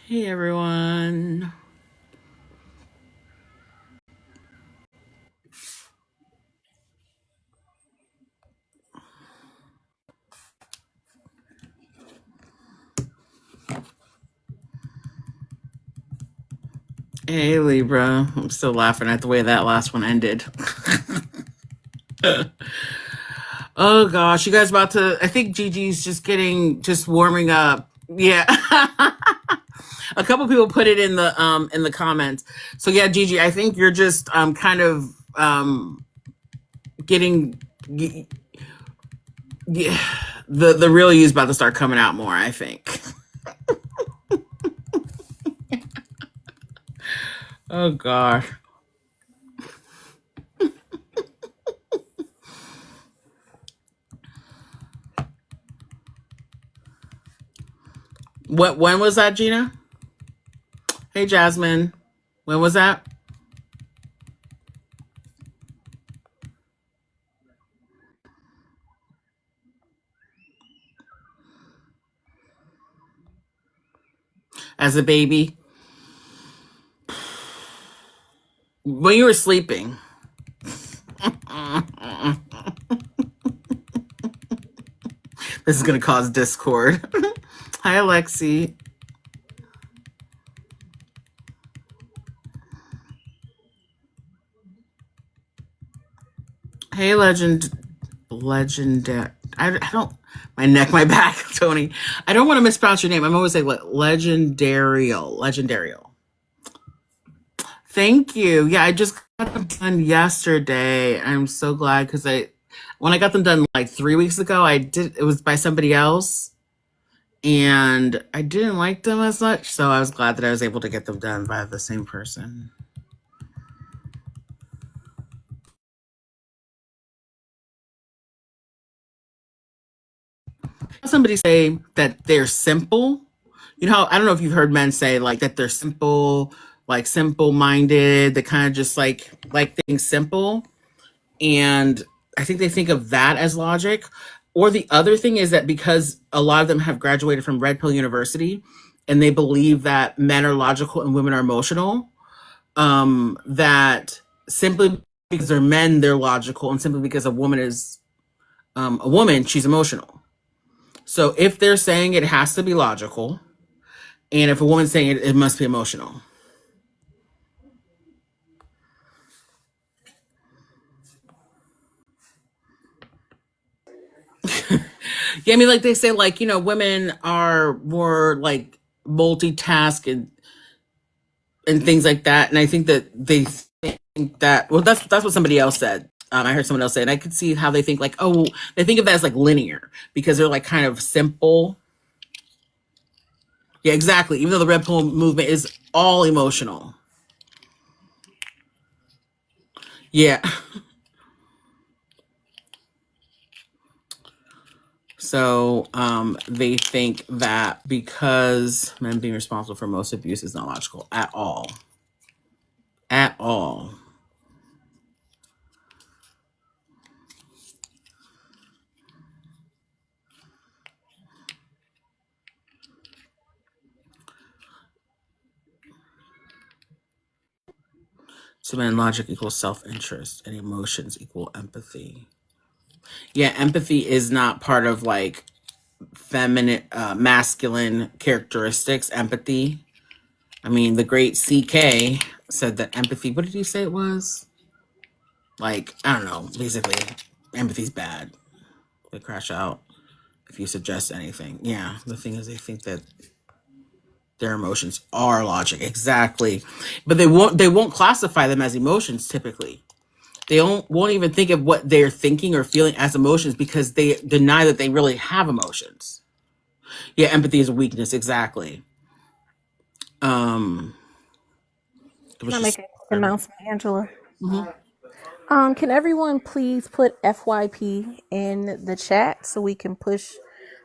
Hey everyone. Hey Libra. I'm still laughing at the way that last one ended. Oh gosh, you guys about to I think Gigi's just warming up. Yeah. A couple people put it in the comments. So yeah, Gigi, I think you're just kind of getting yeah, the real you's about to start coming out more, I think. Oh gosh. When was that, Gina? Hey Jasmine. When was that? As a baby? When you were sleeping. This is going to cause discord. Hi, Alexi. Hey, Legend. I don't. My neck, my back, Tony. I don't want to mispronounce your name. I'm always saying Legendarial. Thank you. Yeah, I just got them done yesterday. I'm so glad because when I got them done like 3 weeks ago, it was by somebody else, and I didn't like them as much. So I was glad that I was able to get them done by the same person. Somebody say that they're simple. You know, I don't know if you've heard men say like that they're simple, like simple minded, they kind of just like things simple. And I think they think of that as logic. Or the other thing is that because a lot of them have graduated from Red Pill University and they believe that men are logical and women are emotional, that simply because they're men, they're logical, and simply because a woman is a woman, she's emotional. So if they're saying it has to be logical, and if a woman's saying it, it must be emotional. Yeah, I mean, like they say, like, women are more like multitask and things like that. And I think that they think that, well, that's what somebody else said. I heard someone else say, and I could see how they think like, oh, they think of that as like linear because they're like kind of simple. Yeah, exactly. Even though the red pill movement is all emotional. Yeah. So they think that because men being responsible for most abuse is not logical at all. At all. So then logic equals self-interest and emotions equal empathy. Yeah, empathy is not part of like feminine, masculine characteristics. Empathy. I mean, the great CK said that empathy, what did he say it was? Like, I don't know, basically, empathy's bad. They crash out if you suggest anything. Yeah, the thing is, they think that their emotions are logic. Exactly. But they won't classify them as emotions typically. They won't even think of what they're thinking or feeling as emotions because they deny that they really have emotions. Yeah, empathy is a weakness. Exactly. Um, it Can was I make just. a quick announcement, Angela? Mhm. Can everyone please put FYP in the chat so we can push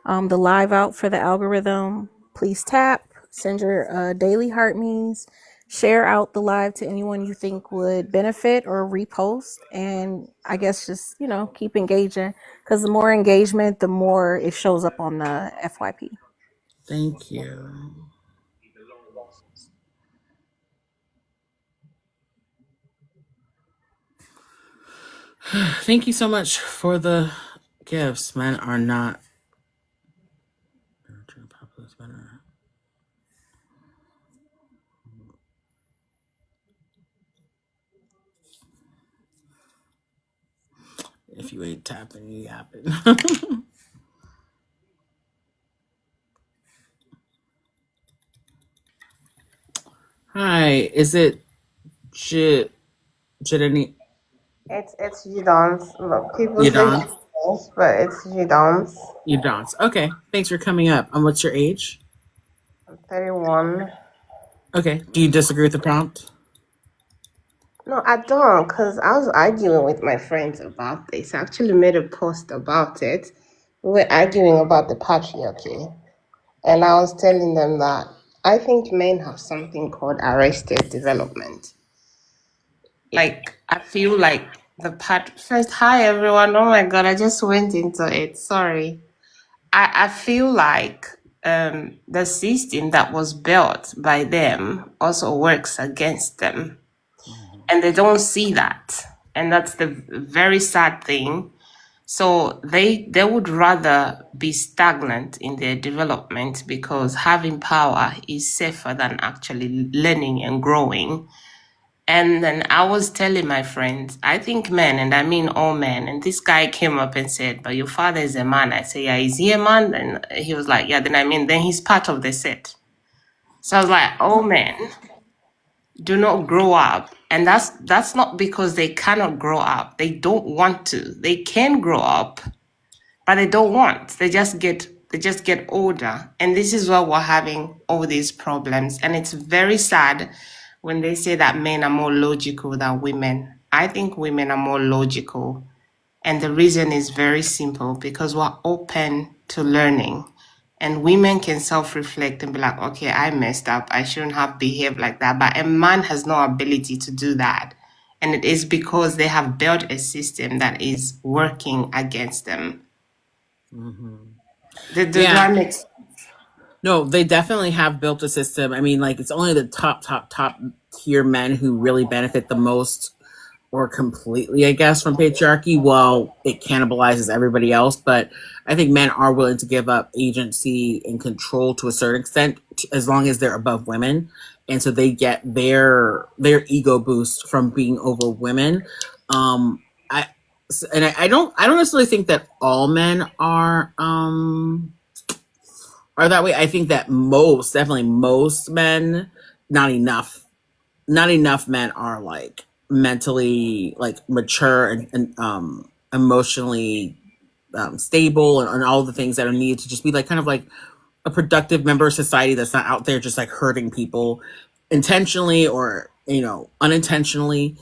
the live out for the algorithm? Please tap, send your daily heart means, share out the live to anyone you think would benefit or repost. And I guess just, keep engaging because the more engagement, the more it shows up on the FYP. Thank you. Thank you so much for the gifts. Men are not. If you ain't tapping, you yapping. Hi, is it Jidani It's you dance. Look, people you say dance? dance, but it's you dance. You dance. Okay. Thanks for coming up. And what's your age? 31. Okay. Do you disagree with the prompt? No, I don't, because I was arguing with my friends about this. I actually made a post about it. We were arguing about the patriarchy. And I was telling them that I think men have something called arrested development. Like, I feel like first, hi everyone. Oh my God, I just went into it. Sorry. I feel like the system that was built by them also works against them. And they don't see that. And that's the very sad thing. So they would rather be stagnant in their development because having power is safer than actually learning and growing. And then I was telling my friends, I think men, and I mean all men, and this guy came up and said, but your father is a man. I say, yeah, is he a man? And he was like, yeah, then he's part of the set. So I was like, all men do not grow up. And that's not because they cannot grow up. They don't want to. They can grow up, but they don't want. They just get older. And this is why we're having all these problems. And it's very sad when they say that men are more logical than women. I think women are more logical. And the reason is very simple because we're open to learning. And women can self reflect and be like, okay, I messed up. I shouldn't have behaved like that. But a man has no ability to do that. And it is because they have built a system that is working against them. Do Yeah. I make sense? No, they definitely have built a system. I mean, like it's only the top tier men who really benefit the most or completely, I guess, from patriarchy while it cannibalizes everybody else. But I think men are willing to give up agency and control to a certain extent as long as they're above women. And so they get their ego boost from being over women. I and I don't necessarily think that all men are that way. I think that definitely most men, not enough, not enough men are like mentally like mature and emotionally stable and all the things that are needed to just be like kind of like a productive member of society that's not out there just like hurting people intentionally or unintentionally,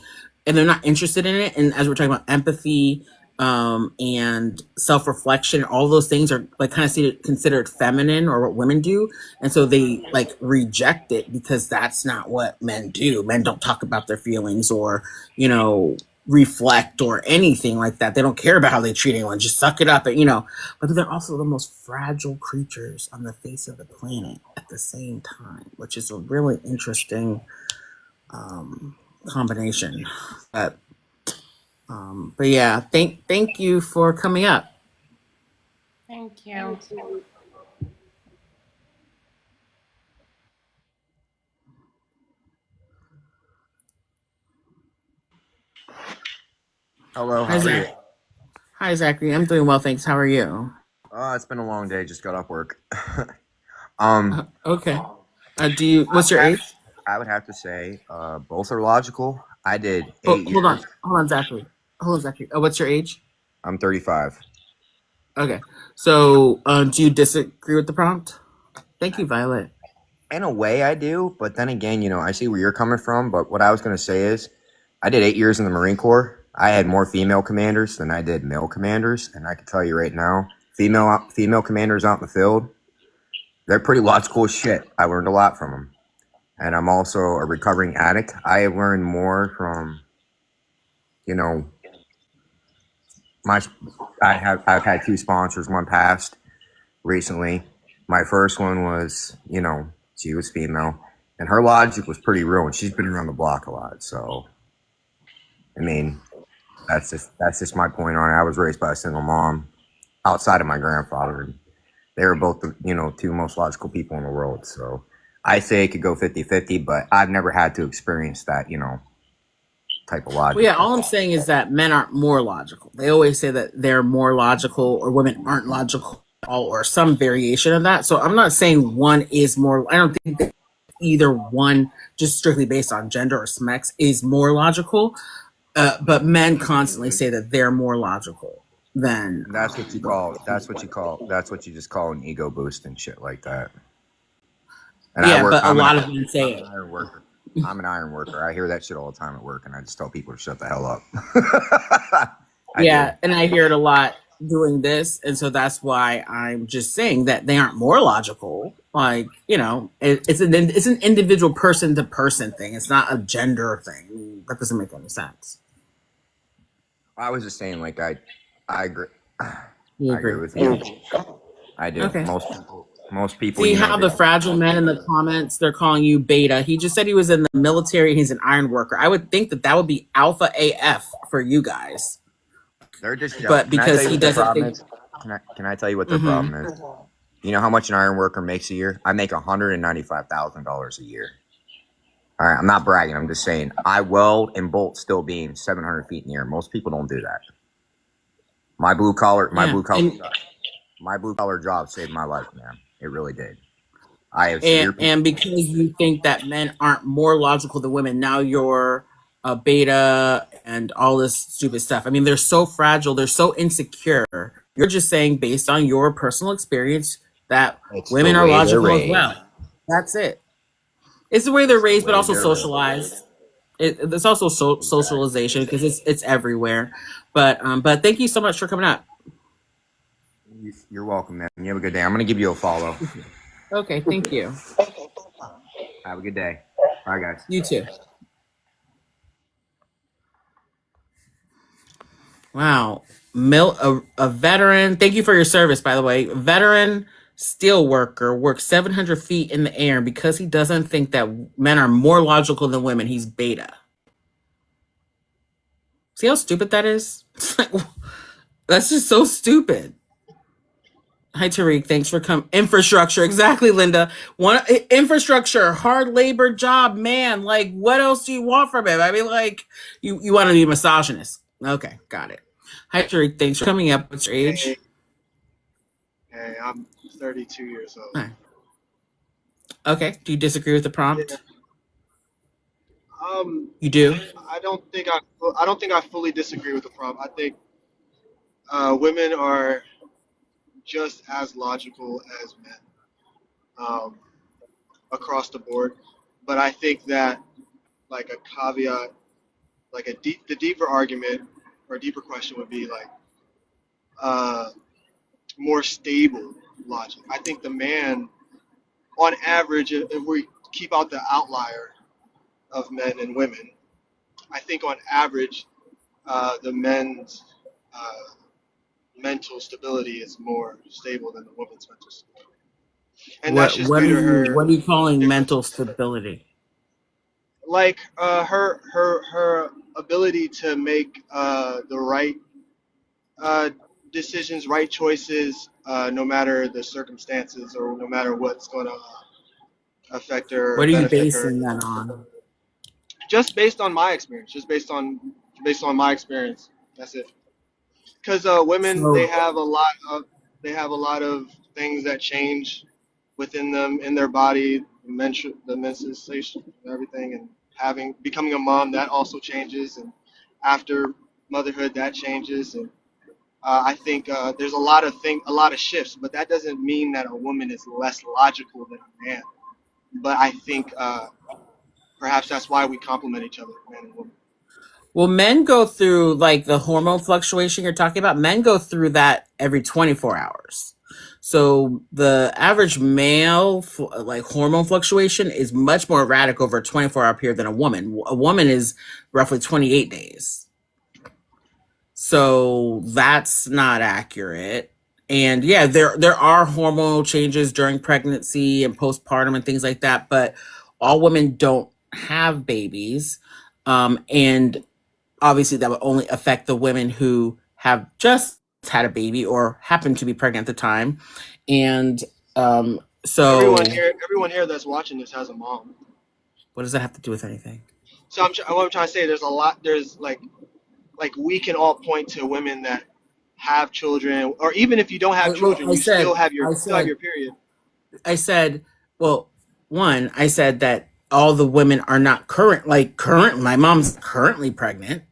and they're not interested in it. And as we're talking about empathy and self-reflection, all those things are like kind of considered feminine or what women do, and so they like reject it because that's not what men do. Men don't talk about their feelings or reflect or anything like that. They don't care about how they treat anyone, just suck it up and but they're also the most fragile creatures on the face of the planet at the same time, which is a really interesting combination. But but yeah, thank you for coming up. Thank you. Hello, Hi how are you? Zach. Hi Zachary. I'm doing well, thanks. How are you? It's been a long day. Just got off work. um, Okay. Do you? What's your age? I would have to say, both are logical. I did Oh, 8 years. hold on, Zachary. Hold on, Zachary. What's your age? I'm 35. Okay. So, do you disagree with the prompt? Thank you, Violet. In a way, I do, but then again, I see where you're coming from. But what I was going to say is, I did 8 years in the Marine Corps. I had more female commanders than I did male commanders, and I can tell you right now, female commanders out in the field, they're pretty logical as shit. I learned a lot from them. And I'm also a recovering addict. I have learned more from, you know, my. I've had two sponsors. One passed recently. My first one was, she was female, and her logic was pretty real, and she's been around the block a lot. So, I mean, That's just my point on it. I was raised by a single mom outside of my grandfather, and they were both the two most logical people in the world. So I say it could go 50-50, but I've never had to experience that type of Well, logic. yeah, all I'm saying is that men aren't more logical. They always say that they're more logical or women aren't logical at all or some variation of that. So I'm not saying one is more, I don't think that either one, just strictly based on gender or sex, is more logical. But men constantly say that they're more logical than That's what you women. call. That's what you just call an ego boost and shit like that. And I Yeah, work. but a lot of men say I'm an it. iron worker. I'm an iron worker. I hear that shit all the time at work, and I just tell people to shut the hell up. I do. Yeah, and I hear it a lot doing this, and so that's why I'm just saying that they aren't more logical. Like it's an individual person to person thing. It's not a gender thing. I mean, that doesn't make any sense. I was just saying, like I agree. You I agree agree? with Yeah. you. I do. Okay. Most people, See how the fragile men in the comments they're calling you beta. He just said he was in the military and he's an iron worker. I would think that would be alpha AF for you guys, they're just jealous. but Can I tell because you he what their doesn't problem think. is? Can I tell you what their Hmm. problem is? You know how much an iron worker makes a year? I make $195,000 a year. All right, I'm not bragging. I'm just saying I weld and bolt steel beams 700 feet in the air. Most people don't do that. My blue collar, my Yeah, blue collar, my blue collar job saved my life, man. It really did. I have severe. and because you think that men aren't more logical than women, now you're a beta and all this stupid stuff. I mean, they're so fragile, they're so insecure. You're just saying based on your personal experience that It's the women are way they're logical as raised. well. That's it. It's the way they're It's the raised, but way also they're raised. socialized. It's also Exactly. socialization because it's everywhere. But thank you so much for coming out. You're welcome, man. You have a good day. I'm gonna give you a follow. Okay, thank you. Have a good day. Bye, guys. You too. Wow. A veteran. Thank you for your service, by the way. Veteran steel worker works 700 feet in the air because he doesn't think that men are more logical than women. He's beta. See how stupid that is? It's like, that's just so stupid. Hi, Tariq. Thanks for coming. Infrastructure. Exactly, Linda. One infrastructure, hard labor job, man. Like, what else do you want from him? I mean, like, you want to be a misogynist. Okay, got it. Hi, Tariq. Thanks for coming up. What's your age? Hey, I'm 32 years old. Hi. Okay. Do you disagree with the Yeah. prompt? Um, You do? I don't think I fully disagree with the prompt. I think women are just as logical as men, um, across the board. But I think that like a caveat, like the deeper argument or deeper question would be like uh, more stable logic. I think the man, on average, if we keep out the outlier of men and women, I think on average, the men's uh, mental stability is more stable than the woman's mental stability, and that's just due to her What are you calling mental differences. stability? Like her ability to make the right uh, decisions, right choices, no matter the circumstances or no matter what's going to affect her or What are you benefit her. basing that on? Just based on my experience, based on my experience. That's it. Because women, So they have a lot of things that change within them in their body, the menstruation and everything, and becoming a mom, that also changes, and after motherhood that changes, and I think there's a lot of shifts, but that doesn't mean that a woman is less logical than a man. But I think perhaps that's why we complement each other, man and woman. well, men go through like the hormone fluctuation you're talking about. Men go through that every 24 hours. So the average male like hormone fluctuation is much more erratic over a 24-hour period than a woman. A woman is roughly 28 days. So that's not accurate. And yeah, there are hormonal changes during pregnancy and postpartum and things like that, but all women don't have babies. And obviously that would only affect the women who have just had a baby or happen to be pregnant at the time. And so Everyone here that's watching this has a mom. what does that have to do with anything? So what I'm trying to say, there's like we can all point to women that have children, or even if you don't have Well, children, you still have your period. I said, well, one, I said that all the women are not current. My mom's currently pregnant.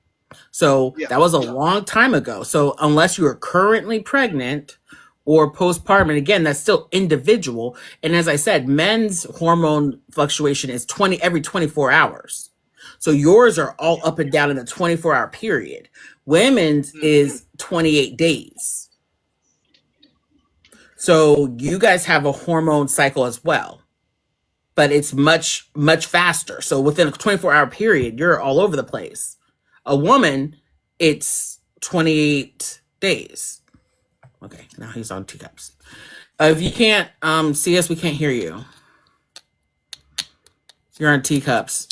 So Yeah. that was a long time ago. So unless you are currently pregnant or postpartum, and again, that's still individual. And as I said, men's hormone fluctuation is every 24 hours. So yours are all up and down in a 24-hour period. Women's is 28 days. So you guys have a hormone cycle as well, but it's much, much faster. So within a 24-hour period, you're all over the place. A woman, it's 28 days. Okay, now he's on teacups. If you can't see us, we can't hear you. You're on teacups.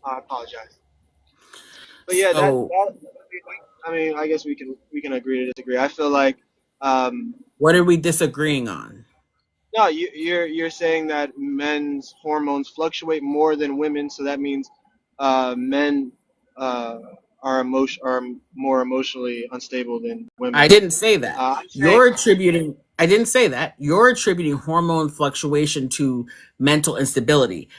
I apologize. But yeah, So, I mean, I guess we can agree to disagree. I feel like what are we disagreeing on? no, you're saying that men's hormones fluctuate more than women, so that means men are more emotionally unstable than women. I didn't say that. I didn't say that. You're attributing hormone fluctuation to mental instability.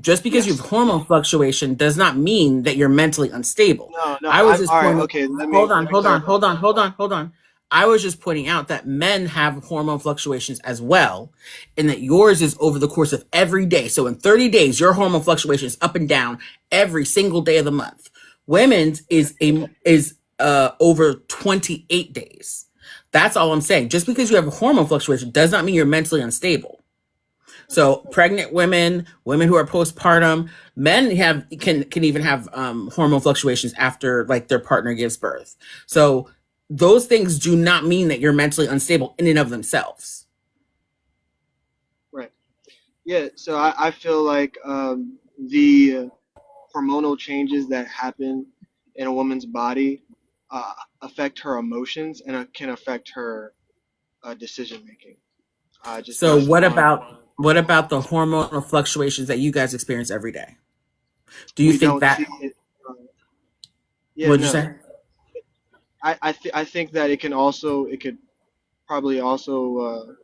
Just because you have hormone fluctuation does not mean that you're mentally unstable. No. I was just all right. pointing. Okay. Hold on. I was just pointing out that men have hormone fluctuations as well, and that yours is over the course of every day. So in 30 days, your hormone fluctuation is up and down every single day of the month. Women's is over 28 days. That's all I'm saying. Just because you have a hormone fluctuation does not mean you're mentally unstable. So pregnant women who are postpartum, men can even have hormone fluctuations after like their partner gives birth. So those things do not mean that you're mentally unstable in and of themselves. Right. Yeah. So I feel like the hormonal changes that happen in a woman's body affect her emotions and can affect her decision making. So what about the hormonal fluctuations that you guys experience every day? Do you think that? Yeah, What'd you say? I think that it could probably also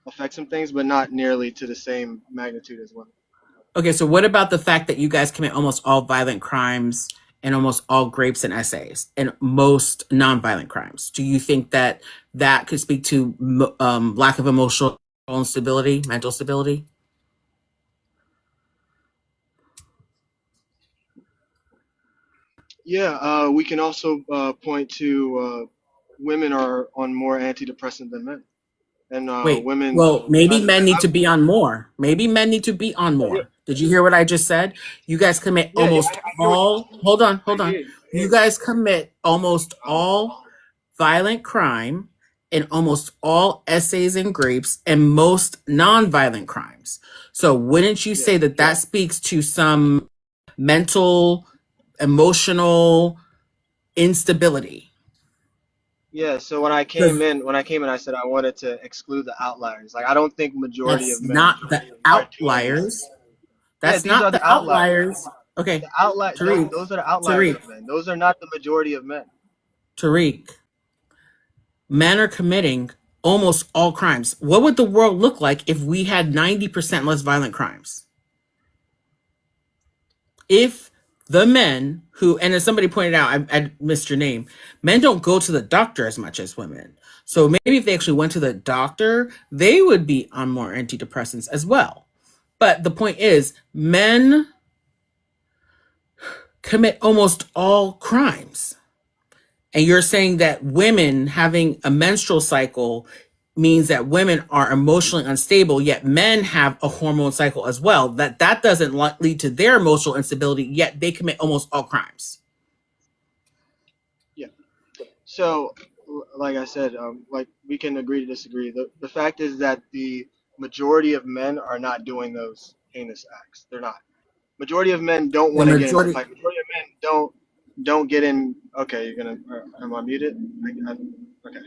affect some things, but not nearly to the same magnitude as well. Okay, so what about the fact that you guys commit almost all violent crimes and almost all rapes and essays and most nonviolent crimes? Do you think that could speak to lack of emotional stability, mental stability? Yeah, we can also point to women are on more antidepressant than men, and Wait, women. well, maybe men need to be on more. Maybe men need to be on more. Did you hear what I just said? You guys commit almost all. Hold on. You guys commit almost all violent crime and almost all essays and grapes and most non-violent crimes. So wouldn't you say that speaks to some mental, emotional instability? Yeah, so when I came in, I said I wanted to exclude the outliers. Like I don't think majority That's of men not the outliers. That's not the outliers. Okay, the outliers. Tariq, Those are the outliers of men. Those are not the majority of men. Tariq, men are committing almost all crimes. What would the world look like if we had 90% less violent crimes? If the men who, and as somebody pointed out, I missed your name, men don't go to the doctor as much as women. So maybe if they actually went to the doctor, they would be on more antidepressants as well. But the point is, men commit almost all crimes. And you're saying that women having a menstrual cycle means that women are emotionally unstable, yet men have a hormone cycle as well. That doesn't lead to their emotional instability, yet they commit almost all crimes. Yeah. So, like I said, like we can agree to disagree. The fact is that the majority of men are not doing those heinous acts. They're not. Majority of men don't want to get into a fight. Majority of don't get in. Okay, am I muted? Okay.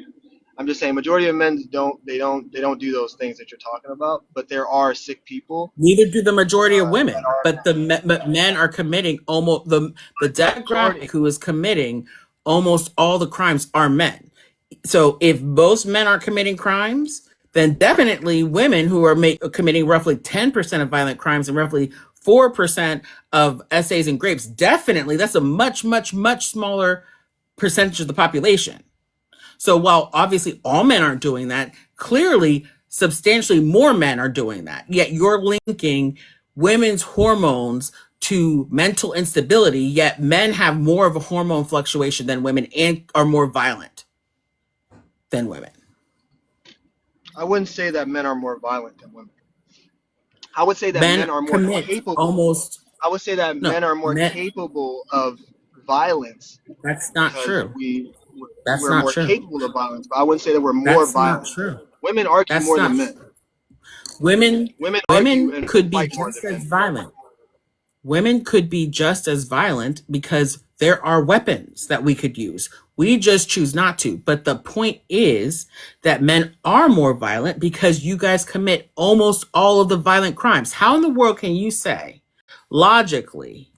I'm just saying, majority of men don't do those things that you're talking about. But there are sick people Neither do the majority of that women, are but but men are committing almost the demographic majority. who is committing almost all the crimes are men. So if most men are committing crimes, then definitely women who are committing roughly 10% of violent crimes and roughly 4% of essays and grapes, definitely that's a much, much, much smaller percentage of the population. So while obviously all men aren't doing that, clearly substantially more men are doing that. Yet you're linking women's hormones to mental instability, yet men have more of a hormone fluctuation than women and are more violent than women. I wouldn't say that men are more violent than women. I would say that men Men are more commit capable. almost I would say that no men are more men. capable of violence That's not because true. That's we're not more true. capable of violence. But I wouldn't say that we're more That's not violent. true. Women argue That's more not than true. men. Women Women argue women and could be fight more just than as men. violent. Women could be just as violent because there are weapons that we could use. We just choose not to. But the point is that men are more violent because you guys commit almost all of the violent crimes. How in the world can you say logically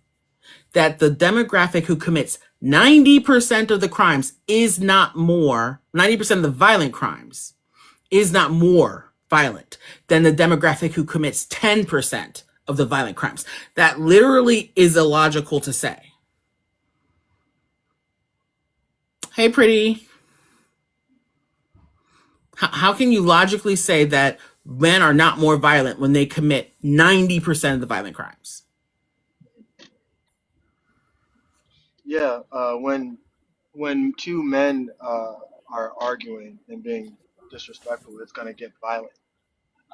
that the demographic who commits 90% of the crimes is not more, 90% of the violent crimes is not more violent than the demographic who commits 10% of the violent crimes? That literally is illogical to say. Hey, pretty. How can you logically say that men are not more violent when they commit 90% of the violent crimes? Yeah, when two men are arguing and being disrespectful, it's gonna get violent.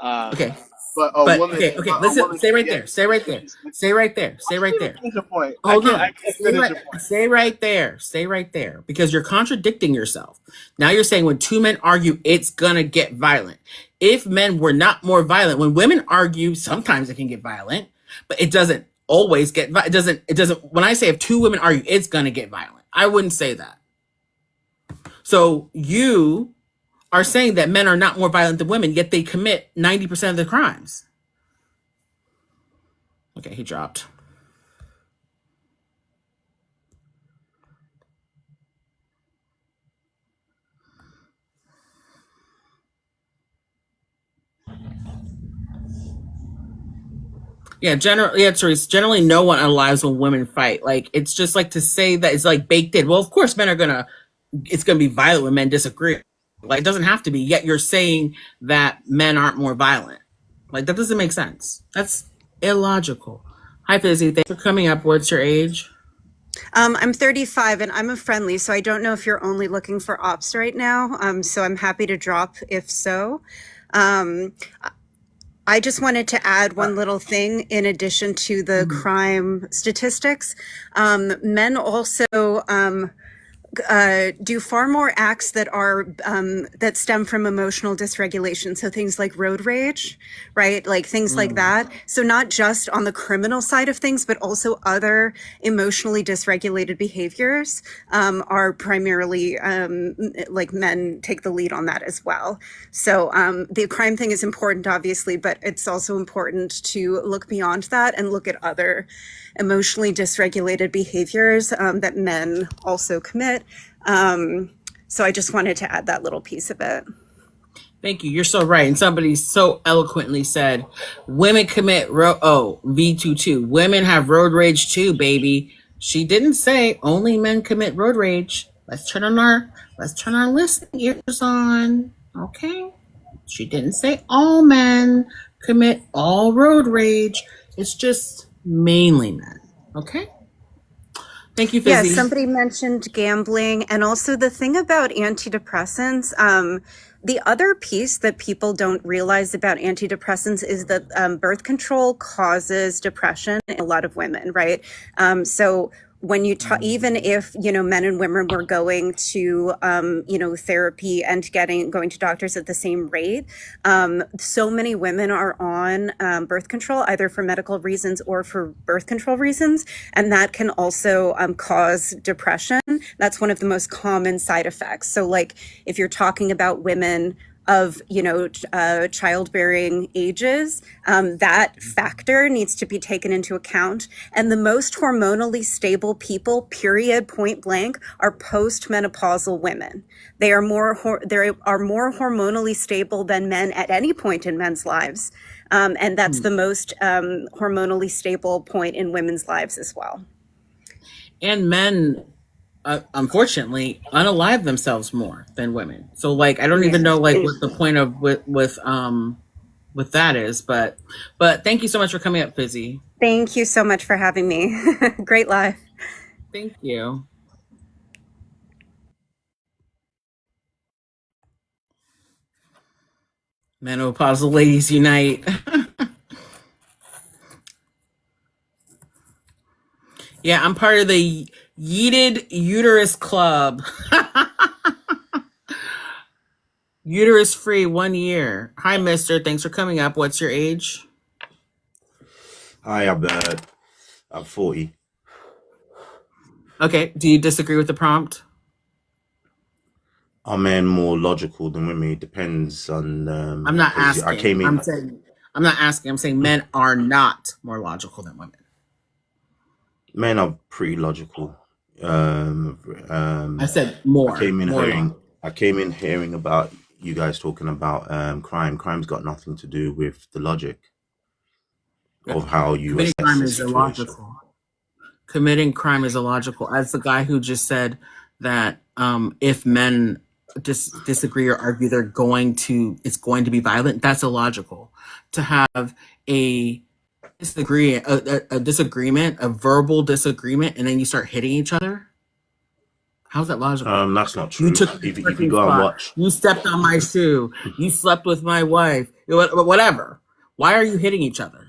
Uh, Okay. but But okay, a listen, woman stay can right be there. as Stay right there. disrespectful. Stay right there. I Stay can't right even there. finish your point. Hold I on. can't finish your point. Stay right there. Stay right there. Because you're contradicting yourself. Now you're saying when two men argue, it's gonna get violent. If men were not more violent, when women argue, sometimes it can get violent, but it doesn't always get it doesn't when I say if two women argue, it's gonna get violent. I wouldn't say that. So you are saying that men are not more violent than women, yet they commit 90% of the crimes. Okay, he dropped. Yeah, Therese, generally no one allows when women fight. Like, it's just like to say that it's like baked in. Well, of course it's gonna be violent when men disagree. Like, it doesn't have to be, yet you're saying that men aren't more violent. Like, that doesn't make sense. That's illogical. Hi, Fizzy, thanks for coming up. What's your age? I'm 35 and I'm a friendly, so I don't know if you're only looking for ops right now. So I'm happy to drop if so. Um, I just wanted to add one little thing in addition to the crime statistics. Men also do far more acts that are that stem from emotional dysregulation. So things like road rage, right? Like things like that. So not just on the criminal side of things, but also other emotionally dysregulated behaviors are primarily like men take the lead on that as well. So the crime thing is important, obviously, but it's also important to look beyond that and look at other emotionally dysregulated behaviors that men also commit. So I just wanted to add that little piece of it. Thank you. You're so right. And somebody so eloquently said, women commit V22. Women have road rage too, baby. She didn't say only men commit road rage. Let's turn our listening ears on. Okay. She didn't say all men commit all road rage. It's just mainly men. Okay. Thank you, Fizzy. Yeah, somebody mentioned gambling, and also the thing about antidepressants. The other piece that people don't realize about antidepressants is that birth control causes depression in a lot of women, right? So when you talk, even if, men and women were going to, therapy and going to doctors at the same rate, so many women are on birth control, either for medical reasons or for birth control reasons. And that can also cause depression. That's one of the most common side effects. So like if you're talking about women of childbearing ages, that factor needs to be taken into account. And the most hormonally stable people, period, point blank, are postmenopausal women. They are more hormonally stable than men at any point in men's lives, and that's the most hormonally stable point in women's lives as well. And men, unfortunately, unalive themselves more than women. So like, I don't even know like what the point of with that is, but thank you so much for coming up, Fizzy. Thank you so much for having me. Great live. Thank you. Menopausal ladies unite. Yeah, I'm part of the Yeeted Uterus Club. Uterus free 1 year. Hi, mister. Thanks for coming up. What's your age? Hi, I'm 40. Okay. Do you disagree with the prompt? Are men more logical than women? It depends on. I'm not 'cause asking. I came in. I'm not asking. I'm saying men are not more logical than women. Men are pretty logical. I said more. I came in hearing about you guys talking about crime. Crime's got nothing to do with the logic of how you Committing assess crime the is situation. illogical. Committing crime is illogical. As the guy who just said that if men disagree or argue, it's going to be violent. That's illogical. To have a disagreement, a verbal disagreement, and then you start hitting each other. How's that logical? That's not true. You took if you go and watch, you stepped on my shoe. You slept with my wife. Whatever. Why are you hitting each other?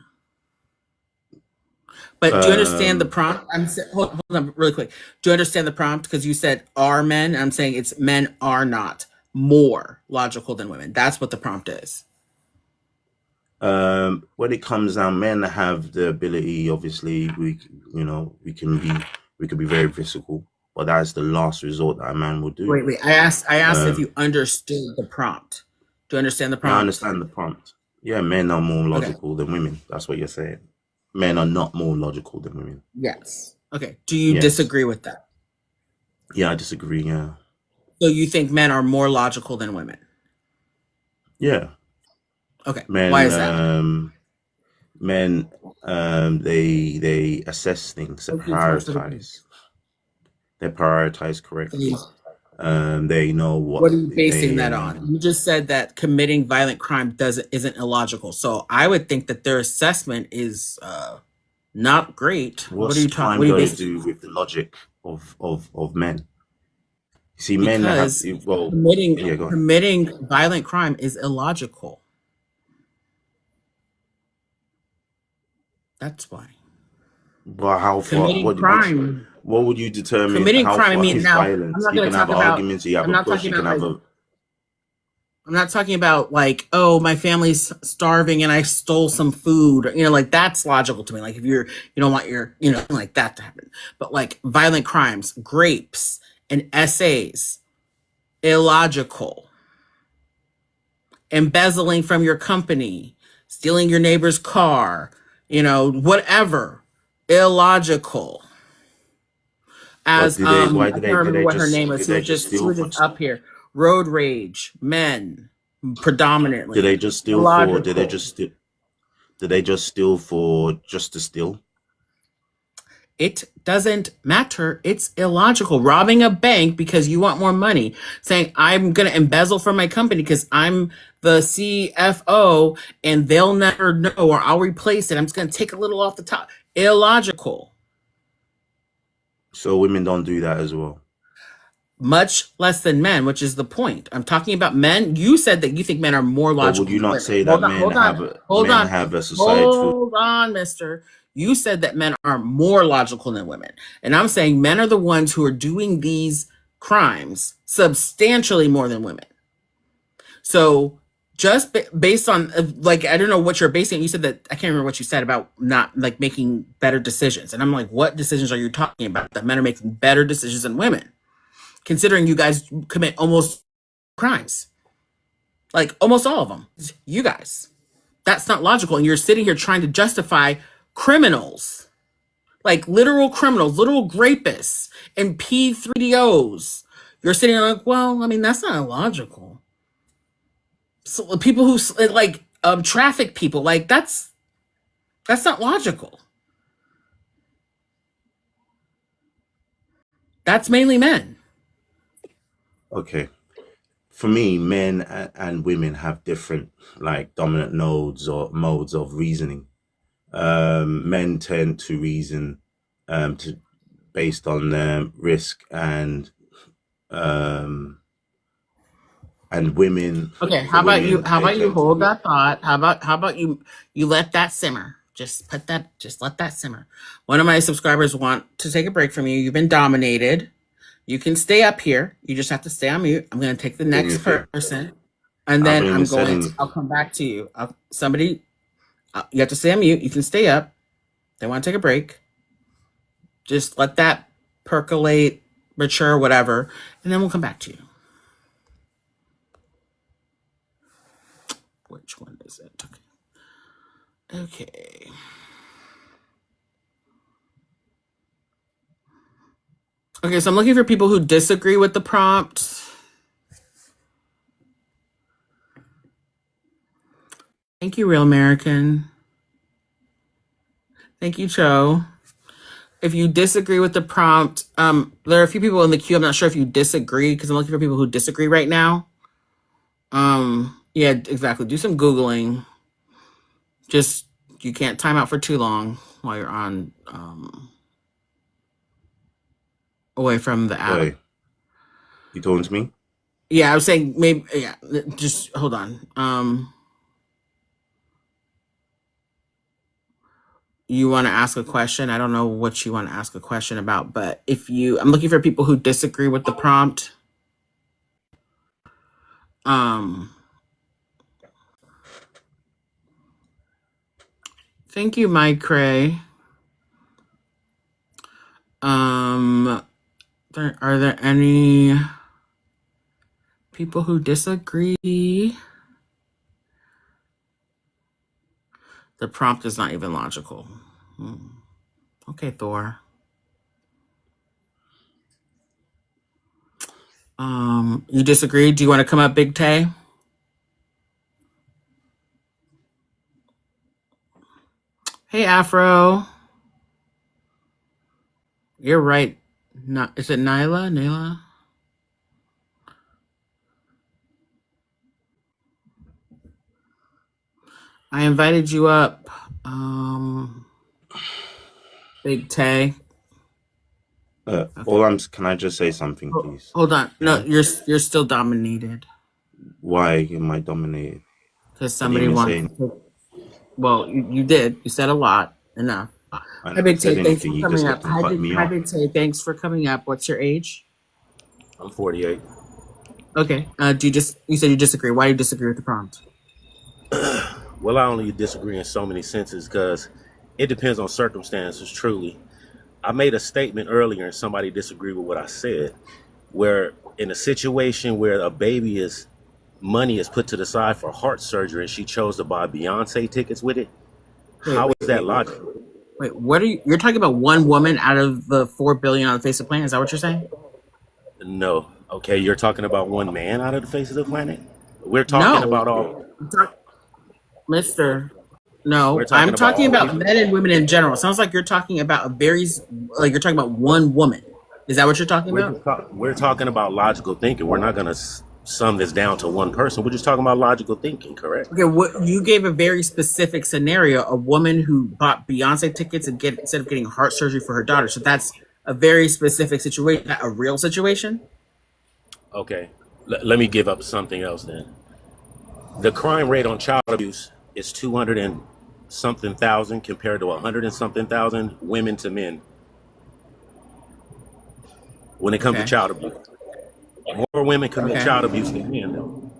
But do you understand the prompt? Hold on really quick. Do you understand the prompt? Because you said are men. I'm saying it's men are not more logical than women. That's what the prompt is. when it comes down, men have the ability. Obviously, we can be very physical, but that's the last resort that a man will do. Wait. I asked if you understood the prompt. Do you understand the prompt? I understand the prompt. Yeah, men are more logical than women. That's what you're saying. Men are not more logical than women. Yes. Okay. Do you disagree with that? Yeah, I disagree. Yeah. So you think men are more logical than women? Yeah. Okay. Men, why is that? Men, they assess things. They prioritize. They prioritize correctly. They know what are you basing that on? You just said that committing violent crime isn't illogical. So I would think that their assessment is not great. What are you talking? What got to do with the logic of men? See, men have committing violent crime is illogical. That's why. Well, how far? Crime. What would you determine? Committing how crime. far is violence? You can have arguments. You have a push. You can have I'm not talking about like, oh, my family's starving and I stole some food. Like that's logical to me. Like if you don't want your, like that to happen. But like violent crimes, grapes and essays, illogical. Embezzling from your company, stealing your neighbor's car, whatever, illogical. As I can't remember what her name was. She was just up here. Road rage, men, predominantly. Did they just steal for? Did they just steal for just to steal? It doesn't matter. It's illogical. Robbing a bank because you want more money. Saying I'm going to embezzle from my company because I'm the CFO and they'll never know, or I'll replace it. I'm just going to take a little off the top. Illogical. So women don't do that as well. much less than men, which is the point. I'm talking about men. You said that you think men are more But would logical you than not women. say that men have Hold on, a societal? mister. You said that men are more logical than women. And I'm saying men are the ones who are doing these crimes substantially more than women. So just based on like, I don't know what you're basing. You said that, I can't remember what you said about not like making better decisions. And I'm like, what decisions are you talking about? That men are making better decisions than women, considering you guys commit almost crimes, like almost all of them. You guys, that's not logical. And you're sitting here trying to justify criminals, like literal criminals, literal rapists, and P3DOs. You're sitting there like, well, I mean, that's not illogical. So people who like traffic people, like that's not logical. That's mainly men. Okay. For me, men and women have different like dominant nodes or modes of reasoning. Men tend to reason to based on risk and women Okay, for women how they about you tend to hold that thought? How about you let that simmer? Just let that simmer. One of my subscribers want to take a break from you. You've been dominated. You can stay up here. You just have to stay on mute. I'm going to take the do me next a favor. person, and I then haven't even said anything. I'll come back to you. You have to stay on mute. You can stay up. They want to take a break. Just let that percolate, mature, whatever, and then we'll come back to you. Which one is it? Okay. Okay, so I'm looking for people who disagree with the prompt. Thank you, Real American. Thank you, Cho. If you disagree with the prompt, there are a few people in the queue. I'm not sure if you disagree because I'm looking for people who disagree right now. Yeah, exactly. Do some Googling. Just, you can't time out for too long while you're on, away from the app. Wait, you talking to me? Yeah, I was saying maybe, yeah, just hold on. You want to ask a question? I don't know what you want to ask a question about, but I'm looking for people who disagree with the prompt. Thank you, Mike Cray. Are there any people who disagree? The prompt is not even logical. Okay, Thor. You disagree? Do you want to come up, Big Tay? Hey, Afro. You're right. Is it Nyla? Nayla? I invited you up. Big Tay. Okay. Can I just say something, please? Hold on. Yeah. No, you're still dominated. Why am I dominated? Because I didn't somebody even wants say. to. Well, you did. You said a lot. Enough. I Hi, never Big said Tay. Thanks anything. for You just coming up. kept on cutting me Hi, off. Big Tay. Thanks for coming up. What's your age? I'm 48. Okay. You said you disagree. Why do you disagree with the prompt? Well, I only disagree in so many senses because it depends on circumstances, truly. I made a statement earlier and somebody disagreed with what I said, where in a situation where money is put to the side for heart surgery and she chose to buy Beyonce tickets with it, how is that logical? Wait, you're talking about one woman out of the 4 billion on the face of the planet? Is that what you're saying? No. Okay, you're talking about one man out of the face of the planet? We're talking about all. Mister. No, We're talking I'm talking about all about people. men and women in general. It sounds like you're talking about you're talking about one woman. Is that what you're talking about? We're talking about logical thinking. We're not going to sum this down to one person. We're just talking about logical thinking, correct? Okay, you gave a very specific scenario: a woman who bought Beyonce tickets and instead of getting heart surgery for her daughter. So that's a very specific situation. A real situation. Okay, let me give up something else then. The crime rate on child abuse is 200 and something thousand compared to 100 and something thousand women to men when it comes to Okay. child abuse. More women commit Okay. child abuse than men, though.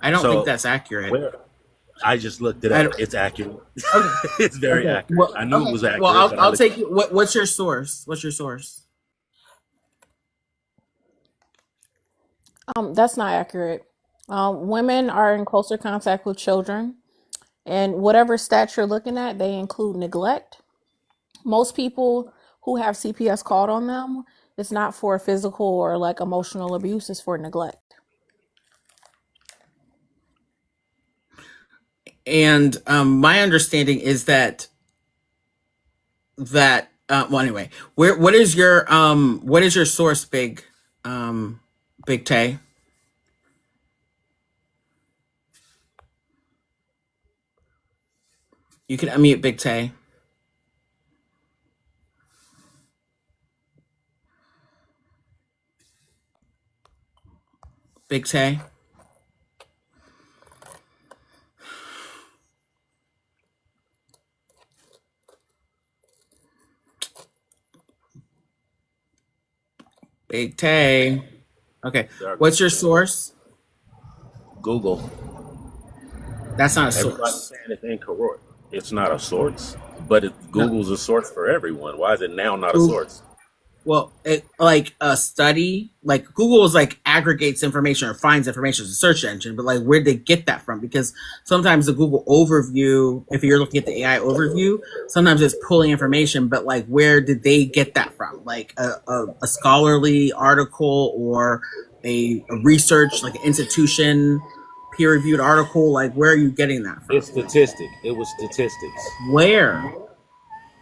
I don't think So that's accurate. where I just looked it I up. don't, It's accurate. okay. It's very Okay. accurate. Well, I knew it okay. was Well, accurate, but I I'll looked. take you. What's your source? What's your source? That's not accurate. Women are in closer contact with children, and whatever stats you're looking at, they include neglect. Most people who have CPS called on them, it's not for physical or like emotional abuse, it's for neglect. And my understanding is that well, anyway, what is your source, Big Tay? You can unmute Big Tay. Big Tay. Big Tay. Okay. What's your source? Google. That's not a Everybody's source. saying it's incorrect. It's not a source, but No. Google's a source for everyone. Why is it now not a Google, source? well, it like a study, like Google is like aggregates information or finds information as a search engine, but like where'd they get that from? Because sometimes the Google overview, if you're looking at the AI overview, sometimes it's pulling information, but like where did they get that from? Like a scholarly article or a research, like an institution, peer reviewed article, like where are you getting that It's from? statistic. It was statistics. Where?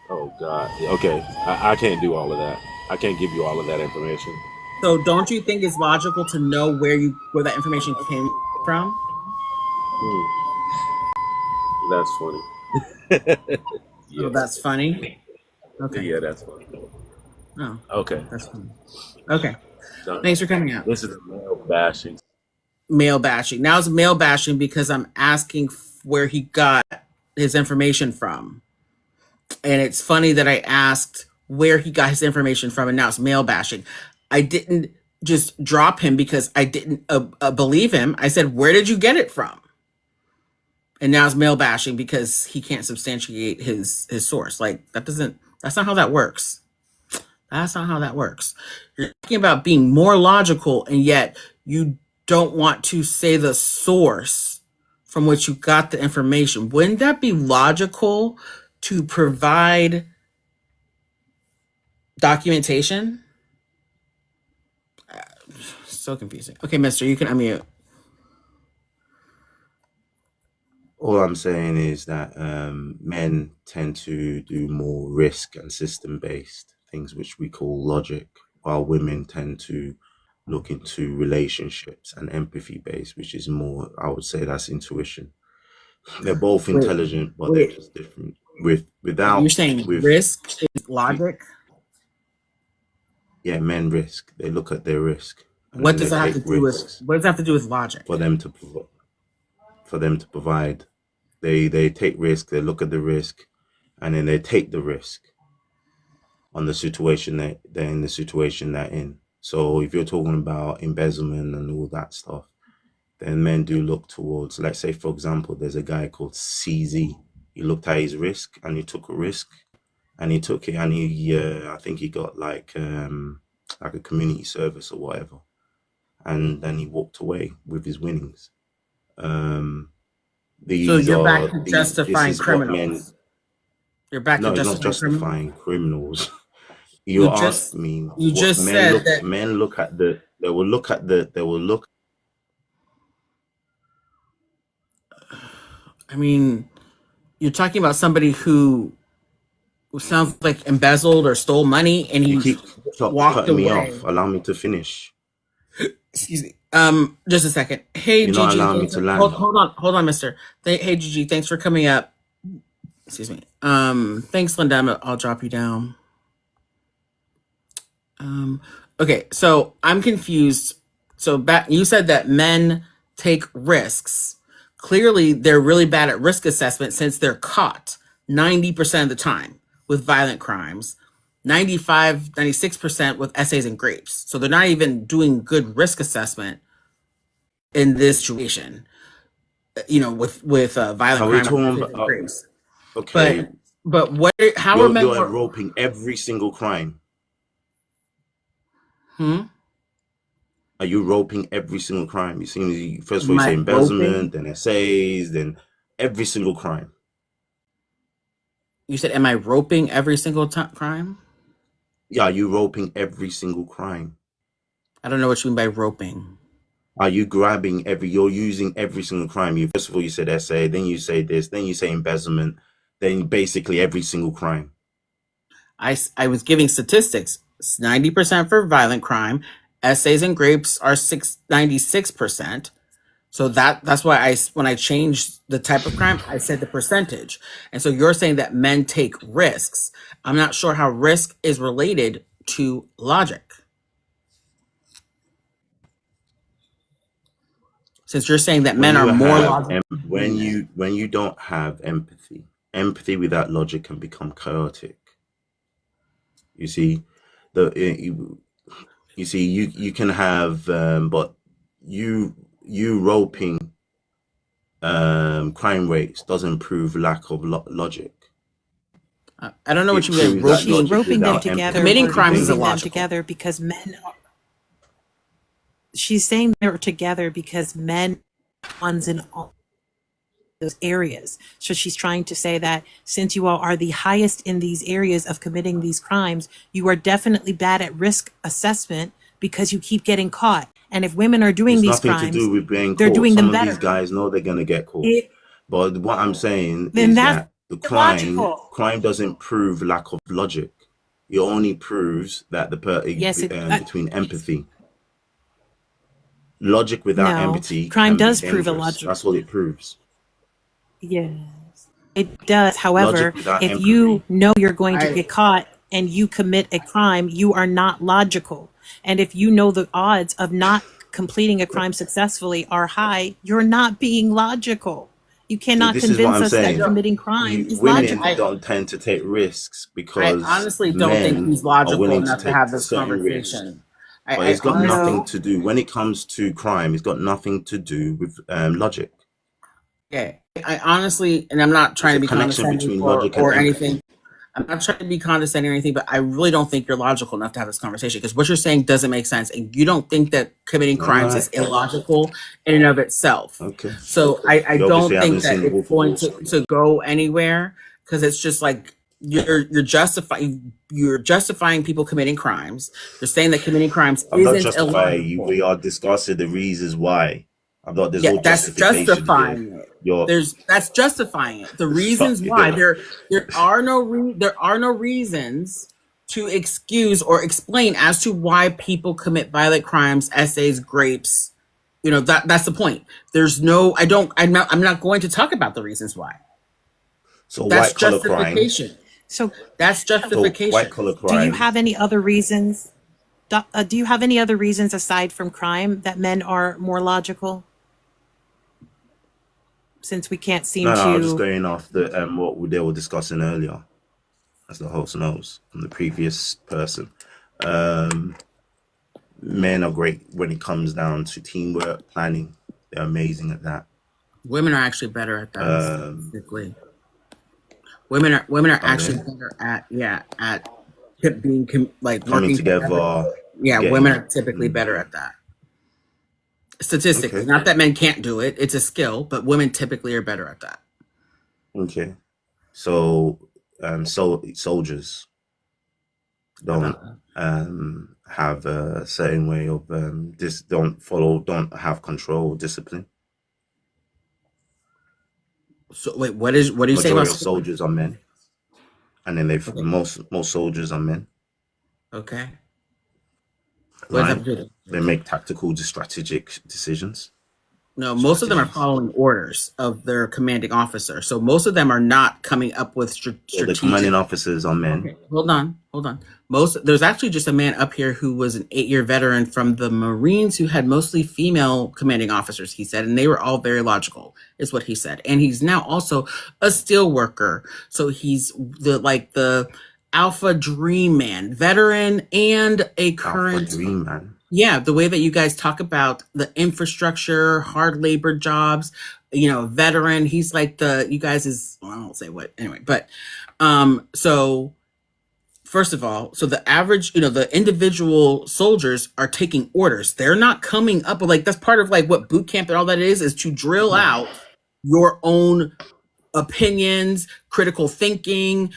Oh God. Okay, I can't do all of that. I can't give you all of that information. So don't you think it's logical to know where that information came from? Hmm, that's funny. Oh, Yeah, that's funny. Okay. yeah, that's funny. Oh, Okay, that's funny. Okay. done. Thanks for coming out. This is male bashing. Male bashing. Now it's male bashing because I'm asking where he got his information from. And it's funny that I asked where he got his information from, and now it's male bashing. I didn't just drop him because I didn't believe him. I said, where did you get it from? And now it's male bashing because he can't substantiate his source. Like that's not how that works. That's not how that works. You're talking about being more logical, and yet you don't want to say the source from which you got the information. Wouldn't that be logical to provide documentation? So confusing. Okay, mister, you can unmute. All I'm saying is that men tend to do more risk and system based things, which we call logic, while women tend to look into relationships and empathy based, which is more, I would say, that's intuition. They're both Wait, intelligent, but they're wait. just different. With You're without saying with risk is logic? yeah, men risk. They look at their risk and What then does they that have to take do with risks what does that have to do with logic? for them to provide. They take risk. They look at the risk, and then they take the risk on the situation that they're in, the situation they're in. So if you're talking about embezzlement and all that stuff, then men do look towards, let's say, for example, there's a guy called CZ. He looked at his risk and he took a risk and he took it and he, I think he got like a community service or whatever. And then he walked away with his winnings. Um, So these you're back are to this justifying is what men, criminals. You're back to no, it's not justifying criminals. justifying criminals. You You're just asking me you what just said that. men look at they will look. I mean, you're talking about somebody who sounds like embezzled or stole money, and You he keep walked cutting me away. off. Allow me to finish. Excuse me. Just a second. Hey, You're not Gigi. allowing me to Hold, land. hold on, Mister. Hey, Gigi. Thanks for coming up. Excuse me. Thanks, Linda. I'll drop you down. Okay, so I'm confused. So you said that men take risks. Clearly, they're really bad at risk assessment since they're caught 90% of the time with violent crimes, 95, 96% with essays and grapes. So they're not even doing good risk assessment in this situation, with violent Are we crime, talking essays and about? grapes. Okay, But how are men you're more? enroping every single crime. Hmm? Are you roping every single crime? You seem first of all Am you say I roping? embezzlement, then essays, then every single crime. You said, am I roping every single crime? Yeah, are you roping every single crime? I don't know what you mean by roping. Are you grabbing you're using every single crime? You first of all you said essay, then you say this, then you say embezzlement, then basically every single crime. I was giving statistics. 90% for violent crime. Essays and grapes are 96%. So that's why when I changed the type of crime, I said the percentage. And so you're saying that men take risks. I'm not sure how risk is related to logic. Since you're saying that When men are you more have logical than women. when you don't have empathy without logic can become chaotic. You see, you can have but you roping crime rates doesn't prove lack of logic. I don't know what It you mean by proves that She's roping. logic roping them without together, empathy Committing is a crimes is roping them thing. illogical. together because men are, she's saying they're together because men are ones in all those areas. So she's trying to say that since you all are the highest in these areas of committing these crimes, you are definitely bad at risk assessment because you keep getting caught. And if women are doing It's these nothing to crimes, do with being they're caught. doing Some them of these better. guys know they're gonna get caught. But what I'm saying Then is that's that the illogical. crime doesn't prove lack of logic. It only proves that Yes, between empathy. Logic without no, empathy crime can be does prove dangerous. illogical. That's all it proves. Yes, it does. Logic However, without if you empathy. know you're going to I get caught and you commit a crime, you are not logical. And if you know the odds of not completing a crime successfully are high, you're not being logical. You See, cannot this is what convince I'm us I that saying. don't committing crime is Women logical. don't tend to take risks I because honestly don't think men he's are logical willing to enough to take have this certain risks. conversation. But I it's got honestly, nothing No, to do when it comes to crime. It's got nothing to do with logic. yeah, I honestly, and I'm not There's trying to a be connection condescending between logic and or empathy. anything. I'm not trying to be condescending or anything, but I really don't think you're logical enough to have this conversation because what you're saying doesn't make sense, and you don't think that committing All crimes right. is illogical in and of itself. Okay. So I You obviously don't haven't think seen that The it's Wolf of going Wall Street. to go anywhere because it's just like you're justifying people committing crimes. You're saying that committing crimes I'm not isn't justifying you. illogical. We are discussing the reasons why. I'm not. There's Yeah, no that's justification here. justifying it. You're That's justifying it. The stop. reasons why there are no reasons to excuse or explain as to why people commit violent crimes, essays, grapes. That's the point. There's no I'm not going to talk about the reasons why. So That's white collar crime. justification. so That's So white justification. collar do you crime. have any other reasons? Do you have any other reasons aside from crime that men are more logical? Since we can't seem No, I was just to. going off the what they were discussing earlier, as the host knows from the previous person. Um, Men are great when it comes down to teamwork, planning. They're amazing at that. Women are actually better at that Um, statistically. Women are are actually they better at being like coming working together. together, Yeah, women getting are typically better okay, at that. Statistically, okay, not that men can't do it. It's a skill, but women typically are better at that. okay. So, soldiers How don't about that? have a certain way of don't have control, discipline. So wait, what are you saying about Majority of soldiers? soldiers are men, and then Okay, most soldiers are men, okay. What does that right? have to do with They it? make tactical, strategic decisions. No, most of them are strategies. following orders of their commanding officer. So most of them are not coming up with Or the strategic. commanding officers are men. Okay, hold on. There's actually just a man up here who was an 8-year veteran from the Marines who had mostly female commanding officers, he said, and they were all very logical, is what he said. And he's now also a steel worker. So he's the alpha dream man, veteran and a current Alpha dream man. yeah, the way that you guys talk about the infrastructure, hard labor jobs, veteran, he's like you guys I won't say what anyway, but so first of all, so the average, the individual soldiers are taking orders. They're not coming up with that's part of what boot camp and all that is to drill out your own opinions, critical thinking,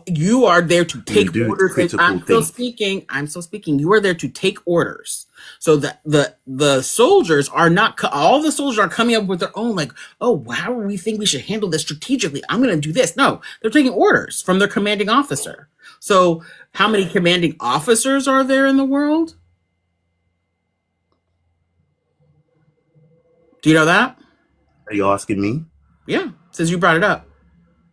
you are there to take orders. I'm still speaking. You are there to take orders. So the soldiers are not. All the soldiers are coming up with their own. Oh, how do we think we should handle this strategically? I'm going to do this. No, they're taking orders from their commanding officer. So, how many commanding officers are there in the world? Do you know that? Are you asking me? Yeah, since you brought it up.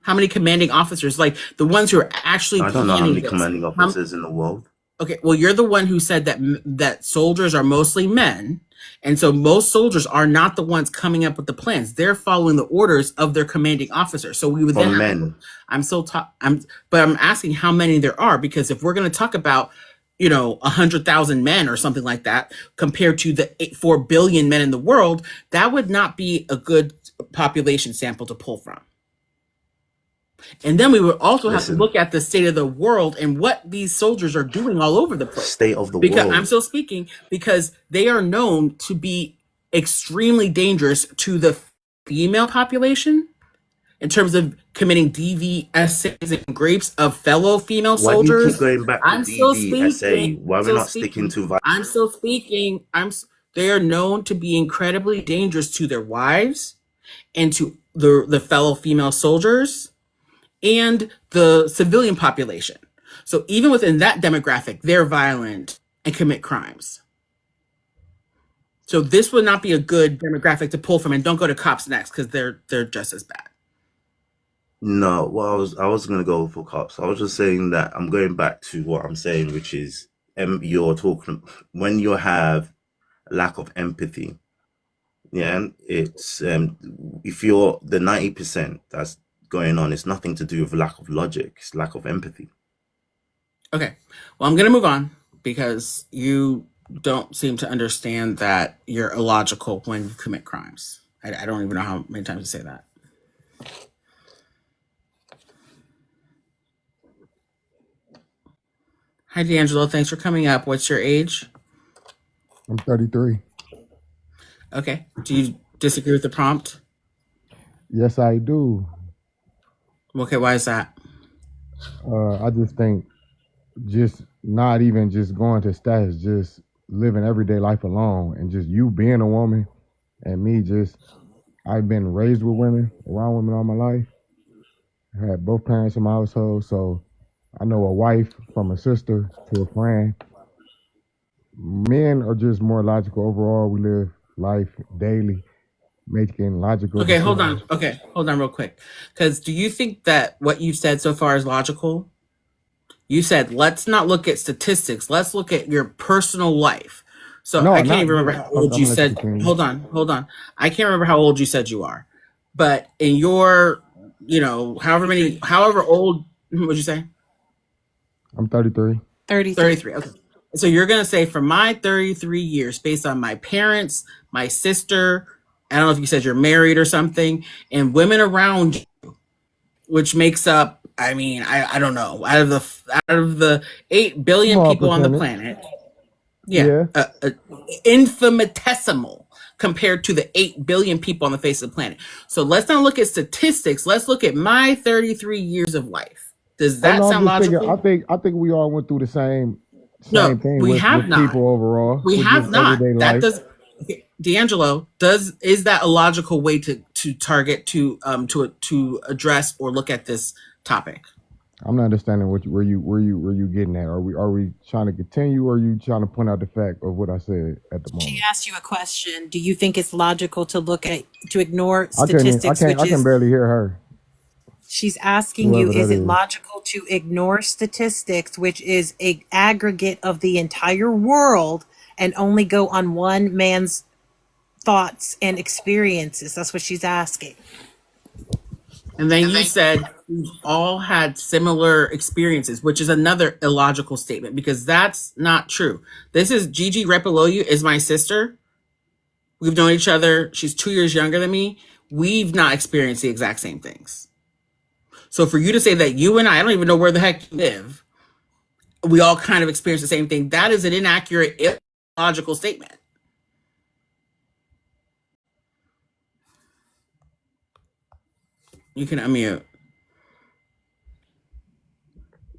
How many commanding officers, the ones who are actually I don't know how many this? commanding officers in the world. Okay, well, you're the one who said that soldiers are mostly men, and so most soldiers are not the ones coming up with the plans. They're following the orders of their commanding officer. So we would From men. But I'm asking how many there are, because if we're going to talk about 100,000 men or something like that compared to the 4 billion men in the world, that would not be a good population sample to pull from. And then we would also have to look at the state of the world and what these soldiers are doing all over the place. State of the world. world. I'm still speaking because they are known to be extremely dangerous to the female population in terms of committing DVSAs and rapes of fellow female soldiers. Why do you keep going back to DVSA? Why are we not sticking to violence? I'm still speaking. They are known to be incredibly dangerous to their wives and to the fellow female soldiers and the civilian population. So even within that demographic, they're violent and commit crimes. So this would not be a good demographic to pull from, and don't go to cops next because they're just as bad. No, well, I was gonna go for cops. I was just saying that I'm going back to what I'm saying, which is you're talking when you have a lack of empathy. Yeah, it's if you're the 90% that's going on, it's nothing to do with lack of logic, it's lack of empathy. Okay, well, I'm gonna move on because you don't seem to understand that you're illogical when you commit crimes. I don't even know how many times to say that. Hi, D'Angelo. Thanks for coming up. What's your age? I'm 33. Okay. Do you disagree with the prompt? Yes, I do. Okay, why is that? I just think just not even just going to status, just living everyday life alone and just you being a woman and me I've been raised with women, around women all my life. I had both parents in my household, so I know a wife from a sister to a friend. Men are just more logical overall. We live life daily, making logical decisions. Hold on real quick. Because do you think that what you've said so far is logical? You said, let's not look at statistics. Let's look at your personal life. So no, I can't even remember how old you said. Hold on. I can't remember how old you said you are. But in your, however old, what would you say? I'm 33. 33. Okay. So you're going to say from my 33 years, based on my parents, my sister, I don't know if you said you're married or something, and women around you, which makes up, I don't know, out of the 8 billion people on the planet, infinitesimal compared to the 8 billion people on the face of the planet. So let's not look at statistics. Let's look at my 33 years of life. Does that sound logical? I think we all went through the same thing. We have with not. People overall. We have not. That does, D'Angelo. Is that a logical way to target to address or look at this topic? I'm not understanding where you getting at. Are we trying to continue, or are you trying to point out the fact of what I said at the She moment? asked you a question. Do you think it's logical to ignore I couldn't. I statistics, can't. which I can is barely hear her. she's asking you, Whoever that is it is. logical to ignore statistics, which is a aggregate of the entire world, and only go on one man's thoughts and experiences? That's what she's asking. And then you said we've all had similar experiences, which is another illogical statement because that's not true. This is Gigi Repoloyu is my sister. We've known each other. She's 2 years younger than me. We've not experienced the exact same things. So for you to say that you and I don't even know where the heck you live, we all kind of experience the same thing, that is an inaccurate, illogical statement. You can unmute.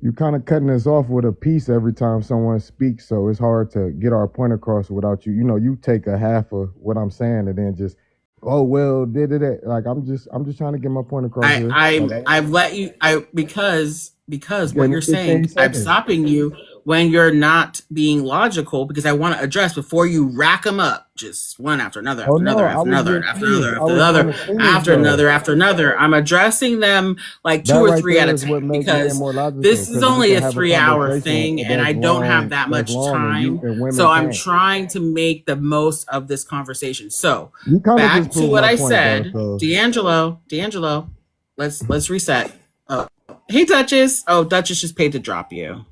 You kind of cutting us off with a piece every time someone speaks, so it's hard to get our point across without you. You take a half of what I'm saying and then just, oh well, did it? Like I'm just trying to get my point across here. I've let you because You what gave me you're 15 saying, I'm seconds. stopping you when you're not being logical because I want to address before you rack them up, just one after another, Oh after no, another, I after was another, being after serious. another, I after was another, trying to finish after though. another, after another. I'm addressing them like That two or right three at there a is what time make man because more logical, this is because we only can a have a 3 hour conversation thing and I don't have that that's much long, and you time. and So women I'm can't. trying to make the most of this conversation. So You kind of back just to proved what my I point though. said, So D'Angelo, let's reset. Oh, hey Duchess. Oh, Duchess just paid to drop you.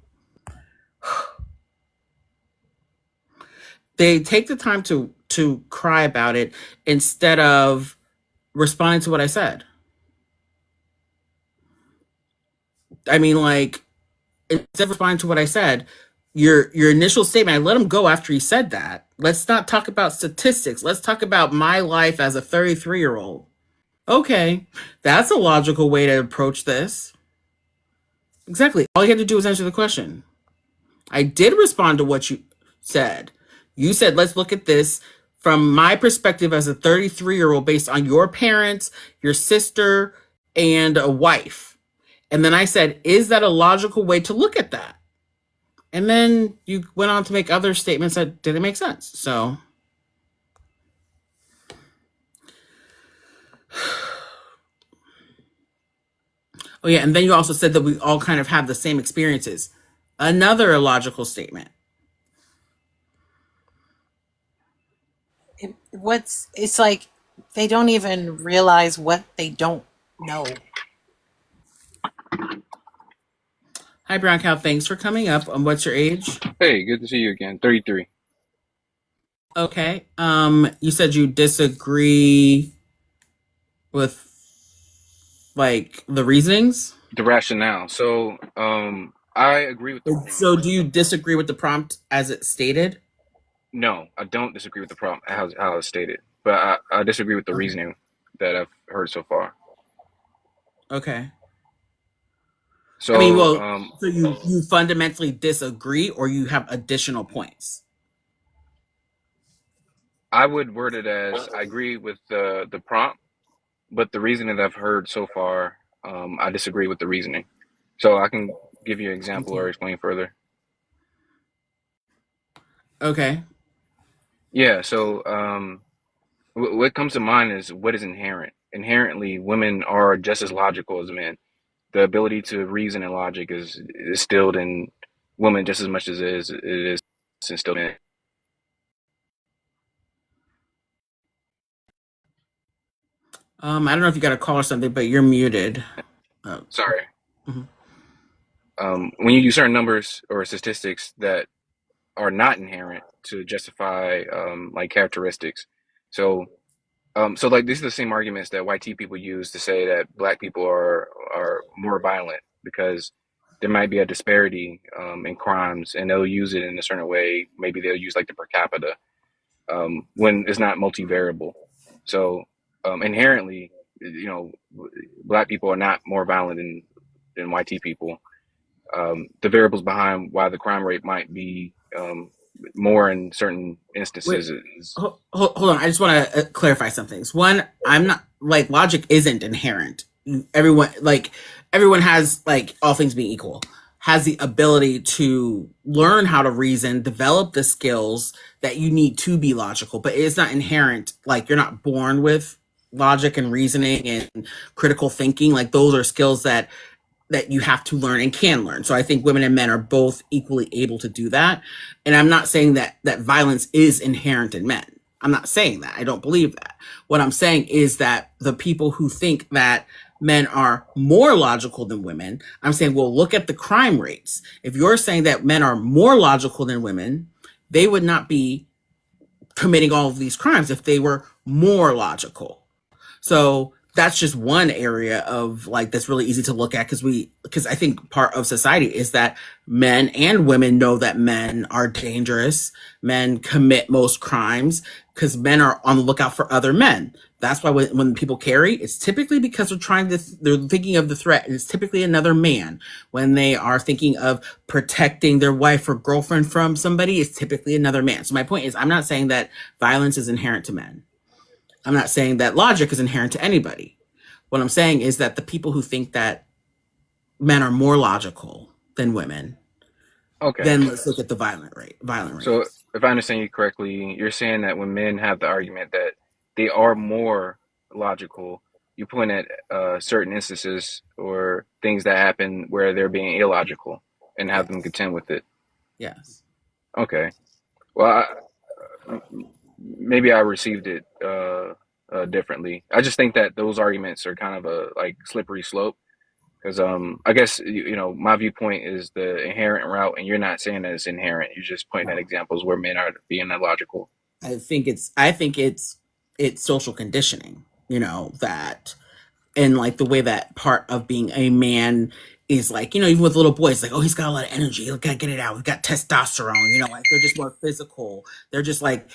They take the time to cry about it instead of responding to what I said. I mean, like, instead of responding to what I said, your initial statement, I let him go after he said that. Let's not talk about statistics. Let's talk about my life as a 33-year-old. Okay, that's a logical way to approach this. Exactly. All you had to do was answer the question. I did respond to what you said. You said, let's look at this from my perspective as a 33-year-old based on your parents, your sister, and a wife. And then I said, is that a logical way to look at that? And then you went on to make other statements that didn't make sense. So, oh yeah. And then you also said that we all kind of have the same experiences. Another illogical statement. It's like they don't even realize what they don't know. Hi, Brown Cow. Thanks for coming up. What's your age? Hey, good to see you again. 33. Okay. You said you disagree with like the reasonings. The rationale. So, I agree with the. So do you disagree with the prompt as it stated? No, I don't disagree with the problem, how it's stated, but I disagree with the Okay. reasoning that I've heard so far. Okay. I mean, So, well, so you fundamentally disagree, or you have additional points. I would word it as I agree with the prompt, but the reasoning that I've heard so far, I disagree with the reasoning. So I can give you an example Okay. or explain further. Okay. Yeah. So, what comes to mind is what is inherent. Inherently, women are just as logical as men. The ability to reason and logic is instilled in women just as much as it is instilled in. I don't know if you got a call or something, but you're muted. Oh. Sorry. Mhm. When you use certain numbers or statistics that are not inherent to justify like characteristics, so so like these are the same arguments that white people use to say that black people are more violent because there might be a disparity in crimes, and they'll use it in a certain way. Maybe they'll use like the per capita when it's not multivariable. So inherently, you know, black people are not more violent than white people. The variables behind why the crime rate might be more in certain Wait, instances is hold on. I just want to clarify some things. One, I'm not like logic isn't inherent. Everyone like everyone has, like, all things being equal, has the ability to learn how to reason, develop the skills that you need to be logical, but it's not inherent. Like, you're not born with logic and reasoning and critical thinking. Like, those are skills that you have to learn and can learn. So I think women and men are both equally able to do that. And I'm not saying that violence is inherent in men. I'm not saying that. I don't believe that. What I'm saying is that the people who think that men are more logical than women, I'm saying, well, look at the crime rates. If you're saying that men are more logical than women, they would not be committing all of these crimes if they were more logical. So that's just one area of, like, that's really easy to look at, because I think part of society is that men and women know that men are dangerous. Men commit most crimes because men are on the lookout for other men. That's why when people carry, it's typically because they're thinking of the threat, and it's typically another man. When they are thinking of protecting their wife or girlfriend from somebody, it's typically another man. So my point is, I'm not saying that violence is inherent to men. I'm not saying that logic is inherent to anybody. What I'm saying is that the people who think that men are more logical than women, Okay. then let's look at the violent So rates. if I understand you correctly, you're saying that when men have the argument that they are more logical, you point at certain instances or things that happen where they're being illogical and have them Yes. contend with it. Yes. Okay. Well, maybe I received it differently. I just think that those arguments are kind of a like slippery slope because I guess you know my viewpoint is the inherent route, and you're not saying that it's inherent. You're just pointing at No. examples where men are being illogical. I think it's social conditioning, that, and like the way that part of being a man is, like, even with little boys, like, oh, he's got a lot of energy, he's got to get it out, he's got testosterone, like they're just more physical. They're just like,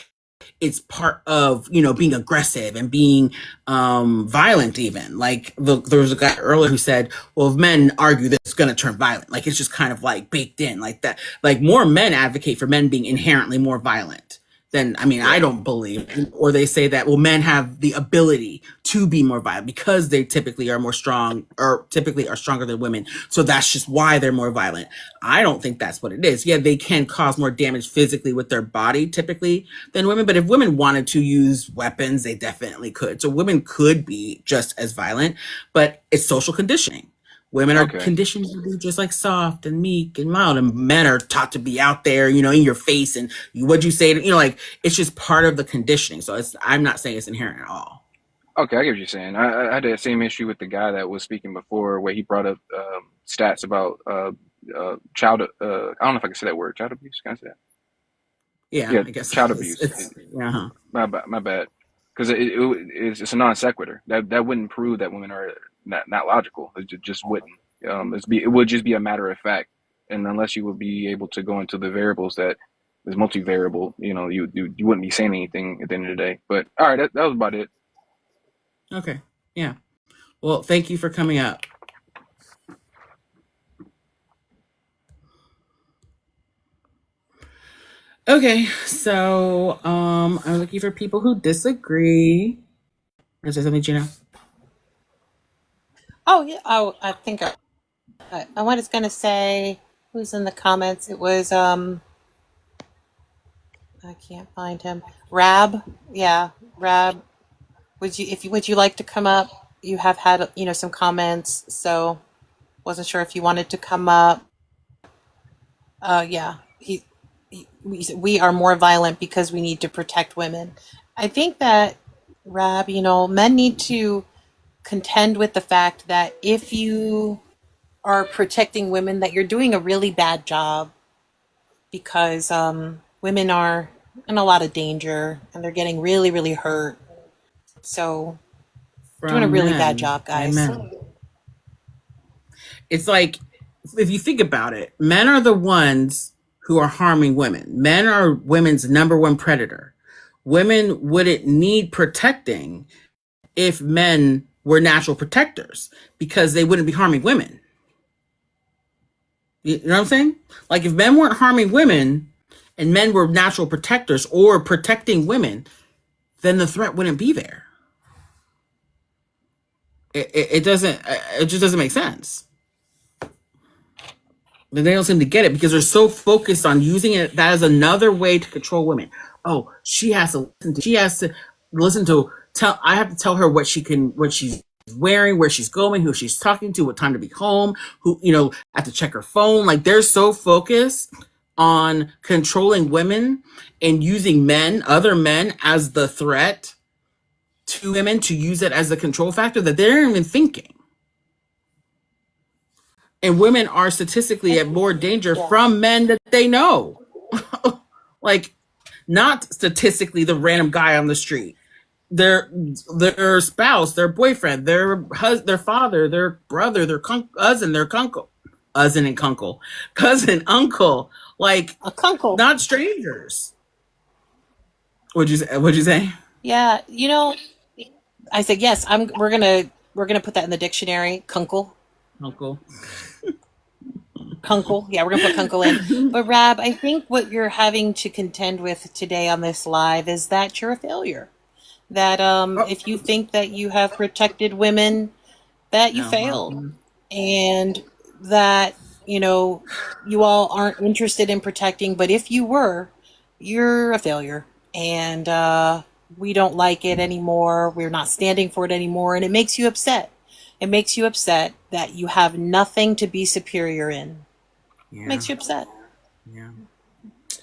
it's part of being aggressive and being violent. Even like there was a guy earlier who said, well, if men argue, that it's going to turn violent. Like, it's just kind of like baked in like that. Like, more men advocate for men being inherently more violent than, I mean, Yeah. I don't believe. Or they say that, well, men have the ability to be more violent because they typically are more strong, or typically are stronger than women, so that's just why they're more violent. I don't think that's what it is. Yeah, they can cause more damage physically with their body typically than women, but if women wanted to use weapons, they definitely could. So women could be just as violent, but it's social conditioning. Women are Okay. conditioned to be just like soft and meek and mild, and men are taught to be out there, in your face, and what'd you say to, like, it's just part of the conditioning. So I'm not saying it's inherent at all. Okay, I get what you're saying. I had that same issue with the guy that was speaking before, where he brought up stats about child. I don't know if I can say that word. Child abuse. Can I say that? Yeah, Yeah, I guess child it's, abuse. uh-huh. My bad. Because it's a non sequitur. That wouldn't prove that women are not logical. It just wouldn't. It would just be a matter of fact. And unless you would be able to go into the variables that is multivariable, you wouldn't be saying anything at the end of the day. But all right, that was about it. Okay. Yeah. Well, thank you for coming up. Okay, so I'm looking for people who disagree. Is there something, Gina? Oh yeah. Oh, I think I was going to say who's in the comments. It was I can't find him. Rab. Yeah, Rab. Would you like to come up? You have had some comments, so wasn't sure if you wanted to come up. Yeah, we are more violent because we need to protect women. I think that, Rab, men need to contend with the fact that if you are protecting women, that you're doing a really bad job, because women are in a lot of danger and they're getting really, really hurt. So, doing a From really bad men. job, guys. Amen. It's like, if you think about it, men are the ones who are harming women. Men are women's number one predator. Women wouldn't need protecting if men were natural protectors, because they wouldn't be harming women. You know what I'm saying? Like, if men weren't harming women and men were natural protectors or protecting women, then the threat wouldn't be there. It just doesn't make sense. But they don't seem to get it because they're so focused on using it. That is another way to control women. Oh, she has to listen to. She has to listen to. I have to tell her what she's wearing, where she's going, who she's talking to, what time to be home. Who have to check her phone. Like they're so focused on controlling women and using other men, as the threat to women, to use it as a control factor that they're not even thinking. And women are statistically at more danger from men that they know. Like, not statistically the random guy on the street. Their spouse, their boyfriend, their father, their brother, their cousin, their cousin, uncle, like A kunkel. not strangers. What'd you say? Yeah, I said yes. We're gonna put that in the dictionary. Kunkel. Uncle. Kunkel. Yeah, we're gonna put Kunkel in. But Rab, I think what you're having to contend with today on this live is that you're a failure. That if you think that you have protected women, that you failed, and that you all aren't interested in protecting. But if you were, you're a failure, and we don't like it anymore. We're not standing for it anymore, and it makes you upset. It makes you upset that you have nothing to be superior in. Yeah. It makes you upset. Yeah.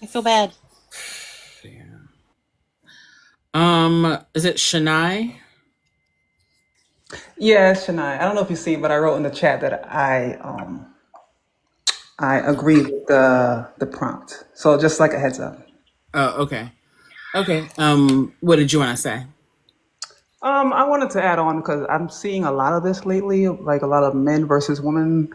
I feel bad. Yeah. Is it Shania? Yeah, Shania. I don't know if you see, but I wrote in the chat that I agree with the prompt. So just like a heads up. Oh, okay. Okay. What did you want to say? I wanted to add on because I'm seeing a lot of this lately, like a lot of men versus women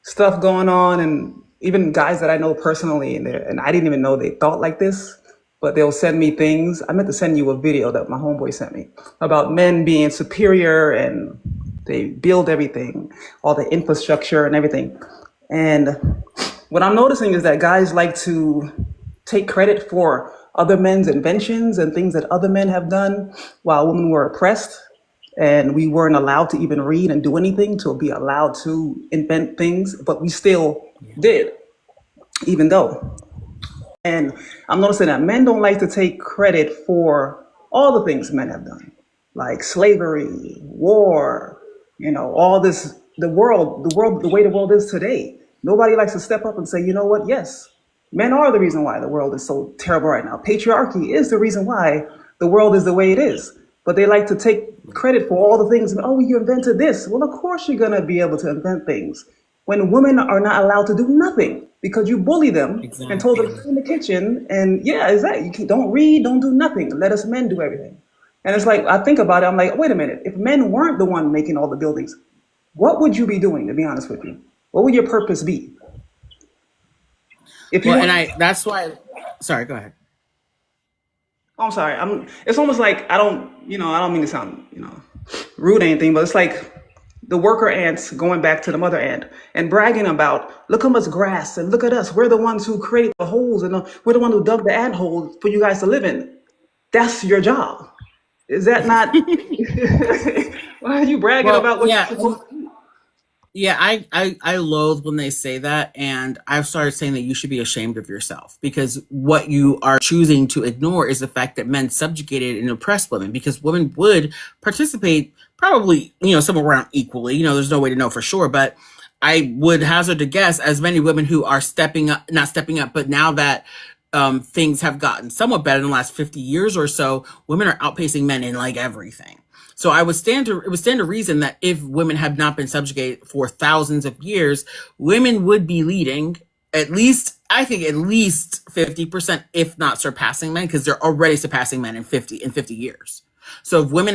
stuff going on, and even guys that I know personally, and I didn't even know they thought like this, but they'll send me things. I meant to send you a video that my homeboy sent me about men being superior and they build everything, all the infrastructure and everything. And what I'm noticing is that guys like to take credit for other men's inventions and things that other men have done while women were oppressed and we weren't allowed to even read and do anything to be allowed to invent things, but we still did, even though. And I'm noticing that men don't like to take credit for all the things men have done, like slavery, war, all this, the way the world is today. Nobody likes to step up and say, you know what? Yes, men are the reason why the world is so terrible right now. Patriarchy is the reason why the world is the way it is. But they like to take credit for all the things. Oh, you invented this. Well, of course you're going to be able to invent things when women are not allowed to do nothing because you bully them and told them to stay in the kitchen. And yeah, exactly. You don't read, don't do nothing. Let us men do everything. And it's like, I think about it. I'm like, wait a minute. If men weren't the one making all the buildings, what would you be doing, to be honest with you? What would your purpose be? If you That's why. Sorry, go ahead. Oh, I'm sorry. It's almost like I don't mean to sound, rude or anything, but it's like the worker ants going back to the mother ant and bragging about, look how much grass and look at us. We're the ones who create the holes and we're the ones who dug the ant hole for you guys to live in. That's your job. Is that not? Why are you bragging about what you're supposed to do? Yeah, I loathe when they say that, and I've started saying that you should be ashamed of yourself because what you are choosing to ignore is the fact that men subjugated and oppressed women because women would participate probably, somewhere around equally. There's no way to know for sure, but I would hazard to guess as many women who are not stepping up, but now that things have gotten somewhat better in the last 50 years or so, women are outpacing men in like everything. So it would stand to reason that if women have not been subjugated for thousands of years, women would be leading at least 50%, if not surpassing men, because they're already surpassing men in 50 years. So if women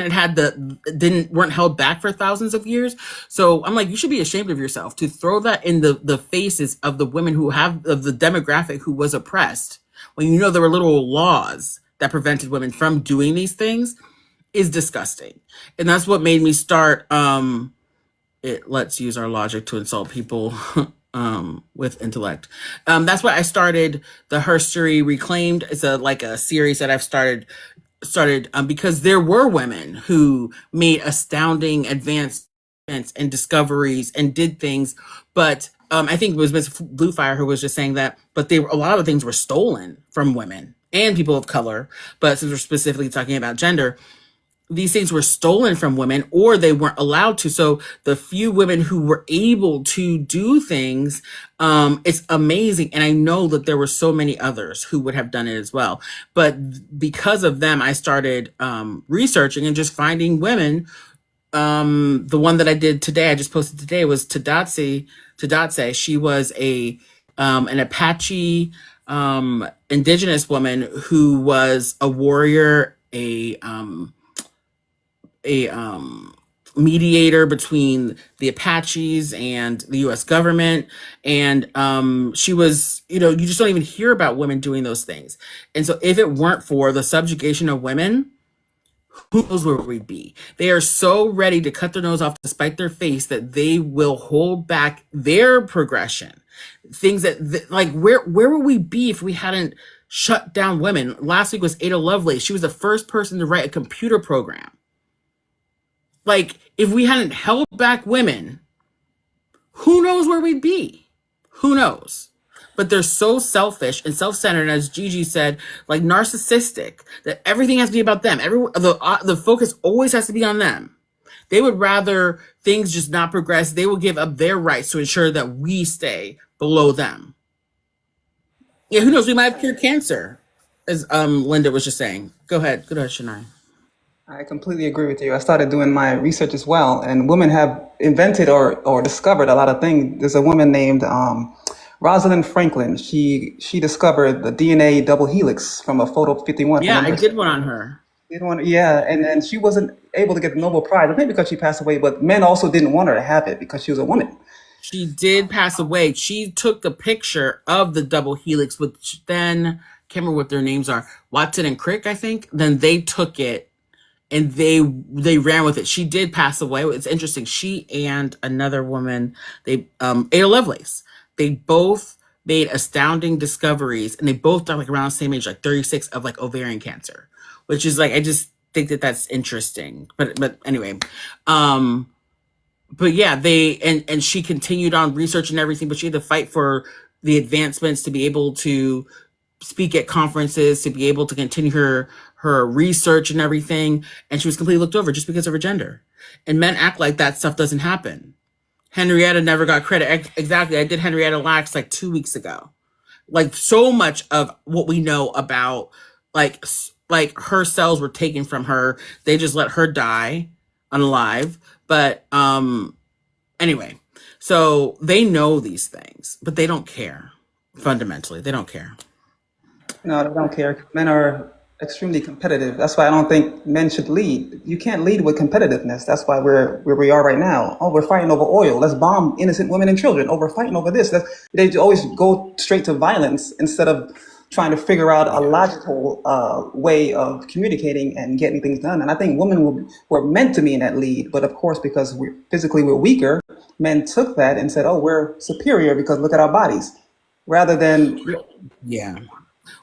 weren't held back for thousands of years. So I'm like, you should be ashamed of yourself to throw that in the faces of the women of the demographic who was oppressed, when there were literal laws that prevented women from doing these things. Is disgusting. And that's what made me start let's use our logic to insult people with intellect. That's why I started the Herstory Reclaimed. It's a series that I've started because there were women who made astounding advanced and discoveries and did things, but I think it was Ms. Bluefire who was just saying that, but a lot of things were stolen from women and people of color. But since we're specifically talking about gender, these things were stolen from women or they weren't allowed to. So the few women who were able to do things, it's amazing. And I know that there were so many others who would have done it as well. But because of them, I started researching and just finding women. The one that I did today, I just posted today, was Tadatse. She was an Apache indigenous woman who was a warrior, a mediator between the Apaches and the U.S. government. And she was, you just don't even hear about women doing those things. And so if it weren't for the subjugation of women, who knows where we'd be? They are so ready to cut their nose off to spite their face that they will hold back their progression. Things that like, where would we be if we hadn't shut down women? Last week was Ada Lovelace. She was the first person to write a computer program. Like, if we hadn't held back women, who knows where we'd be? Who knows? But they're so selfish and self-centered, as Gigi said, like narcissistic, that everything has to be about them. The focus always has to be on them. They would rather things just not progress. They will give up their rights to ensure that we stay below them. Yeah, who knows? We might have cured cancer, as Linda was just saying. Go ahead, Shania. I completely agree with you. I started doing my research as well, and women have invented or discovered a lot of things. There's a woman named Rosalind Franklin. She discovered the DNA double helix from a photo 51. Yeah, I did one on her. Yeah, and she wasn't able to get the Nobel Prize, I think because she passed away, but men also didn't want her to have it because she was a woman. She did pass away. She took a picture of the double helix, which then, I can't remember what their names are, Watson and Crick, I think. Then they took it and they ran with it. She did pass away. It's interesting. She and another woman, Ada Lovelace, they both made astounding discoveries, and they both died like around the same age, like 36, of like ovarian cancer, which is like, I just think that that's interesting. But anyway, but yeah, and she continued on research and everything, but she had to fight for the advancements to be able to speak at conferences, to be able to continue her research and everything. And she was completely looked over just because of her gender. And men act like that stuff doesn't happen. Henrietta never got credit. Exactly. I did Henrietta Lacks like 2 weeks ago. Like, so much of what we know about like her cells were taken from her. They just let her die unalive. But anyway, so they know these things, but they don't care. Fundamentally, they don't care. No, they don't care. Men are extremely competitive. That's why I don't think men should lead. You can't lead with competitiveness. That's why we're where we are right now. Oh, we're fighting over oil. Let's bomb innocent women and children. Oh, we're fighting over this. They always go straight to violence instead of trying to figure out a logical way of communicating and getting things done. And I think women were meant to be in that lead. But of course, because we're weaker, men took that and said, oh, we're superior because look at our bodies. Rather than... Yeah.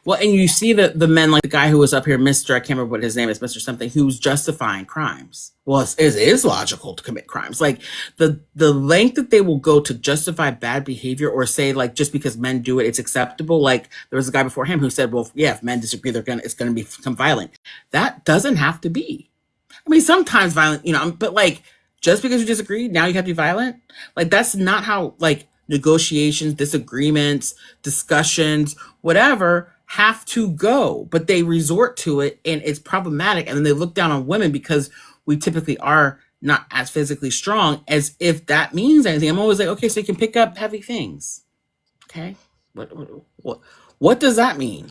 Well, and you see the men, like the guy who was up here, Mr. I can't remember what his name is, Mr. something, who's justifying crimes. Well, it is logical to commit crimes. Like the length that they will go to justify bad behavior or say like just because men do it, it's acceptable. Like there was a guy before him who said, well, yeah, if men disagree, it's going to become violent. That doesn't have to be. I mean, sometimes violent, but like just because you disagree, now you have to be violent. Like that's not how like negotiations, disagreements, discussions, whatever have to go, but they resort to it and it's problematic. And then they look down on women because we typically are not as physically strong, as if that means anything. I'm always like, okay, so you can pick up heavy things. Okay. What does that mean?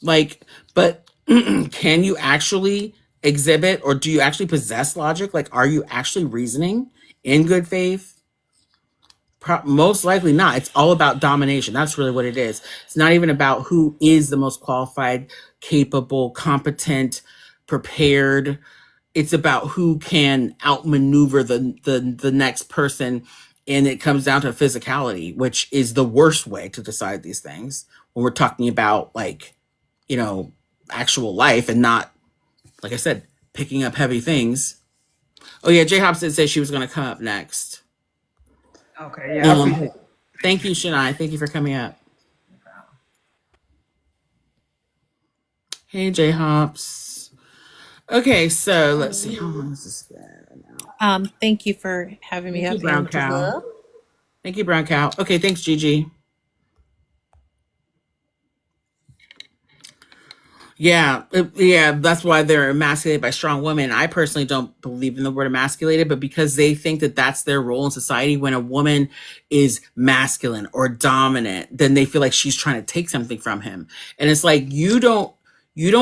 Like, but can you actually exhibit, or do you actually possess logic? Like, are you actually reasoning in good faith? Most likely not. It's all about domination. That's really what it is. It's not even about who is the most qualified, capable, competent, prepared. It's about who can outmaneuver the next person. And it comes down to physicality, which is the worst way to decide these things when we're talking about like, actual life and not, like I said, picking up heavy things. Oh yeah, J Hops did say she was going to come up next. Okay, yeah, I appreciate it. Thank you, Shania. Thank you for coming up. Hey, J Hops. Okay, so let's see. How long is this been now? Thank you for having me Thank you, up, Brown Cow. Angela. Thank you, Brown Cow. Okay, thanks, Gigi. Yeah, that's why they're emasculated by strong women. I personally don't believe in the word emasculated, but because they think that that's their role in society, when a woman is masculine or dominant, then they feel like she's trying to take something from him. And it's like, you don't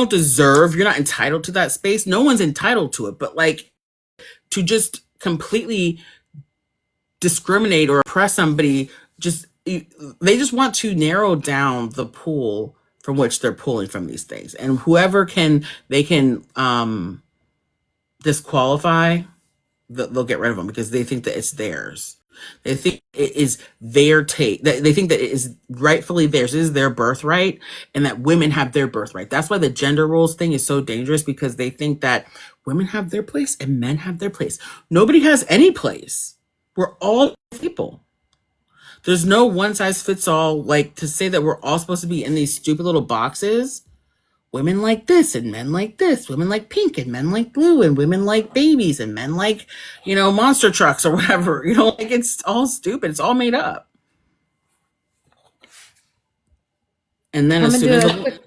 deserve, you're not entitled to that space. No one's entitled to it, but like, to just completely discriminate or oppress somebody, they just want to narrow down the pool from which they're pulling from these things, and whoever they can disqualify, they'll get rid of them because they think that it's theirs. They think it is their take. They think that it is rightfully theirs. It is their birthright, and that women have their birthright. That's why the gender roles thing is so dangerous, because they think that women have their place and men have their place. Nobody has any place. We're all people. There's no one size fits all. Like, to say that we're all supposed to be in these stupid little boxes. Women like this and men like this. Women like pink and men like blue, and women like babies and men like, monster trucks or whatever. Like, it's all stupid. It's all made up. And then as soon as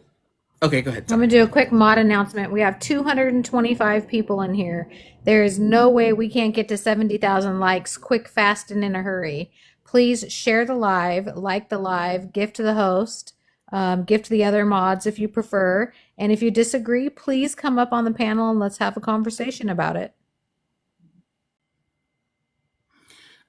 okay, go ahead. I'm going to do a quick mod announcement. We have 225 people in here. There is no way we can't get to 70,000 likes quick, fast, and in a hurry. Please share the live, like the live, gift to the host, gift to the other mods if you prefer. And if you disagree, please come up on the panel and let's have a conversation about it.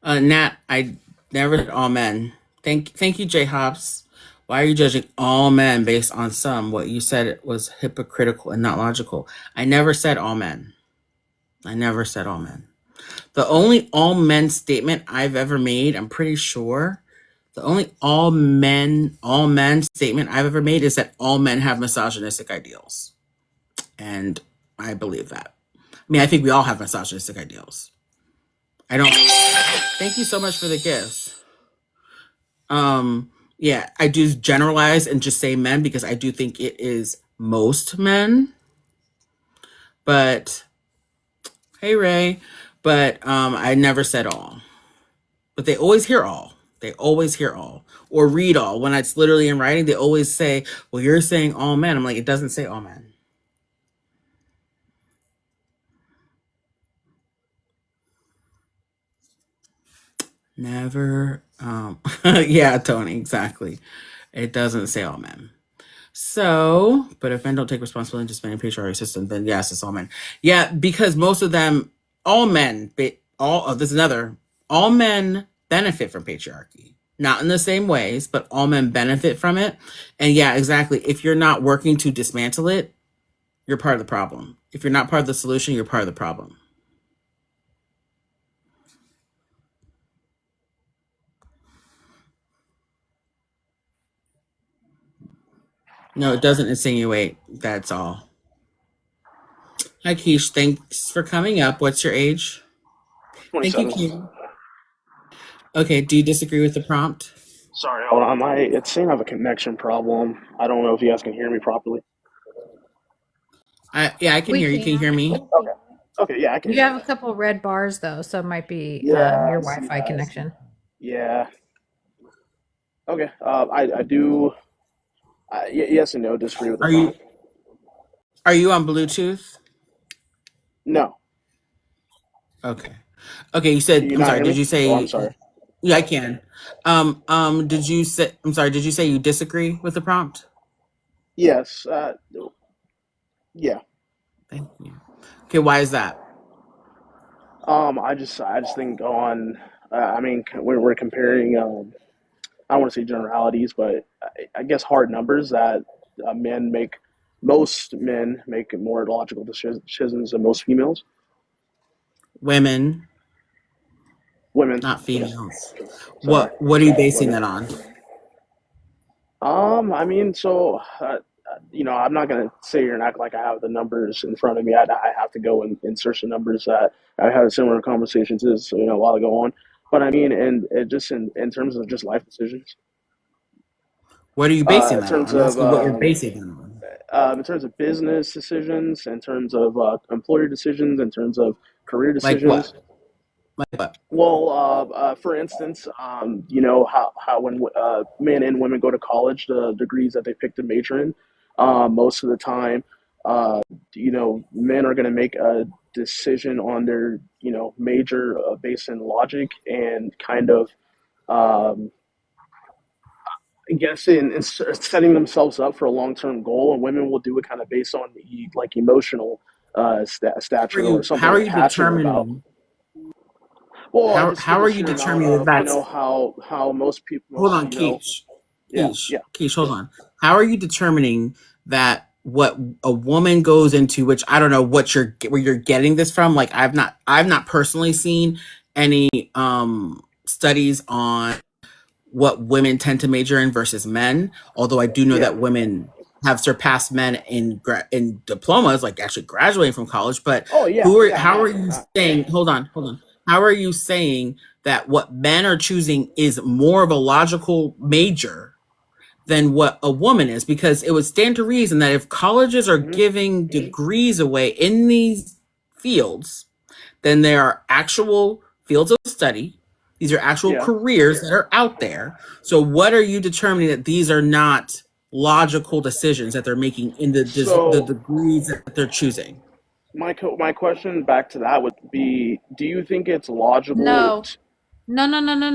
Nat, I never did all men. Thank you, J Hops. Why are you judging all men based on some? What you said it was hypocritical and not logical. I never said all men. I never said all men. The only all men statement I've ever made, I'm pretty sure, the only all men statement I've ever made is that all men have misogynistic ideals. And I believe that. I mean, I think we all have misogynistic ideals. I don't. Thank you so much for the gifts. Yeah, I do generalize and just say men because I do think it is most men. But hey, Ray. But I never said all. But they always hear all. They always hear all or read all. When it's literally in writing, they always say, well, you're saying all men. I'm like, it doesn't say all men. Never. Yeah, Tony, exactly. It doesn't say all men. So, but if men don't take responsibility in just being a patriarchy system, then yes, it's all men. Yeah, because most of them, all men, all men benefit from patriarchy. Not in the same ways, but all men benefit from it. And yeah, exactly. If you're not working to dismantle it, you're part of the problem. If you're not part of the solution, you're part of the problem. No, it doesn't insinuate. That's all. Hi, Keish. Thanks for coming up. What's your age? 27. Thank you, Keish. Okay, do you disagree with the prompt? Sorry, hold on. It's saying I have a connection problem. I don't know if you guys can hear me properly. I can hear you. Can you hear me? Okay. Okay, yeah, I can You hear have a couple red bars though, so it might be Yeah, your Wi-Fi connection. Yeah. Okay. I do. Yes and no. Disagree with the prompt. Are you on Bluetooth? No. Okay. Okay, you said, Can you I'm not sorry, hear did me? you say, Oh, I'm sorry. yeah, I can. Did you say, I'm sorry, did you say you disagree with the prompt? Yes. Yeah. Thank you. Okay, why is that? I just think on. I mean, we're comparing. I don't want to say generalities, but I guess hard numbers that most men make more logical decisions than most females. Women, not females. What are you basing that on? I mean, so I'm not going to sit here and act like I have the numbers in front of me. I have to go and search the numbers that I had a similar conversation to this, a while ago on. But I mean, and it just in terms of just life decisions, What are you basing in that on? terms I'm of asking what you're basing that on. in terms of business decisions, in terms of employer decisions, in terms of career Like decisions. what? Like what? Well, for instance, how when men and women go to college, the degrees that they pick to major in, most of the time, men are going to make a decision on their major based in logic and kind of um, I guess in setting themselves up for a long term goal, and women will do it kind of based on like emotional stature or something How are they're you passionate about. determining? Well, I just How give a are you sheer amount determining that of that's? how most people, Hold on, Keish. yeah, yeah. Keish, hold on. How are you determining that what a woman goes into, which I don't know where you're getting this from? Like I've not personally seen any studies on what women tend to major in versus men. Although I do know Yeah. that women have surpassed men in diplomas, like actually graduating from college. But Oh yeah, yeah. how are Half. you saying? Hold on. How are you saying that what men are choosing is more of a logical major than what a woman is? Because it would stand to reason that if colleges are Hmm. giving degrees away in these fields, then there are actual fields of study. These are actual Yeah. careers that are out there. So what are you determining that these are not logical decisions that they're making in the So degrees that they're choosing? my question back to that would be: do you think it's logical? No. No.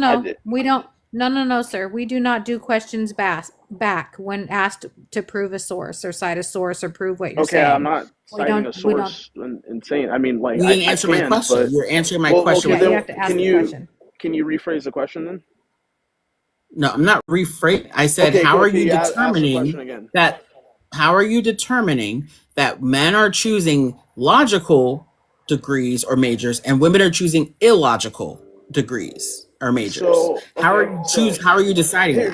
I, We don't. No, sir. We do not do questions back when asked to prove a source or cite a source or prove what you're okay, I'm saying. not We citing a we don't. source and saying. I mean, like You didn't I answer my can, question. but You're answering my well, question okay. Yeah, with you Then have to ask the question. can you rephrase the question then? no, I'm not rephrasing. I said, Okay, how are can you you ask the question determining again? that? How are you determining that men are choosing logical degrees or majors and women are choosing illogical degrees or majors? So okay, so How are you deciding that?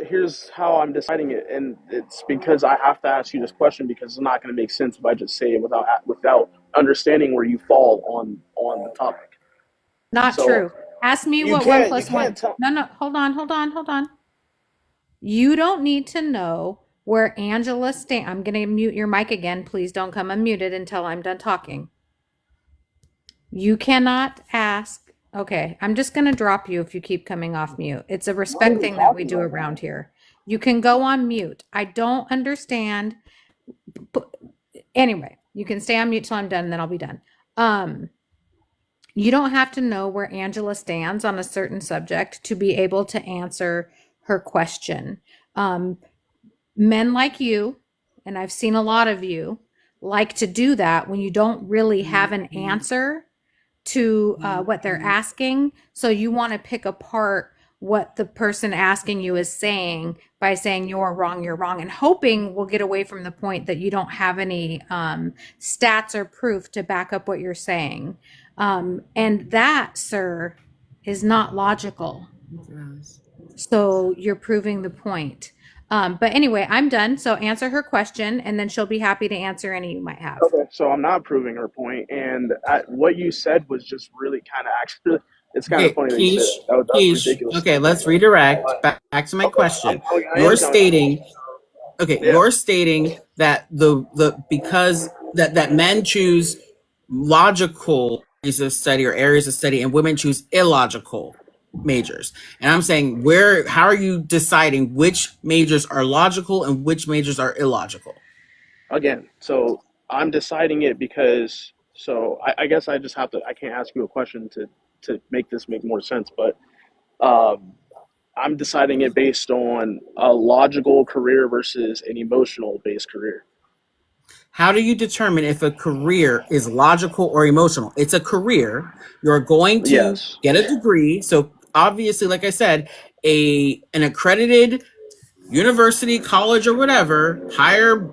here's how I'm deciding it, and it's because I have to ask you this question because it's not going to make sense if I just say it without understanding where you fall on the topic. Not So true. Ask me what one you plus can't one. tell. No. Hold on. You don't need to know where Angela stand. I'm going to mute your mic again. Please don't come unmuted until I'm done talking. You cannot ask. Okay, I'm just going to drop you if you keep coming off mute. It's a I'm not respect even thing that we talking do right around now. here. You can go on mute. I don't understand. Anyway, you can stay on mute till I'm done, and then I'll be done. You don't have to know where Angela stands on a certain subject to be able to answer her question. Men like you, and I've seen a lot of you, like to do that when you don't really have an answer to what they're asking. So you want to pick apart what the person asking you is saying by saying you're wrong, and hoping we'll get away from the point that you don't have any stats or proof to back up what you're saying. And that, sir, is not logical. So you're proving the point. But anyway, I'm done. So answer her question, and then she'll be happy to answer any you might have. Okay, so I'm not proving her point, and what you said was just really kind of actually. It's kind of Okay, funny that you say that. That was Keish. ridiculous. Okay, let's redirect But back to my okay, question. I am You're telling you. stating okay, Yeah. you're stating that the because that men choose logical areas of study or areas of study and women choose illogical majors. And I'm saying how are you deciding which majors are logical and which majors are illogical? Again, so I'm deciding it because I guess I just have to. I can't ask you a question to make this make more sense, but um, I'm deciding it based on a logical career versus an emotional based career. How do you determine if a career is logical or emotional? It's a career. You're going to Yes. get a degree. So obviously, like I said, an accredited university, college, or whatever, Uh higher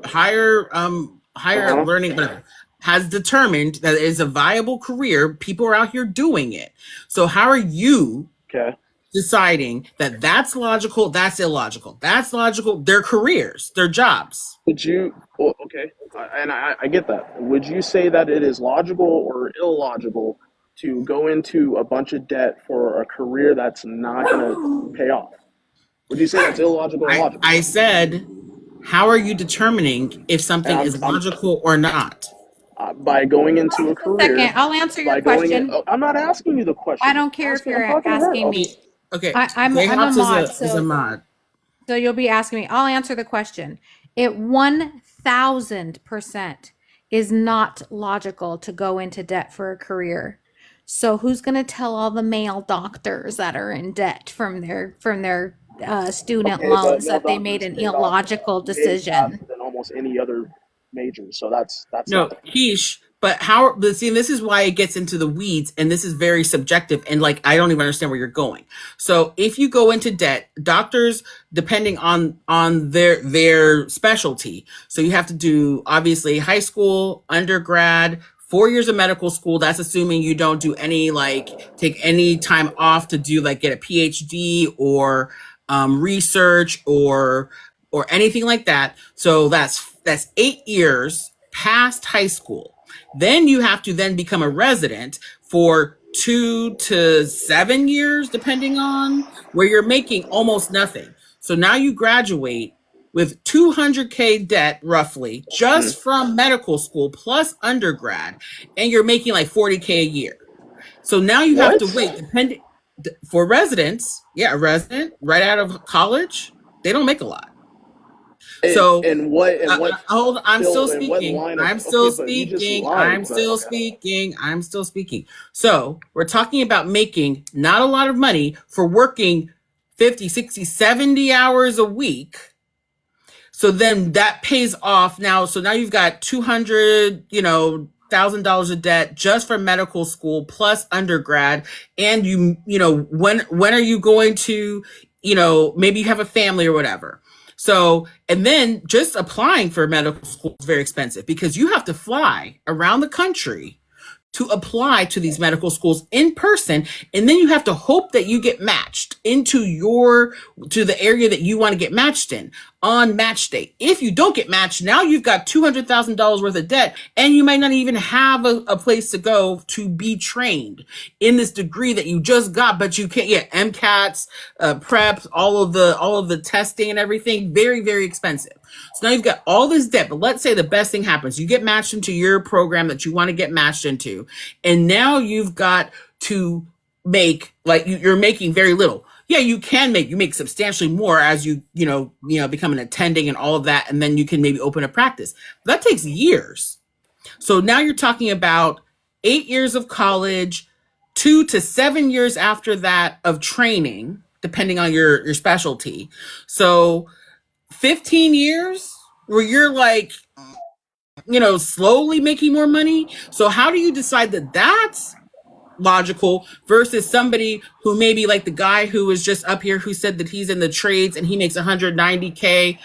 huh. learning, whatever, has determined that it is a viable career. People are out here doing it. So how are you Okay. deciding that that's logical, that's illogical. That's logical. Their careers, their jobs. Would you? Well, okay, I get that. Would you say that it is logical or illogical to go into a bunch of debt for a career that's not going to pay off? Would you say that's illogical or logical? I said, how are you determining if something And is logical or not? by going into a career. Second, I'll answer your By going in, question. I'm not asking you the question. I don't care if you're I'm talking to her. asking me. Okay, I'm Jay a Hops mod, is a mod. so you'll be asking me. I'll answer the question. It 1000% is not logical to go into debt for a career. So who's going to tell all the male doctors that are in debt from their student Okay, but loans male that they made doctors an pay off illogical way decision? faster than almost any other major. So that's No, not the point. quiche. But see, this is why it gets into the weeds, and this is very subjective, and like I don't even understand where you're going. So if you go into debt, doctors, depending on their specialty, so you have to do obviously high school, undergrad, 4 years of medical school. That's assuming you don't do any take any time off to do get a PhD or research or anything like that. So that's 8 years past high school. Then you have to then become a resident for 2 to 7 years, depending on where you're making almost nothing. So now you graduate with 200K debt roughly just from medical school plus undergrad, and you're making like 40K a year. So now you have to wait, depending for residents. Yeah, a resident right out of college, they don't make a lot. So hold. I'm still speaking. I'm still speaking. I'm still speaking. I'm still speaking. So we're talking about making not a lot of money for working 50, 60, 70 hours a week. So then that pays off now. So now you've got $200,000 of debt just for medical school plus undergrad. And when are you going to, maybe you have a family or whatever. So, and then just applying for medical school is very expensive because you have to fly around the country to apply to these medical schools in person. And then you have to hope that you get matched to the area that you want to get matched in on match day. If you don't get matched, now you've got $200,000 worth of debt, and you might not even have a place to go to be trained in this degree that you just got, but you can't. Yeah, MCATs, preps, all of the testing and everything, very, very expensive. So now you've got all this debt, but let's say the best thing happens. You get matched into your program that you want to get matched into, and now you've got to make, you're making very little. Yeah, you make substantially more as you become an attending and all of that, and then you can maybe open a practice. That takes years. So now you're talking about 8 years of college, 2 to 7 years after that of training, depending on your specialty. So 15 years where you're slowly making more money. So how do you decide that that's logical versus somebody who maybe like the guy who was just up here who said that he's in the trades and he makes 190K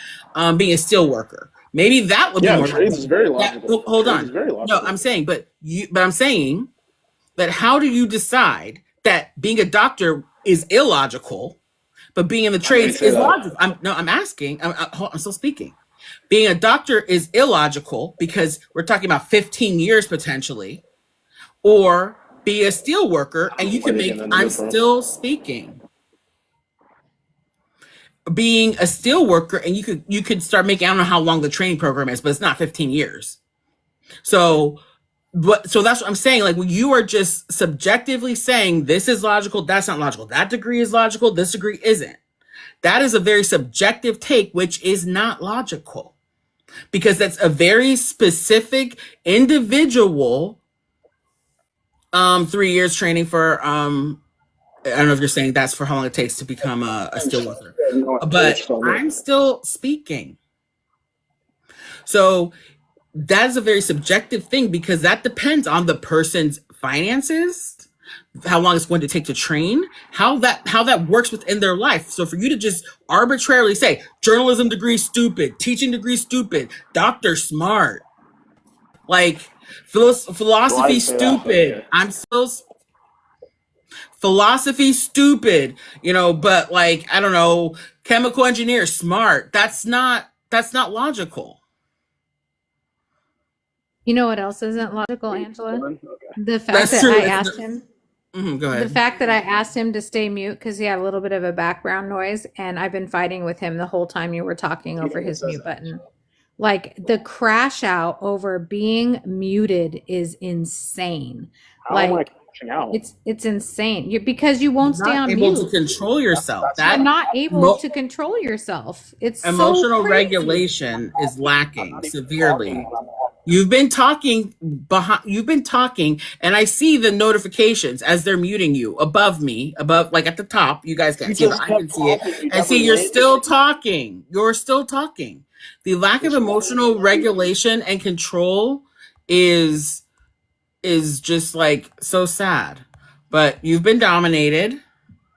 being a steel worker? Maybe that would be more trades logical. is very logical. Hold trades on. is very logical. No, I'm saying, but I'm saying that how do you decide that being a doctor is illogical, but being in the trades is logical? I'm asking. I'm still speaking. Being a doctor is illogical because we're talking about 15 years potentially, or be a steel worker and you can make. I'm still speaking. Being a steel worker and you could start making. I don't know how long the training program is, but it's not 15 years. So that's what I'm saying. When you are just subjectively saying this is logical, that's not logical. That degree is logical. This degree isn't. That is a very subjective take, which is not logical because that's a very specific individual 3 years training for I don't know if you're saying that's for how long it takes to become a steel worker, but I'm still speaking. So that is a very subjective thing because that depends on the person's finances, how long it's going to take to train, how that works within their life. So for you to just arbitrarily say journalism degree stupid, teaching degree stupid, doctor smart, philosophy stupid. philosophy, stupid, but like, I don't know, chemical engineer, smart. That's not logical. You know what else isn't logical, Wait, Angela? woman? Okay. The fact That's that true. I asked him Go the ahead. fact that I asked him to stay mute because he had a little bit of a background noise, and I've been fighting with him the whole time you were talking He over never his says mute that. button. Like the crash out over being muted is insane. How am I Like crashing out? it's insane. Because you won't You're stay not on able to mute. control yourself. That's You're That not. not able emo- to control yourself. It's so emotional crazy. regulation is I'm lacking not even talking severely. when I'm off. You've been talking, and I see the notifications as they're muting you above me, like at the top. You guys You can't see it, but just I can kept see it. talking. You And never see, you're landed still anything. talking. You're still talking. The lack of There's no emotional landing. regulation and control is just like so sad. But you've been dominated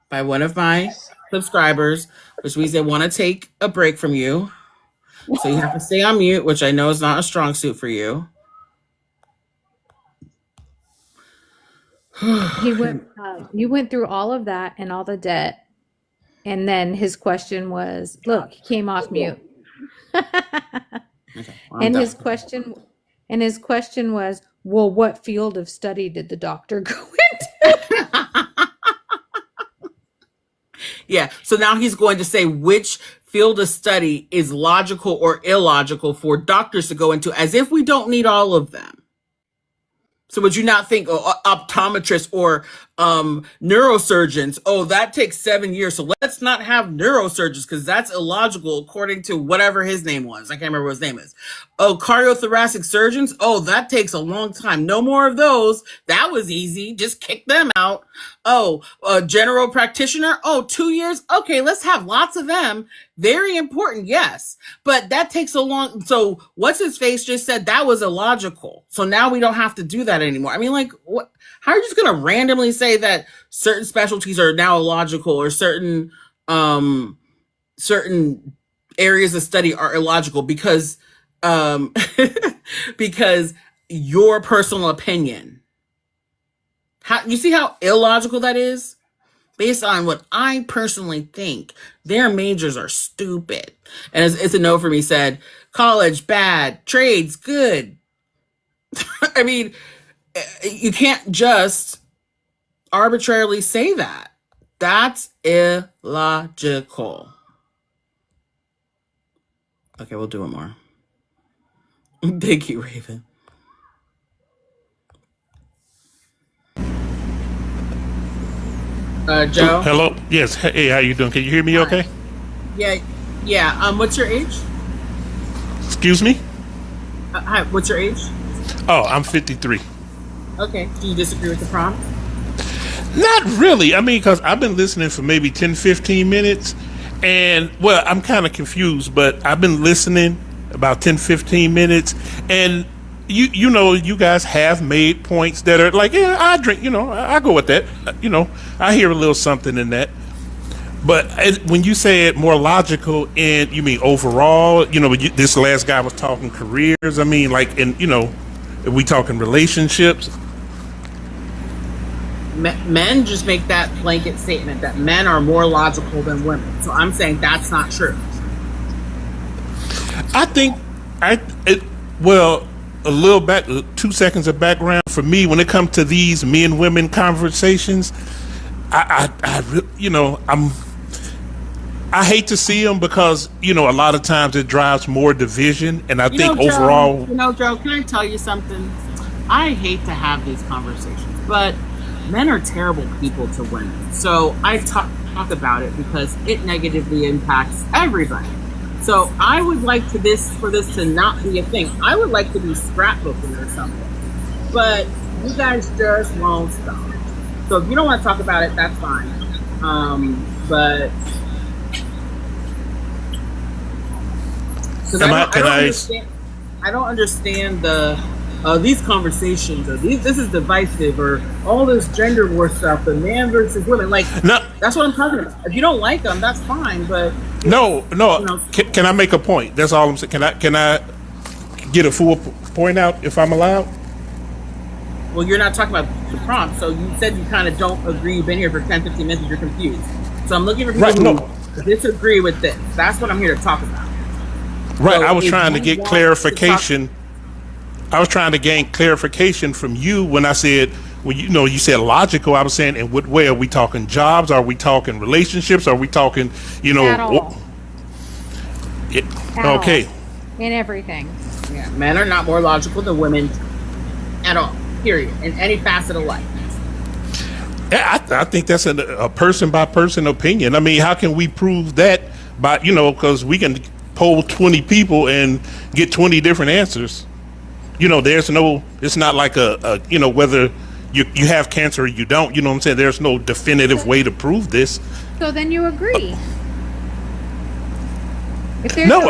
by one of my subscribers, which means they want to take a break from you. So you have to stay on mute, which I know is not a strong suit for you. He went you went through all of that and all the debt, and then his question was, look, he came off mute. Okay, well, I'm And done. his question was, well, what field of study did the doctor go into? Yeah, so now he's going to say which field of study is logical or illogical for doctors to go into, as if we don't need all of them. So would you not think optometrists or neurosurgeons, that takes 7 years, so let's not have neurosurgeons because that's illogical according to whatever his name was. I can't remember what his name is. Oh, cardiothoracic surgeons, that takes a long time. No more of those. That was easy. Just kick them out. Oh, a general practitioner, 2 years. Okay, let's have lots of them. Very important, yes. But that takes a long, so what's his face just said that was illogical. So now we don't have to do that anymore. I mean, like, what? How are you just going to randomly say that certain specialties are now illogical or certain areas of study are illogical because because your personal opinion? How you see how illogical that is? Based on what I personally think, their majors are stupid. And it's a no for me. Said college bad, trades good. I mean, you can't just arbitrarily say that. That's illogical. Okay, we'll do it more. Thank you, Raven. Joe? Hello. Yes. Hey, how you doing? Can you hear me okay? Yeah. What's your age? Excuse me? Hi, what's your age? Oh, I'm 53. Okay. Do you disagree with the prompt? Not really. I mean, because I've been listening for maybe 10, 15 minutes. And, well, I'm kind of confused, but I've been listening about 10, 15 minutes. And, you guys have made points that are like, yeah, I drink, I go with that. I hear a little something in that. But when you say it more logical, and you mean overall, this last guy was talking careers. I mean, like, are we talking relationships? Men just make that blanket statement that men are more logical than women. So I'm saying that's not true. I think a little back, 2 seconds of background for me when it comes to these men women conversations. I hate to see them because a lot of times it drives more division, and I think overall. Joe, can I tell you something? I hate to have these conversations, but men are terrible people to women. So I talk about it because it negatively impacts everybody. So I would like for this to not be a thing. I would like to be scrapbooking or something. But you guys just won't stop. So if you don't want to talk about it, that's fine. But because I don't understand these conversations, or this is divisive, or all this gender war stuff, the man versus women. Like, no, that's what I'm talking about. If you don't like them, that's fine. But no. Can I make a point? That's all I'm saying. Can I get a full point out if I'm allowed? Well, you're not talking about the prompt. So you said you kind of don't agree. You've been here for 10, 15 minutes and you're confused. So I'm looking for people Right? who No. disagree with this. That's what I'm here to talk about. Right. I So was if trying to you get want to talk, clarification. I was trying to gain clarification from you when I said, when you said logical. I was saying, in what way are we talking? Jobs? Are we talking relationships? Are we talking? At all. It, At all. okay. In everything. yeah, men are not more logical than women at all, period, in any facet of life. Yeah, I think that's a person by person opinion. I mean, how can we prove that by, because we can poll 20 people and get 20 different answers. It's not like whether you have cancer or you don't, you know what I'm saying? There's no definitive way to prove this. So then you agree. If there's No,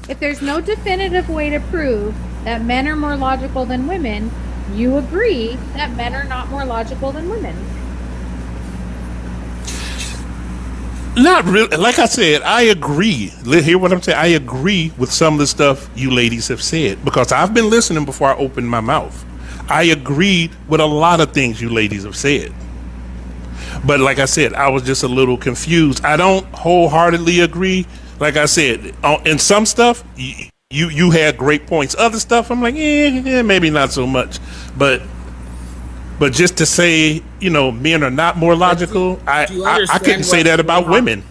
if there's no definitive way to prove that men are more logical than women, you agree that men are not more logical than women. not really. Like I said, I agree. Hear what I'm saying? I agree with some of the stuff you ladies have said because I've been listening before I opened my mouth. I agreed with a lot of things you ladies have said. But like I said, I was just a little confused. I don't wholeheartedly agree. Like I said, in some stuff, you had great points. Other stuff, I'm like, maybe not so much. But just to say, men are not more logical, Do you I couldn't understand say what that about Jayhawk? women.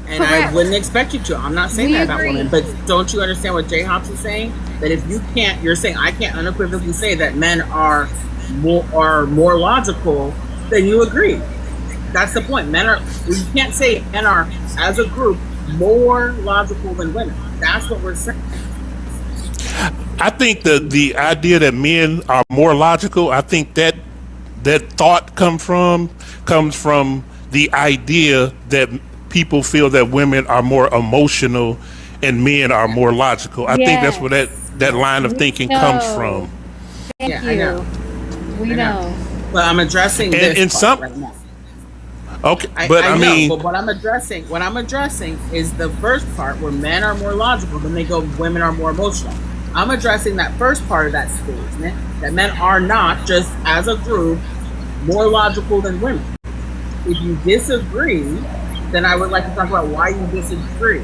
And I wouldn't expect you to. I'm not saying We that about agree. women, but don't you understand what Jay Hops is saying? That if you can't, you're saying I can't unequivocally say that men are more logical, then you agree. That's the point. You can't say men are, as a group, more logical than women. That's what we're saying. I think the idea that men are more logical, I think that thought comes from the idea that people feel that women are more emotional and men are more logical. I think that's where Yes. that line of We thinking comes from. know. Thank Yeah, I know. you. We I know. know. But I'm addressing And in this part some, right now. okay, I but I know, mean, but what I'm addressing is the first part where men are more logical, then they go women are more emotional. I'm addressing that first part of that statement that men are not, just as a group, more logical than women. If you disagree, then I would like to talk about why you disagree.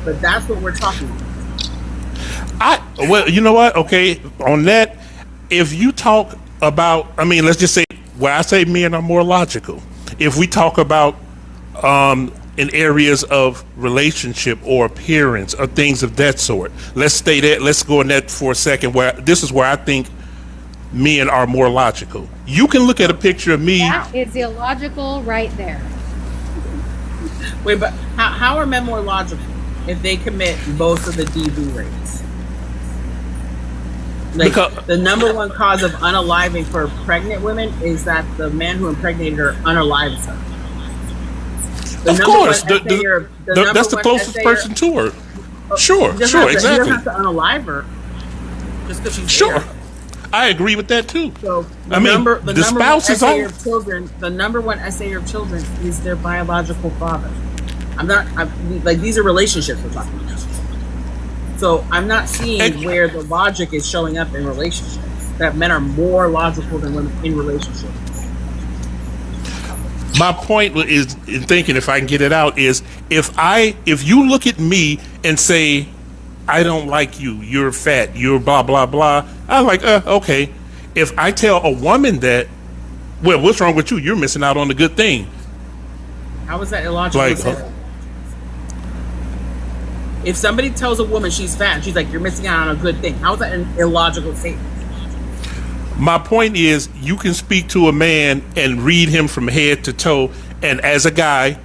But that's what we're talking about. well, you know what? Okay, on that, if you talk about, I mean, let's just say where I say men are more logical. If we talk about in areas of relationship or appearance or things of that sort, let's stay there. Let's go in that for a second. Where this is where I think men are more logical. You can look at a picture of me. That is illogical right there. Wait, but how are men more logical if they commit most of the DV rates? Like, Because the number one cause of unaliving for pregnant women is that the man who impregnated her unalives her. of course, that's the closest person to her. Sure, He exactly. doesn't have to unalive her just because she's Sure, there. I agree with that too. So I mean, the spouse is on. The number one essayer of children is their biological father. These are relationships we're talking about. So I'm not seeing where the logic is showing up in relationships. That men are more logical than women in relationships. My point is in thinking, if I can get it out, is if you look at me and say, I don't like you, you're fat, you're blah blah blah, I'm like, okay. If I tell a woman that, well, what's wrong with you? You're missing out on the good thing. How is that illogical? Like, if somebody tells a woman she's fat, she's like, you're missing out on a good thing. How is that an illogical statement? my point is, you can speak to a man and read him from head to toe, and as a guy,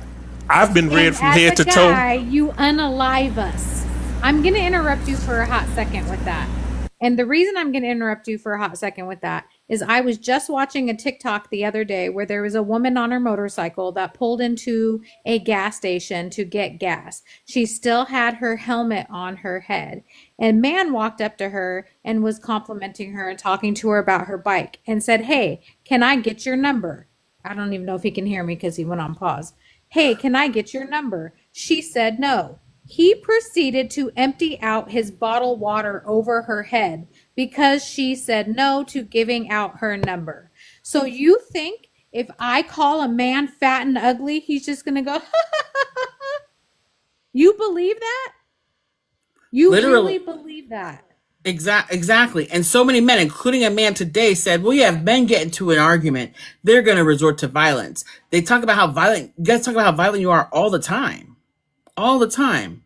I've been read from head to toe. You unalive us. I'm going to interrupt you for a hot second with that. And the reason I'm going to interrupt you for a hot second with that is I was just watching a TikTok the other day where there was a woman on her motorcycle that pulled into a gas station to get gas. She still had her helmet on her head. And man walked up to her and was complimenting her and talking to her about her bike and said, "Hey, can I get your number?" I don't even know if he can hear me because he went on pause. "Hey, can I get your number?" She said no. He proceeded to empty out his bottled water over her head because she said no to giving out her number. So you think if I call a man fat and ugly, he's just going to go, you believe that? You Literally. really believe that? Exactly. And so many men, including a man today, said, well, yeah, if men get into an argument, they're going to resort to violence. They talk about how violent, you guys talk about how violent you are all the time. All the time.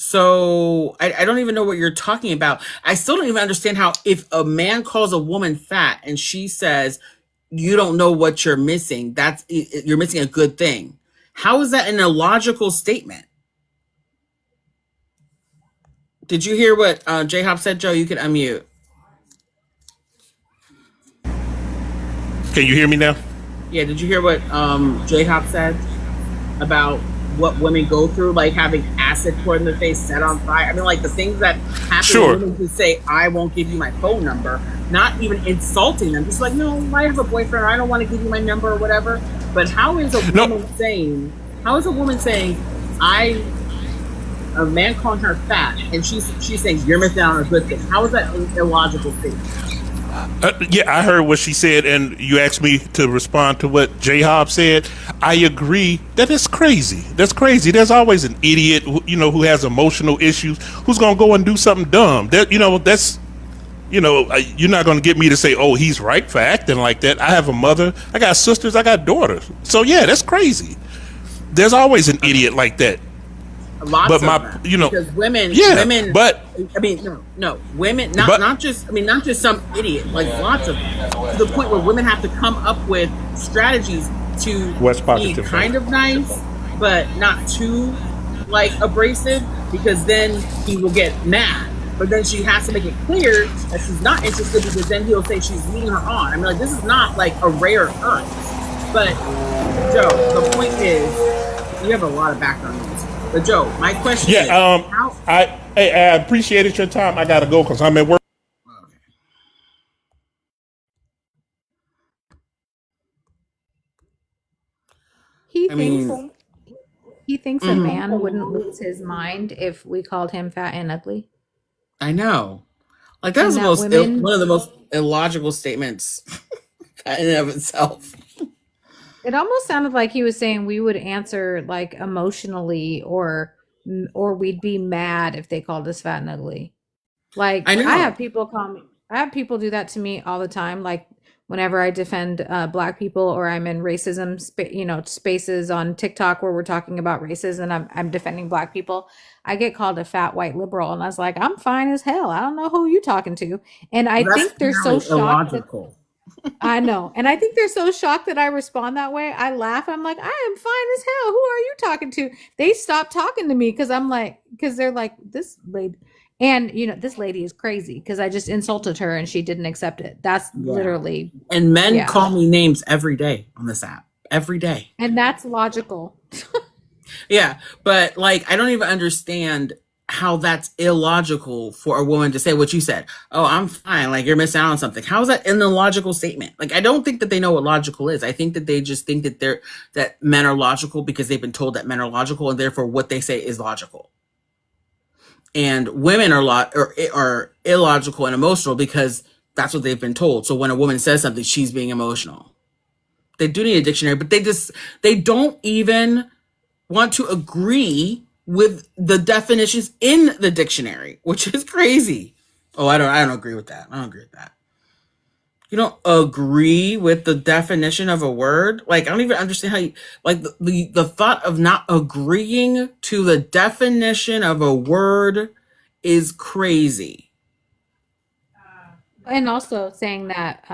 So I don't even know what you're talking about. I still don't even understand how, if a man calls a woman fat and she says, you don't know what you're missing, you're missing a good thing. How is that an illogical statement? Did you hear what J-Hop said, Joe? You can unmute. Can you hear me now? Yeah, did you hear what J-Hop said about what women go through, like having acid poured in their face, set on fire? I mean, like the things that happen Sure. when women who say, I won't give you my phone number, not even insulting them, just like, no, I have a boyfriend, or I don't want to give you my number or whatever. But how is a woman saying, a man calling her fat, and she's saying you're missing out on a good thing? How is that an illogical statement? Yeah, I heard what she said, and you asked me to respond to what J-Hob said. I agree that it's crazy. That's crazy. There's always an idiot, who has emotional issues, who's gonna go and do something dumb. You're not gonna get me to say, "Oh, he's right for acting like that." I have a mother, I got sisters, I got daughters. So yeah, that's crazy. There's always an idiot like that. Lots but of them. Because women, women, not just some idiot, like lots of them, to the point where women have to come up with strategies to be kind of nice, but not too like abrasive, because then he will get mad. But then she has to make it clear that she's not interested, because then he'll say she's leading her on. I mean, like, this is not like a rare occurrence. But Joe, the point is, you have a lot of background noise. But Joe, my question is, I appreciated your time. I gotta go because I'm at work. He thinks a man wouldn't lose his mind if we called him fat and ugly. I know. Like, that's one of the most illogical statements in and of itself. It almost sounded like he was saying we would answer like emotionally, or we'd be mad if they called us fat and ugly. Like, I have people do that to me all the time. Like, whenever I defend Black people, or I'm in racism spaces on TikTok where we're talking about racism, and I'm defending Black people, I get called a fat white liberal, and I was like, I'm fine as hell. I don't know who you talking to. And I think they're so shocked. I know. And I think they're so shocked that I respond that way. I laugh. I'm like, I am fine as hell. Who are you talking to? They stop talking to me because they're like, this lady. And, this lady is crazy because I just insulted her and she didn't accept it. That's literally. And men call me names every day on this app. Every day. And that's logical. Yeah. But like, I don't even understand how that's illogical for a woman to say what you said. Oh, I'm fine. Like, you're missing out on something. How is that an illogical statement? Like, I don't think that they know what logical is. I think that they just think that men are logical because they've been told that men are logical, and therefore what they say is logical. And women are illogical and emotional because that's what they've been told. So when a woman says something, she's being emotional. They do need a dictionary, but they don't even want to agree with the definitions in the dictionary, which is crazy. Oh, I don't agree with that. I don't agree with that. You don't agree with the definition of a word? Like, I don't even understand how you, like, the thought of not agreeing to the definition of a word is crazy. And also saying that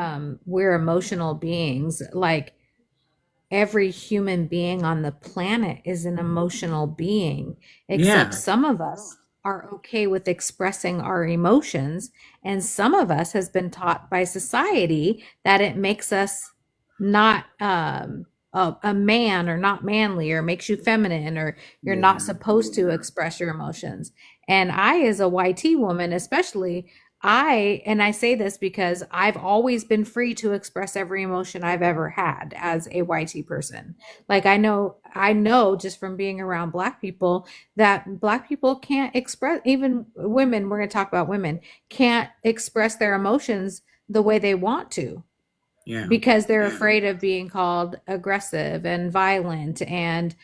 we're emotional beings. Like, every human being on the planet is an emotional being, except some of us are okay with expressing our emotions, and some of us has been taught by society that it makes us not a man, or not manly, or makes you feminine, or you're not supposed to express your emotions. And I, as a YT woman especially, I say this because I've always been free to express every emotion I've ever had as a YT person. Like I know just from being around black people that black people can't express, even women, we're going to talk about women, can't express their emotions the way they want to Yeah. because they're afraid of being called aggressive and violent and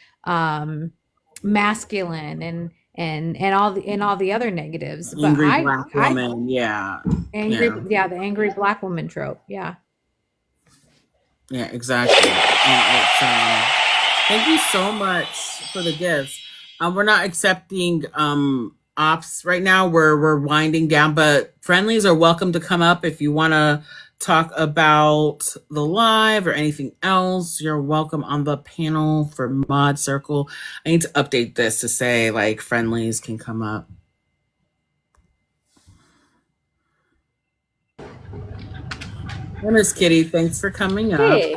masculine and all the other negatives. But Angry black I woman. Yeah. angry, Yeah. yeah, the angry black woman trope. Yeah. Yeah, exactly. And it's thank you so much for the gifts. We're not accepting ops right now. We're winding down, but friendlies are welcome to come up if you want to talk about the live or anything else. You're welcome on the panel for Mod Circle. I need to update this to say like friendlies can come up. Hey, Miss Kitty, thanks for coming up. Hey.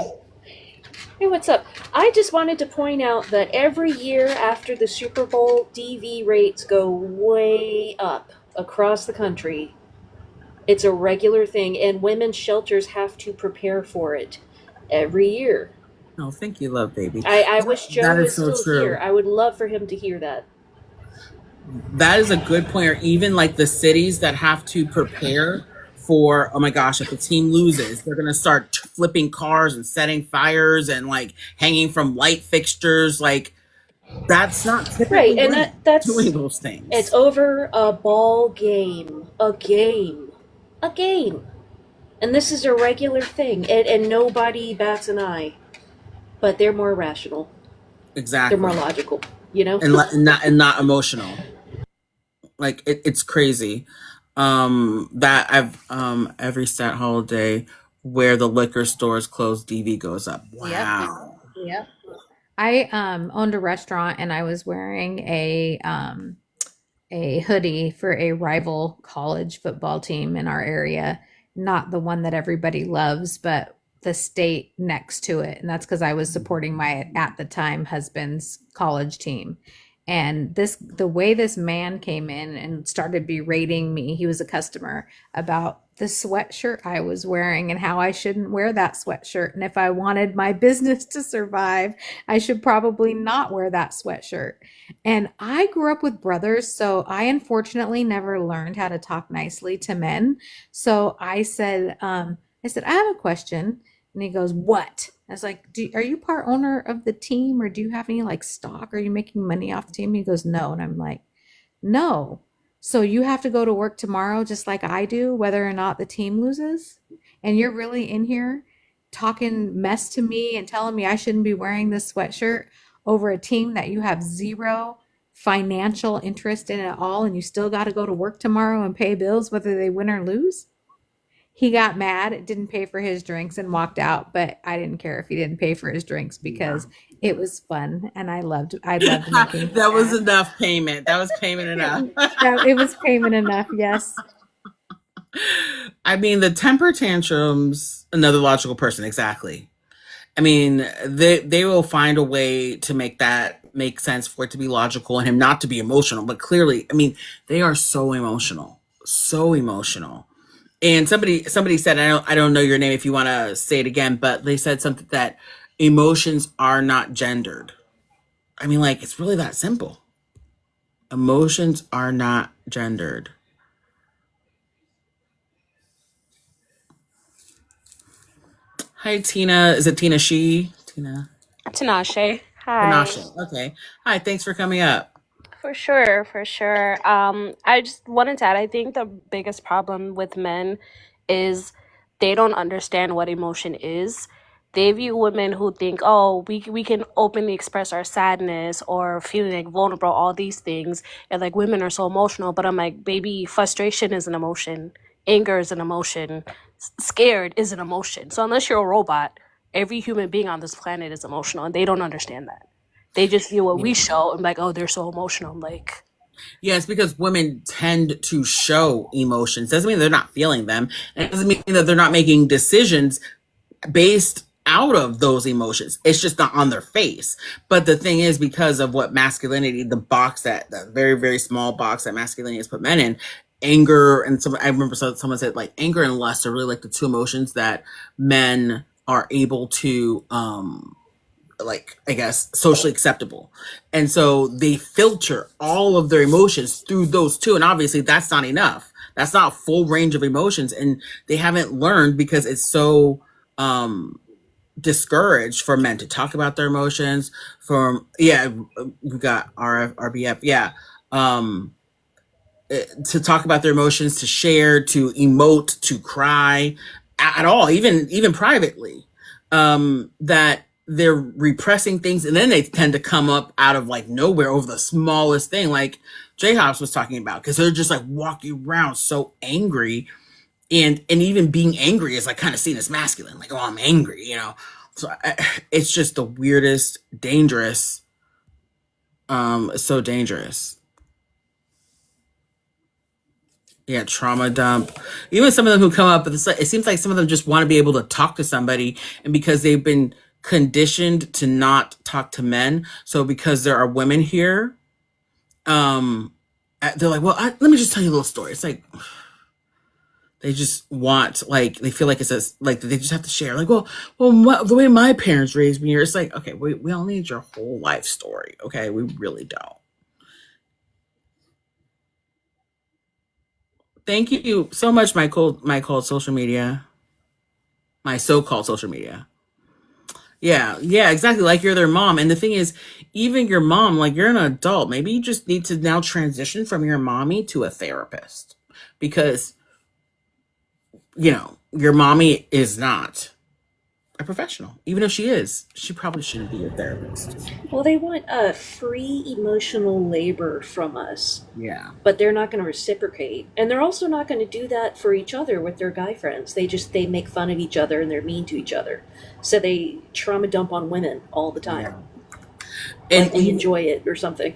Hey, what's up? I just wanted to point out that every year after the Super Bowl, DV rates go way up across the country. It's a regular thing, and women's shelters have to prepare for it every year. Oh, thank you, love baby. I wish Joe That is was so still true. here. I would love for him to hear that. That is a good point. Or even like the cities that have to prepare for, oh my gosh, if the team loses, they're going to start flipping cars and setting fires and like hanging from light fixtures. Like that's not typically Right, and women that's doing those things. It's over a ball game, a game. And this is a regular thing, and nobody bats an eye. But they're more rational. Exactly. They're more logical, you know? and not emotional. Like it's crazy. That I've every stat holiday where the liquor stores close, DV goes up. Wow. Yep. I owned a restaurant and I was wearing a hoodie for a rival college football team in our area, not the one that everybody loves, but the state next to it. And that's because I was supporting my at the time husband's college team. And the way this man came in and started berating me, he was a customer, about the sweatshirt I was wearing and how I shouldn't wear that sweatshirt. And if I wanted my business to survive, I should probably not wear that sweatshirt. And I grew up with brothers, so I unfortunately never learned how to talk nicely to men. So I said, I have a question. And he goes, what? I was like, are you part owner of the team, or do you have any like stock? Are you making money off the team? He goes, no. And I'm like, no. So you have to go to work tomorrow just like I do, whether or not the team loses? And you're really in here talking mess to me and telling me I shouldn't be wearing this sweatshirt over a team that you have zero financial interest in at all, and you still got to go to work tomorrow and pay bills whether they win or lose? He got mad, didn't pay for his drinks, and walked out. But I didn't care if he didn't pay for his drinks because it was fun, and I loved making that was enough payment. That was payment enough. It was payment enough. Yes. I mean, the temper tantrums, another logical person. Exactly. I mean, they will find a way to make that make sense for it to be logical and him not to be emotional. But clearly, I mean, they are so emotional. And somebody said, I don't know your name if you want to say it again, but they said something that emotions are not gendered. I mean, like, it's really that simple. Emotions are not gendered. Hi, Tina. Is it Tina She? Tina. Tinashe. Hi. Tinashe. Okay. Hi, thanks for coming up. For sure. I just wanted to add, I think the biggest problem with men is they don't understand what emotion is. They view women who think, oh, we can openly express our sadness or feeling like vulnerable, all these things, and like women are so emotional. But I'm like, baby, frustration is an emotion. Anger is an emotion. Scared is an emotion. So unless you're a robot, every human being on this planet is emotional, and they don't understand that. They just view what we show and like, oh, they're so emotional. I'm like, yeah, it's because women tend to show emotions. Doesn't mean they're not feeling them. And it doesn't mean that they're not making decisions based out of those emotions. It's just not on their face. But the thing is, because of what masculinity, the very, very small box that masculinity has put men in, anger and I remember someone said like anger and lust are really like the two emotions that men are able to like, I guess, socially acceptable. And so they filter all of their emotions through those two. And obviously that's not enough. That's not a full range of emotions. And they haven't learned because it's so discouraged for men to talk about their emotions. We got RBF. Yeah. To talk about their emotions, to share, to emote, to cry at all, even privately. That they're repressing things, and then they tend to come up out of like nowhere over the smallest thing, like J Hobbs was talking about, because they're just like walking around so angry, and even being angry is like kind of seen as masculine, like, oh, I'm angry, you know. So it's just the weirdest, dangerous. It's so dangerous. Yeah, trauma dump. Even some of them who come up, but it seems like some of them just want to be able to talk to somebody, and because they've been conditioned to not talk to men, so because there are women here, they're like, well, let me just tell you a little story. It's like they just want, like, they feel like it says, like, they just have to share. Like, well, the way my parents raised me, it's like, okay, we all need your whole life story. Okay, we really don't. Thank you so much, my so-called social media. Yeah, exactly. Like you're their mom. And the thing is, even your mom, like you're an adult, maybe you just need to now transition from your mommy to a therapist, because, you know, your mommy is not a professional. Even if she is, she probably shouldn't be a therapist. Well, they want free emotional labor from us. Yeah. But they're not going to reciprocate. And they're also not going to do that for each other with their guy friends. They make fun of each other and they're mean to each other. So they trauma dump on women all the time. Yeah. And we enjoy it or something.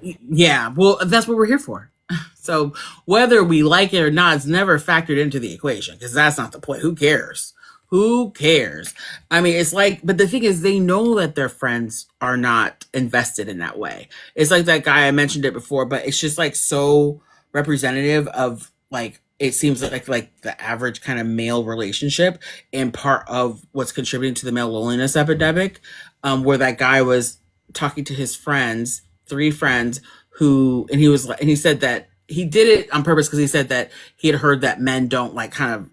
Yeah, well, that's what we're here for. So whether we like it or not, it's never factored into the equation, because that's not the point. Who cares? Who cares? I mean, it's like, but the thing is, they know that their friends are not invested in that way. It's like that guy, I mentioned it before, but it's just like so representative of, like, it seems like the average kind of male relationship, and part of what's contributing to the male loneliness epidemic, where that guy was talking to his friends, 3 friends, and he said that he did it on purpose, because he said that he had heard that men don't like kind of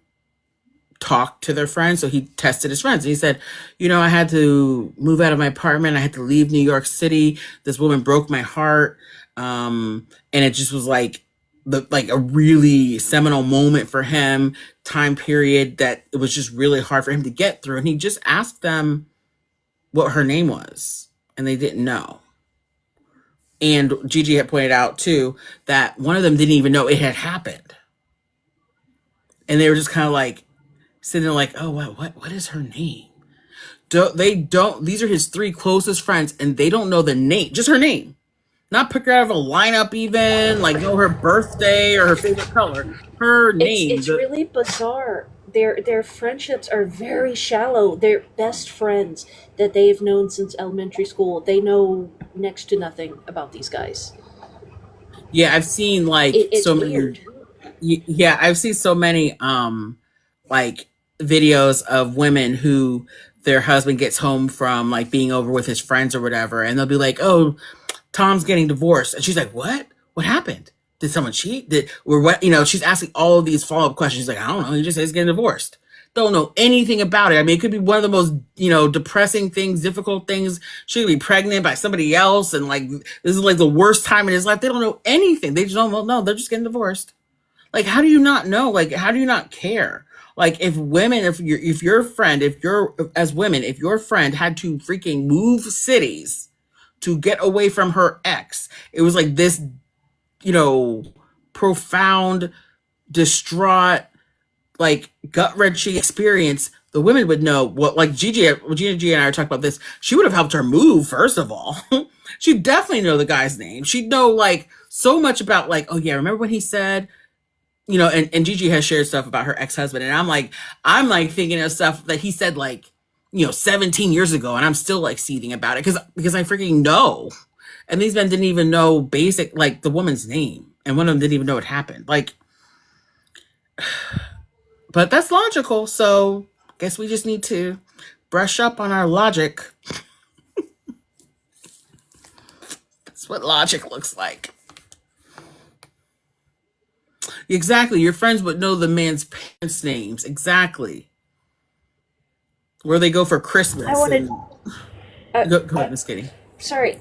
talk to their friends. So he tested his friends, and he said, you know, I had to move out of my apartment. I had to leave New York City. This woman broke my heart. And it just was like a really seminal moment for him, time period that it was just really hard for him to get through. And he just asked them what her name was, and they didn't know. And Gigi had pointed out too that one of them didn't even know it had happened. And they were just kind of like sitting there like, oh, what is her name? These are his 3 closest friends, and they don't know the name, just her name. Not pick her out of a lineup even, like know her birthday or her favorite color. Her name. It's really bizarre. Their friendships are very shallow. They're best friends that they've known since elementary school. They know next to nothing about these guys. Yeah, I've seen like it's so weird. Yeah, I've seen so many like videos of women who their husband gets home from like being over with his friends or whatever, and they'll be like, oh, Tom's getting divorced. And she's like, what happened? Did someone cheat? Or what? You know, she's asking all of these follow-up questions. She's like, I don't know, he just says he's getting divorced. Don't know anything about it. I mean, it could be one of the most, you know, depressing things, difficult things. She could be pregnant by somebody else, and like this is like the worst time in his life. They don't know anything. They just don't know. They're just getting divorced. Like, how do you not know? Like, how do you not care? Like, if your friend had to freaking move cities to get away from her ex, it was like this, you know, profound, distraught, like gut-wrenching experience. The women would know what, like Gigi and I are talking about this. She would have helped her move, first of all. She'd definitely know the guy's name. She'd know like so much about like, oh yeah, remember when he said, you know, and Gigi has shared stuff about her ex-husband, and I'm like thinking of stuff that he said like, you know, 17 years ago, and I'm still like seething about it because I freaking know. And these men didn't even know basic, like, the woman's name, and one of them didn't even know it happened. Like, But that's logical. So guess we just need to brush up on our logic. That's what logic looks like. Exactly. Your friends would know the man's parents' names. Exactly. Where they go for I Christmas. wanted. Go ahead, Miss Kitty. Sorry,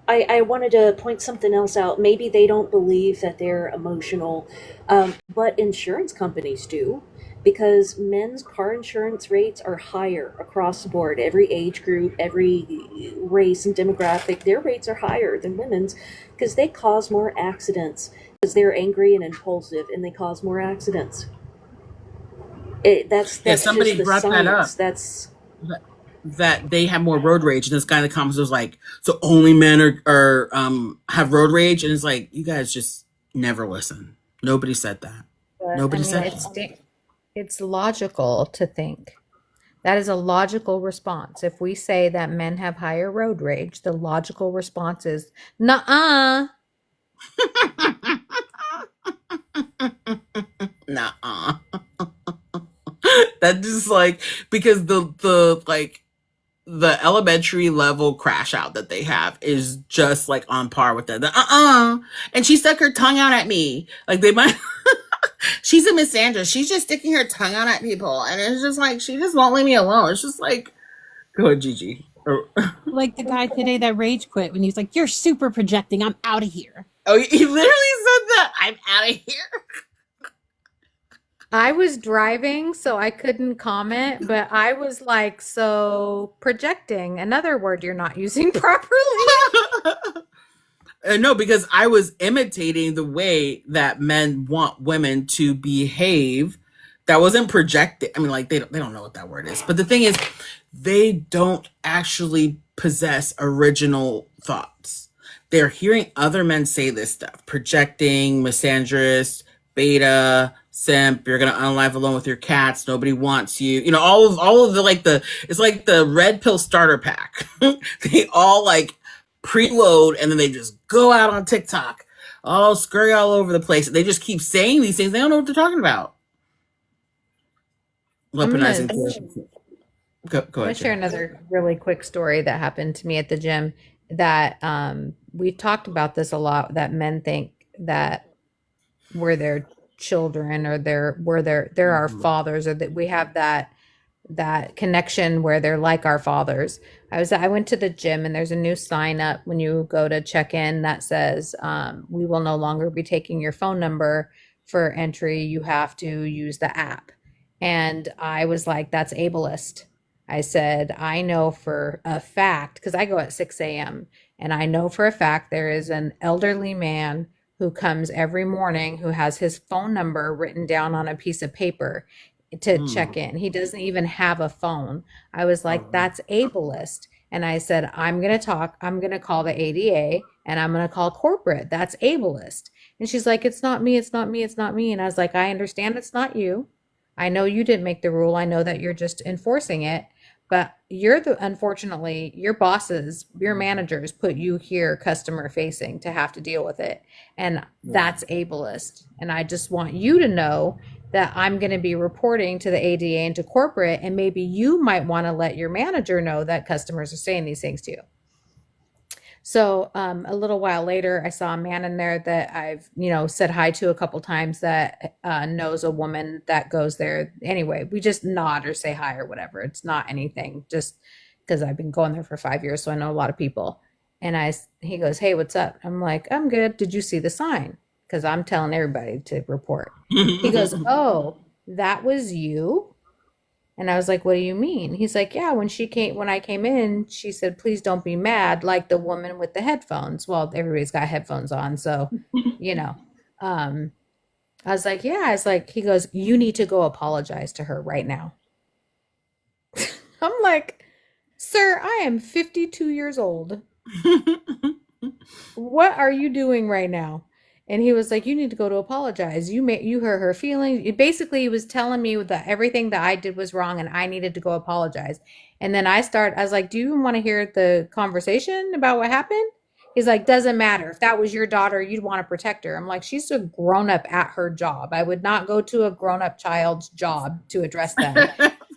I wanted to point something else out. Maybe they don't believe that they're emotional, but insurance companies do, because men's car insurance rates are higher across the board. Every age group, every race and demographic, their rates are higher than women's because they cause more accidents because they're angry and impulsive, and they cause more accidents. That's Yeah, just somebody the brought that science. up. That's That they have more road rage, and this guy in the comments was like, "So only men are have road rage," and it's like, you guys just never listen. Nobody said that. But I Nobody mean, said that. it's logical to think. That is a logical response. If we say that men have higher road rage, the logical response is, "Nuh-uh." Nah, that just like because the like the elementary level crash out that they have is just like on par with that. And she stuck her tongue out at me. Like they might. She's a Miss Sandra. She's just sticking her tongue out at people, and it's just like she just won't leave me alone. It's just like, go ahead, Gigi. Like the guy today that rage quit when he was like, "You're super projecting. I'm out of here." Oh, he literally said that. I'm out of here. I was driving, so I couldn't comment, but I was like, so projecting, another word you're not using properly. No, because I was imitating the way that men want women to behave. That wasn't projected. I mean, like they don't know what that word is. But the thing is, they don't actually possess original thoughts. They're hearing other men say this stuff, projecting, misandrist, beta, simp. You're gonna unlife alone with your cats. Nobody wants you. You know, all of the like the it's like the red pill starter pack. They all like preload and then they just go out on TikTok, all scurry all over the place. They just keep saying these things. They don't know what they're talking about. I'm Weaponizing. Go I'm gonna ahead, share Jay. another really quick story that happened to me at the gym that we've talked about this a lot, that men think that we're their children or they're our fathers, or that we have that connection where they're like our fathers. I went to the gym and there's a new sign up when you go to check in that says, we will no longer be taking your phone number for entry. You have to use the app. And I was like, that's ableist. I said, I know for a fact, because I go at 6 a.m. and I know for a fact there is an elderly man who comes every morning who has his phone number written down on a piece of paper to check in. He doesn't even have a phone. I was like, that's ableist. And I said, I'm going to call the ADA and I'm going to call corporate. That's ableist. And she's like, it's not me. It's not me. It's not me. And I was like, I understand it's not you. I know you didn't make the rule. I know that you're just enforcing it. But unfortunately, your bosses, your managers put you here customer facing to have to deal with it. And that's ableist. And I just want you to know that I'm going to be reporting to the ADA and to corporate, and maybe you might want to let your manager know that customers are saying these things to you. So a little while later, I saw a man in there that I've, said hi to a couple times that knows a woman that goes there. Anyway, we just nod or say hi or whatever. It's not anything, just because I've been going there for 5 years, so I know a lot of people. And he goes, "Hey, what's up?" I'm like, "I'm good. Did you see the sign?" Because I'm telling everybody to report. He goes, "Oh, that was you?" And I was like, "What do you mean?" He's like, "Yeah, when I came in, she said, 'Please don't be mad,' like the woman with the headphones." Well, everybody's got headphones on, so, you know. Um, I was like, "Yeah." I was like, he goes, "You need to go apologize to her right now." I'm like, "Sir, I am 52 years old. What are you doing right now?" And he was like, "You need to go to apologize. You hurt her feelings." Basically, he was telling me that everything that I did was wrong and I needed to go apologize. And then I was like, "Do you want to hear the conversation about what happened?" He's like, doesn't matter. If that was your daughter, you'd want to protect her. I'm like, she's a grown up at her job. I would not go to a grown up child's job to address them.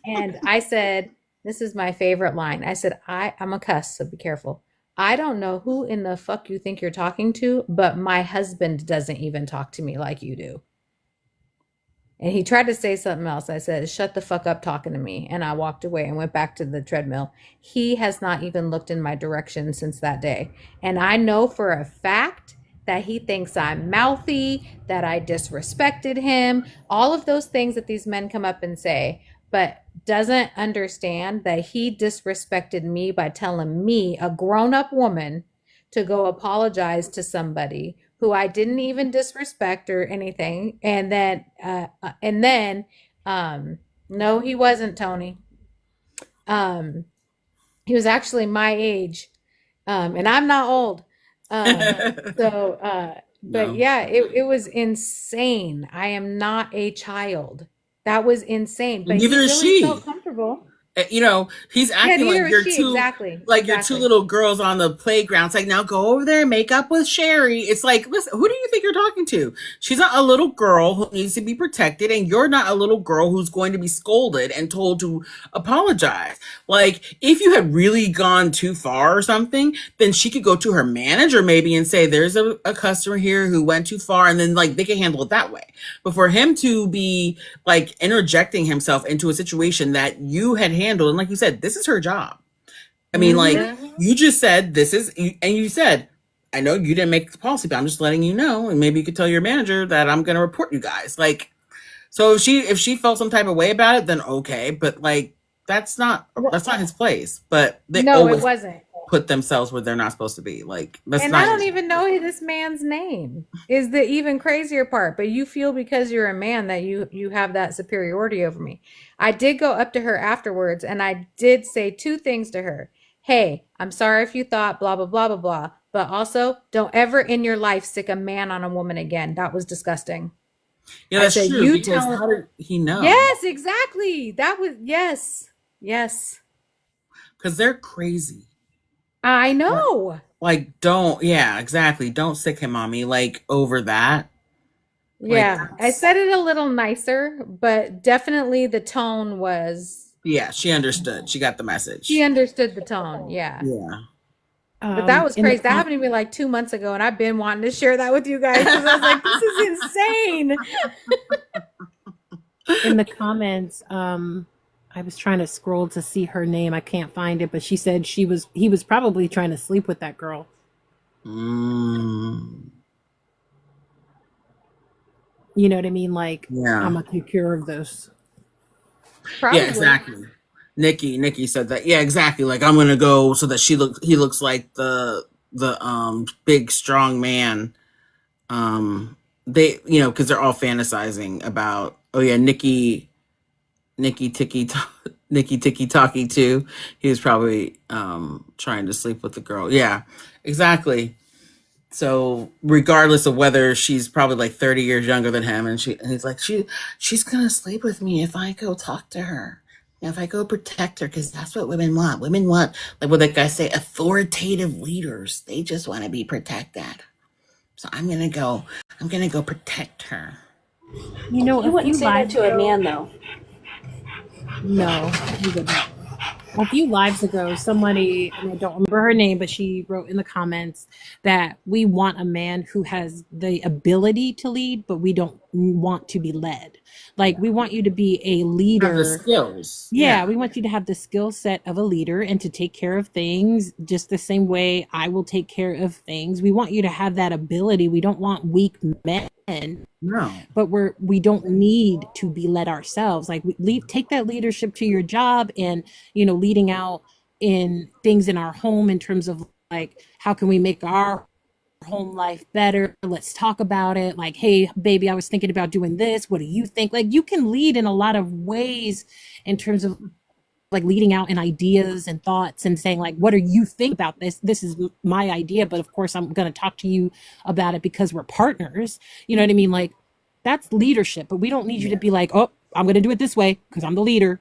And I said, this is my favorite line. I said, I'm a cuss, so be careful. I don't know who in the fuck you think you're talking to, but my husband doesn't even talk to me like you do. And he tried to say something else. I said, shut the fuck up talking to me. And I walked away and went back to the treadmill. He has not even looked in my direction since that day. And I know for a fact that he thinks I'm mouthy, that I disrespected him, all of those things that these men come up and say, but doesn't understand that he disrespected me by telling me, a grown-up woman, to go apologize to somebody who I didn't even disrespect or anything. And then, no, he wasn't, Tony. He was actually my age. And I'm not old. But No. yeah, it was insane. I am not a child. That was insane. But Neither he is really she. felt comfortable. You know, he's acting neither like is she. Exactly. you're two little girls on the playground. It's like, now go over there and make up with Sherry. It's like, listen, who do you think you're talking to? She's not a little girl who needs to be protected, and you're not a little girl who's going to be scolded and told to apologize. Like, if you had really gone too far or something, then she could go to her manager maybe and say, there's a customer here who went too far, and then like they can handle it that way. But for him to be like interjecting himself into a situation that you had handled, and like you said, this is her job. I mean, like, you just said this is, and you said, I know you didn't make the policy, but I'm just letting you know, and maybe you could tell your manager that I'm going to report you guys. Like, so if she felt some type of way about it, then okay, but like that's not his place. But they No, always it wasn't. put themselves where they're not supposed to be. Like, that's And not I don't even know this man's name is the even crazier part. But you feel because you're a man that you have that superiority over me. I did go up to her afterwards and I did say two things to her. Hey, I'm sorry if you thought blah, blah, blah, blah, blah. But also, don't ever in your life stick a man on a woman again. That was disgusting. Yeah, that's true. You because how did he know? Yes, exactly. That was, yes. Because they're crazy. I know. Like, don't, yeah, exactly. Don't stick him on me, like, over that. Yeah, like, I said it a little nicer, but definitely the tone was. Yeah, she understood. She got the message. She understood the tone. Yeah. Yeah. But that was crazy. That happened to me like 2 months ago, and I've been wanting to share that with you guys because I was like, this is insane. In the comments, I was trying to scroll to see her name. I can't find it, but she said he was probably trying to sleep with that girl. Mm. You know what I mean? Like, yeah. I'm gonna take care of this. Probably. Yeah, exactly. Nikki said that. Yeah, exactly. Like, I'm gonna go so that he looks like the big strong man. They, you know, because they're all fantasizing about, oh yeah, Nikki Tiki Talkie too. He was probably trying to sleep with the girl. Yeah, exactly. So regardless of whether she's probably like 30 years younger than him, and he's like, she's gonna sleep with me if I go talk to her, if I go protect her, because that's what women want. Women want, like what that guy say, authoritative leaders. They just want to be protected. So I'm gonna go protect her. You know, you wouldn't say that to a man, though. No, you wouldn't. A few lives ago, somebody, and I don't remember her name, but she wrote in the comments that we want a man who has the ability to lead, but we don't want to be led. Like, we want you to be a leader. Have the skills. Yeah, we want you to have the skill set of a leader and to take care of things just the same way I will take care of things. We want you to have that ability. We don't want weak men. No. But we don't need to be led ourselves. Like, take that leadership to your job and, you know, leading out in things in our home in terms of like, how can we make our home life better? Let's talk about it. Like, hey, baby, I was thinking about doing this. What do you think? Like, you can lead in a lot of ways in terms of like leading out in ideas and thoughts and saying like, what do you think about this? This is my idea, but of course I'm going to talk to you about it because we're partners. You know what I mean? Like, that's leadership, but we don't need you to be like, oh, I'm going to do it this way because I'm the leader.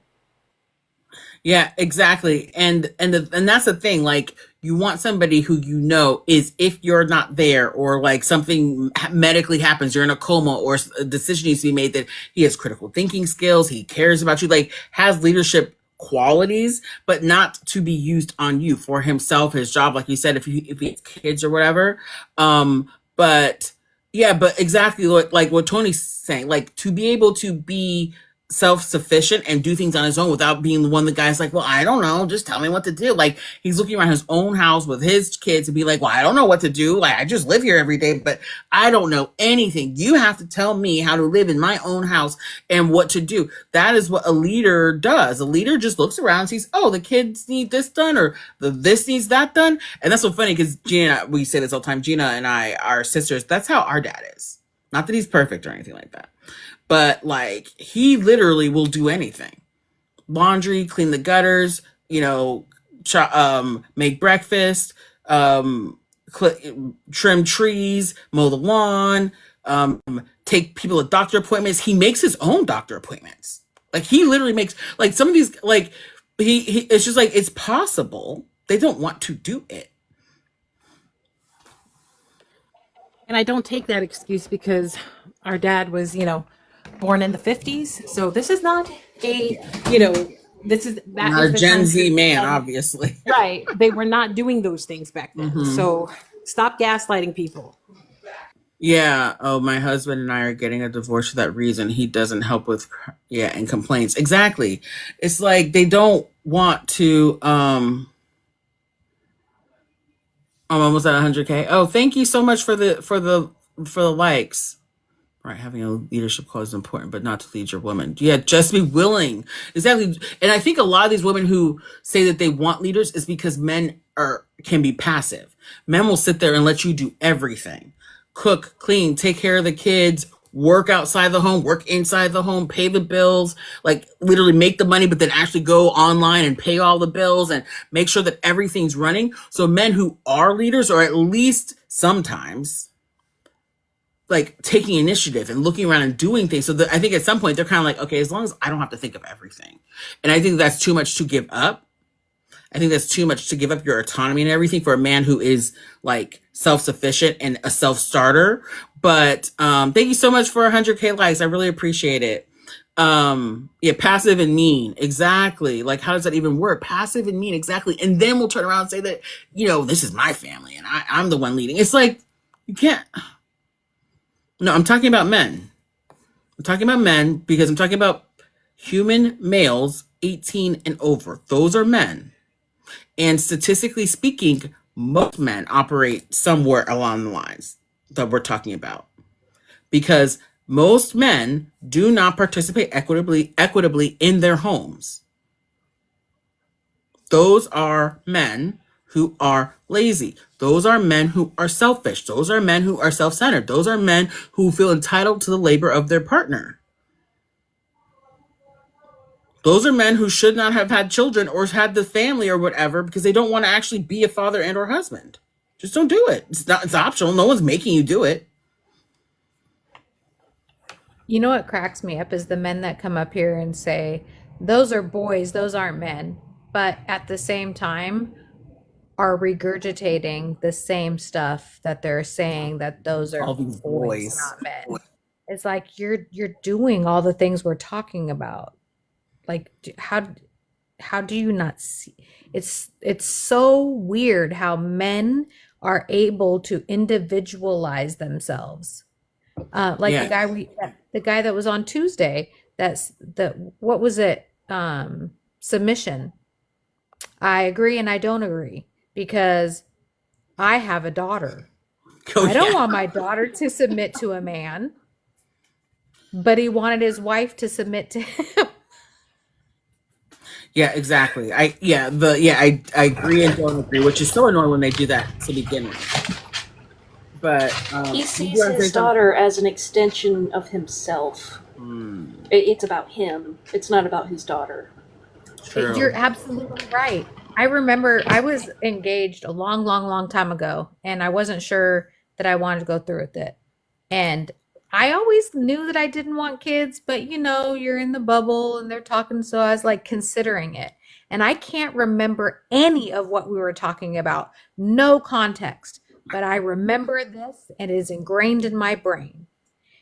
Yeah, exactly. And that's the thing. Like, you want somebody who you know is, if you're not there, or like something medically happens, you're in a coma, or a decision needs to be made, that he has critical thinking skills, he cares about you, like has leadership qualities, but not to be used on you, for himself, his job, like you said, if he has kids or whatever. But yeah, but exactly like what Tony's saying, like to be able to be self-sufficient and do things on his own without being the one, the guy's like, well, I don't know, just tell me what to do. Like, he's looking around his own house with his kids and be like, well, I don't know what to do, like I just live here every day, but I don't know anything. You have to tell me how to live in my own house and what to do. That is what a leader does. A leader just looks around and sees, oh, the kids need this done, or this needs that done. And that's so funny, because Gina, we say this all the time, Gina and I are sisters. That's how our dad is. Not that he's perfect or anything like that, but like he literally will do anything: laundry, clean the gutters, make breakfast, trim trees, mow the lawn, take people to doctor appointments. He makes his own doctor appointments. Like, he literally makes, like, some of these, like, he it's just like, it's possible. They don't want to do it. And I don't take that excuse, because our dad was, born in the 50s. So this is not a, that Not was a the Gen time Z man, period. obviously. Right. They were not doing those things back then. So stop gaslighting people. Yeah. Oh, my husband and I are getting a divorce for that reason. He doesn't help with, yeah, and complaints. Exactly. It's like they don't want to. I'm almost at 100K. Oh, thank you so much for the likes. Right, having a leadership call is important, but not to lead your woman. Yeah, just be willing. Exactly. And I think a lot of these women who say that they want leaders is because men can be passive. Men will sit there and let you do everything. Cook, clean, take care of the kids, work outside the home, work inside the home, pay the bills, like literally make the money, but then actually go online and pay all the bills and make sure that everything's running. So men who are leaders, or at least sometimes, like taking initiative and looking around and doing things. So I think at some point they're kind of like, okay, as long as I don't have to think of everything. And I think that's too much to give up. I think that's too much to give up your autonomy and everything for a man who is like self-sufficient and a self-starter. But thank you so much for 100K likes. I really appreciate it. Yeah, passive and mean. Exactly. Like, how does that even work? Passive and mean. Exactly. And then we'll turn around and say that, this is my family and I'm the one leading. It's like, you can't. No, I'm talking about men. I'm talking about men because I'm talking about human males 18 and over. Those are men. And statistically speaking, most men operate somewhere along the lines that we're talking about. Because most men do not participate equitably in their homes. Those are men who are lazy. Those are men who are selfish. Those are men who are self-centered. Those are men who feel entitled to the labor of their partner. Those are men who should not have had children or had the family or whatever because they don't want to actually be a father and or husband. Just don't do it. It's optional. No one's making you do it. You know what cracks me up is the men that come up here and say, those are boys, those aren't men. But at the same time, are regurgitating the same stuff that they're saying that those are All these boys, boys. not men. It's like you're doing all the things we're talking about. Like, how do you not see? It's so weird how men are able to individualize themselves. Like Yeah. the guy that was on Tuesday. What was it? Submission. I agree and I don't agree because I have a daughter. Oh, I don't yeah. want my daughter to submit to a man, but he wanted his wife to submit to him. Yeah, exactly. I agree and don't agree, which is so annoying when they do that to begin with. But He you sees want to say his something? daughter as an extension of himself. It's about him. It's not about his daughter. True. You're absolutely right. I remember I was engaged a long, long, long time ago, and I wasn't sure that I wanted to go through with it. And I always knew that I didn't want kids, but you're in the bubble and they're talking, so I was like considering it. And I can't remember any of what we were talking about, no context, but I remember this and it is ingrained in my brain.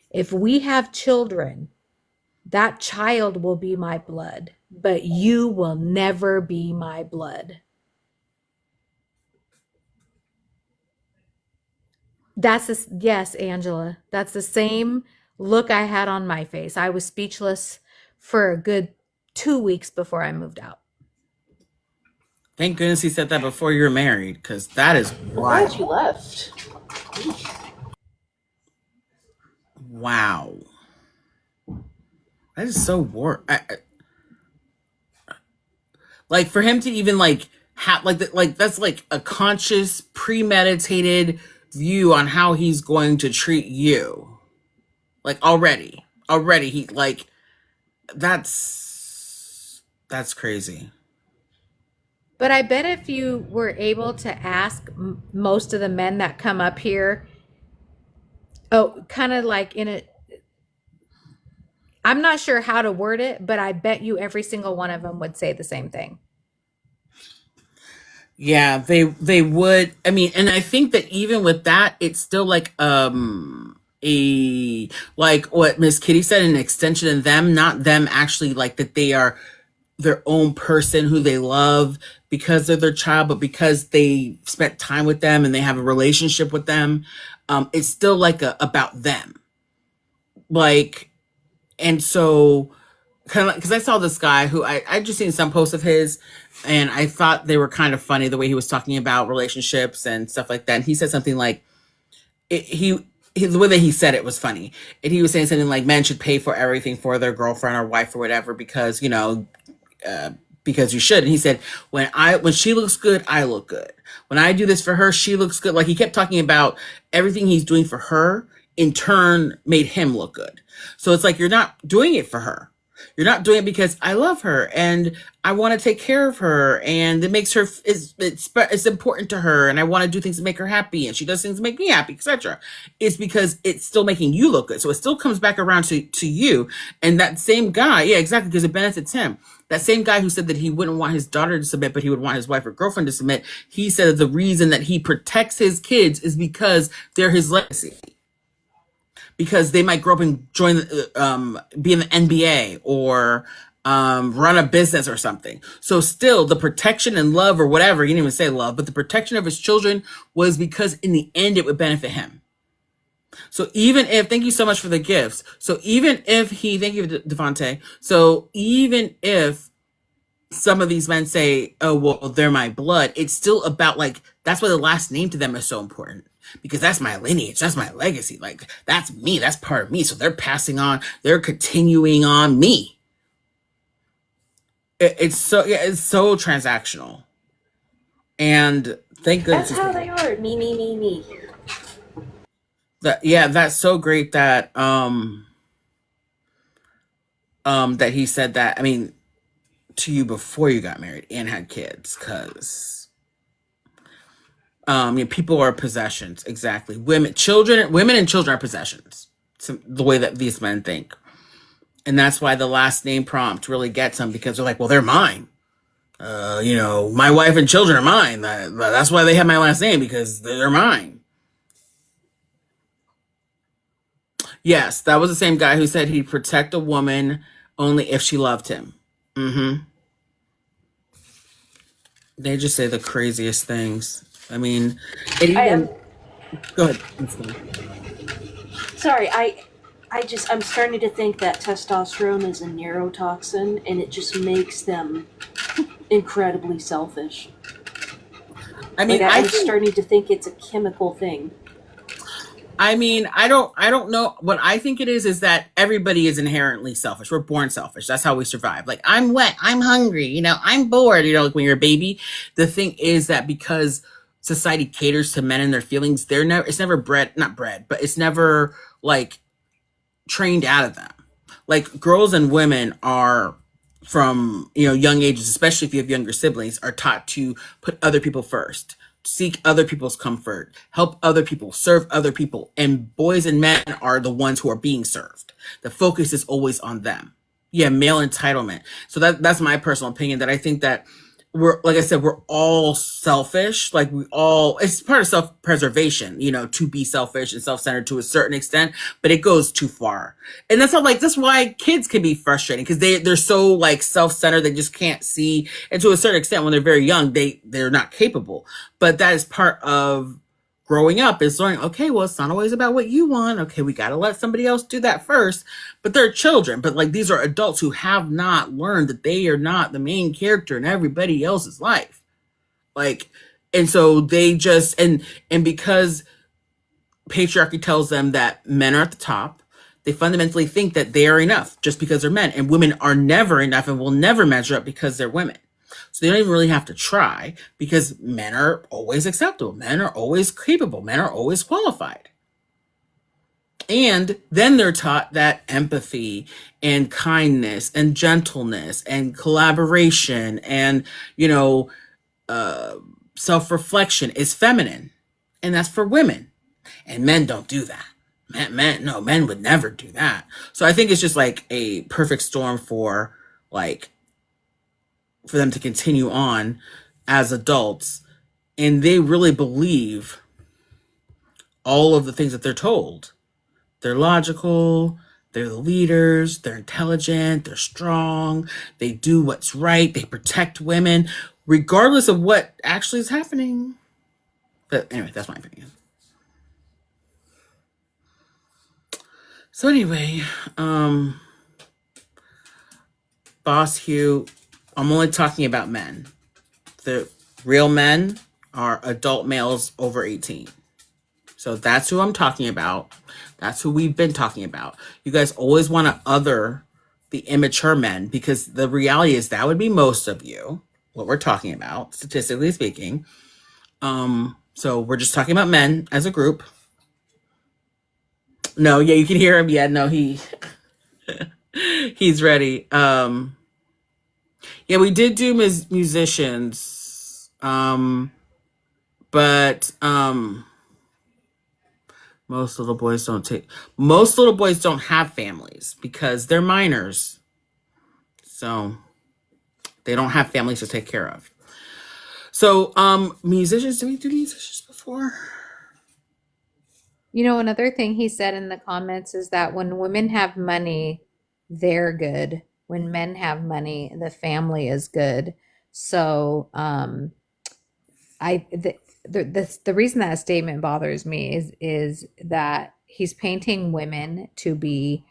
If we have children, that child will be my blood, but you will never be my blood. Yes, Angela. That's the same look I had on my face. I was speechless for a good 2 weeks before I moved out. Thank goodness he said that before you were married, because that is I'm glad you wild. left. Wow. That is so like for him to even like have like that's like a conscious, premeditated view on how he's going to treat you. Like already he like that's crazy. But I bet if you were able to ask most of the men that come up here, kind of like I'm not sure how to word it, but I bet you every single one of them would say the same thing. Yeah, they would. I mean, and I think that even with that, it's still like a like what Miss Kitty said, an extension of them, not them actually like that they are their own person who they love because they're their child, but because they spent time with them and they have a relationship with them. It's still like about them. Like, and so kind of because I saw this guy who I just seen some posts of his and I thought they were kind of funny the way he was talking about relationships and stuff like that. And he said something like the way that he said it was funny. And he was saying something like men should pay for everything for their girlfriend or wife or whatever because, because you should. And he said, when she looks good, I look good. When I do this for her, she looks good. Like he kept talking about everything he's doing for her in turn made him look good. So it's like, you're not doing it for her. You're not doing it because I love her and I want to take care of her and it makes her, it's important to her and I want to do things to make her happy and she does things to make me happy, etc. It's because it's still making you look good. So it still comes back around to you. And that same guy, yeah, exactly, because it benefits him. That same guy who said that he wouldn't want his daughter to submit, but he would want his wife or girlfriend to submit, he said that the reason that he protects his kids is because they're his legacy. Because they might grow up and join, be in the NBA or run a business or something. So still the protection and love or whatever, he didn't even say love, but the protection of his children was because in the end it would benefit him. So even if, thank you so much for the gifts. So even if thank you, Devontae. So even if some of these men say, oh, well, they're my blood, it's still about like, that's why the last name to them is so important. Because that's my lineage, that's my legacy. Like, that's me, that's part of me. So they're continuing on me. It's so transactional. And thank goodness. That's how they are. Me. That's so great that that he said that, I mean, to you before you got married and had kids, because people are possessions. Exactly. Women and children are possessions. So the way that these men think. And that's why the last name prompt really gets them, because they're like, well, they're mine. My wife and children are mine. That's why they have my last name, because they're mine. Yes, that was the same guy who said he'd protect a woman only if she loved him. Mm-hmm. They just say the craziest things. I mean, go ahead. Sorry, I'm starting to think that testosterone is a neurotoxin and it just makes them incredibly selfish. I mean, I'm starting to think it's a chemical thing. I mean, I don't know. What I think it is that everybody is inherently selfish. We're born selfish. That's how we survive. Like, I'm wet, I'm hungry, I'm bored, like when you're a baby. The thing is that because society caters to men and their feelings, it's never not bred, but it's never like trained out of them. Like, girls and women are from, young ages, especially if you have younger siblings, are taught to put other people first. Seek other people's comfort, help other people, serve other people. And boys and men are the ones who are being served. The focus is always on them. Yeah, male entitlement. So that's my personal opinion, that I think that we're, like I said, we're all selfish. Like, we all, it's part of self-preservation, to be selfish and self-centered to a certain extent, but it goes too far. And that's why kids can be frustrating, because they're so like self-centered, they just can't see. And to a certain extent, when they're very young, they're not capable. But that is part of growing up, is learning, okay, well, it's not always about what you want. Okay, we got to let somebody else do that first. But they're children. But like, these are adults who have not learned that they are not the main character in everybody else's life. Like, and so they just, and because patriarchy tells them that men are at the top, they fundamentally think that they are enough just because they're men, and women are never enough and will never measure up because they're women. So they don't even really have to try, because men are always acceptable. Men are always capable. Men are always qualified. And then they're taught that empathy and kindness and gentleness and collaboration and, self-reflection is feminine. And that's for women. And men don't do that. Men would never do that. So I think it's just like a perfect storm for them to continue on as adults, and they really believe all of the things that they're told. They're logical, they're the leaders, they're intelligent, they're strong, they do what's right, they protect women, regardless of what actually is happening. But anyway, that's my opinion. So anyway, Boss Hugh, I'm only talking about men. The real men are adult males over 18. So that's who I'm talking about. That's who we've been talking about. You guys always want to other the immature men, because the reality is that would be most of you, what we're talking about, statistically speaking. So we're just talking about men as a group. No, yeah, you can hear him. Yeah, no, he's ready. Yeah, we did do musicians. But most little boys don't have families because they're minors. So they don't have families to take care of. So musicians, did we do musicians before? Another thing he said in the comments is that when women have money, they're good. When men have money, the family is good. So the reason that statement bothers me is that he's painting women to be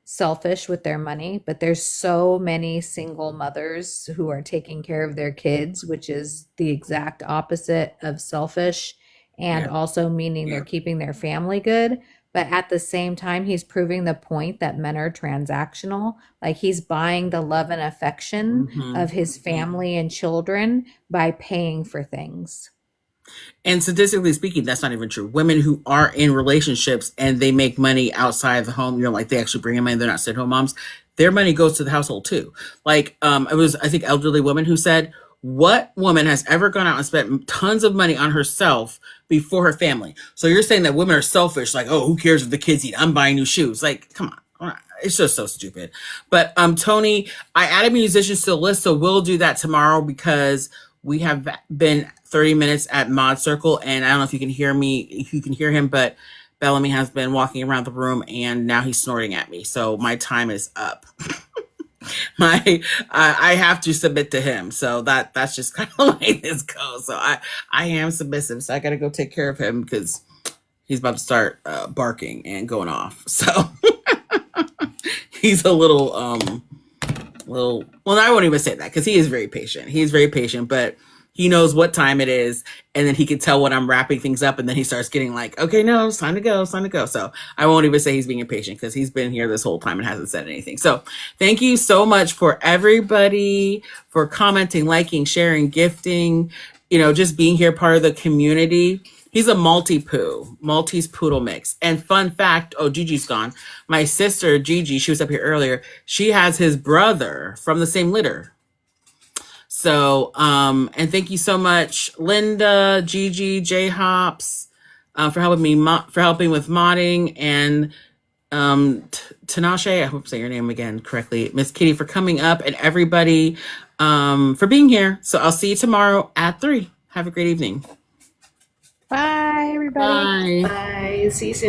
selfish with their money, but there's so many single mothers who are taking care of their kids, which is the exact opposite of selfish, and also meaning they're keeping their family good. But at the same time, he's proving the point that men are transactional. Like, he's buying the love and affection of his family and children by paying for things. And statistically speaking, that's not even true. Women who are in relationships and they make money outside of the home, like they actually bring in money, they're not stay-at-home moms, their money goes to the household too. Like, it was, I think, elderly woman who said, what woman has ever gone out and spent tons of money on herself before her family? So you're saying that women are selfish, like, oh, who cares if the kids eat? I'm buying new shoes. Like, come on. It's just so stupid. But Tony, I added musicians to the list, so we'll do that tomorrow, because we have been 30 minutes at Mod Circle, and I don't know if you can hear me, if you can hear him, but Bellamy has been walking around the room, and now he's snorting at me. So my time is up. I have to submit to him. So that's just kind of like this goes. So I am submissive. So I got to go take care of him, because he's about to start barking and going off. So he's a little, well, I won't even say that, because he is very patient. He's very patient, but he knows what time it is, and then he can tell when I'm wrapping things up, and then he starts getting like, okay, no, it's time to go, it's time to go. So I won't even say he's being impatient, because he's been here this whole time and hasn't said anything. So thank you so much for everybody for commenting, liking, sharing, gifting, just being here, part of the community. He's a Maltese poodle mix. And fun fact, Gigi's gone. My sister, Gigi, she was up here earlier. She has his brother from the same litter. So, and thank you so much, Linda, Gigi, J Hops, for helping with modding, and Tinashe, I hope I say your name again correctly, Miss Kitty, for coming up, and everybody for being here. So I'll see you tomorrow at 3. Have a great evening. Bye, everybody. Bye. Bye. See you soon.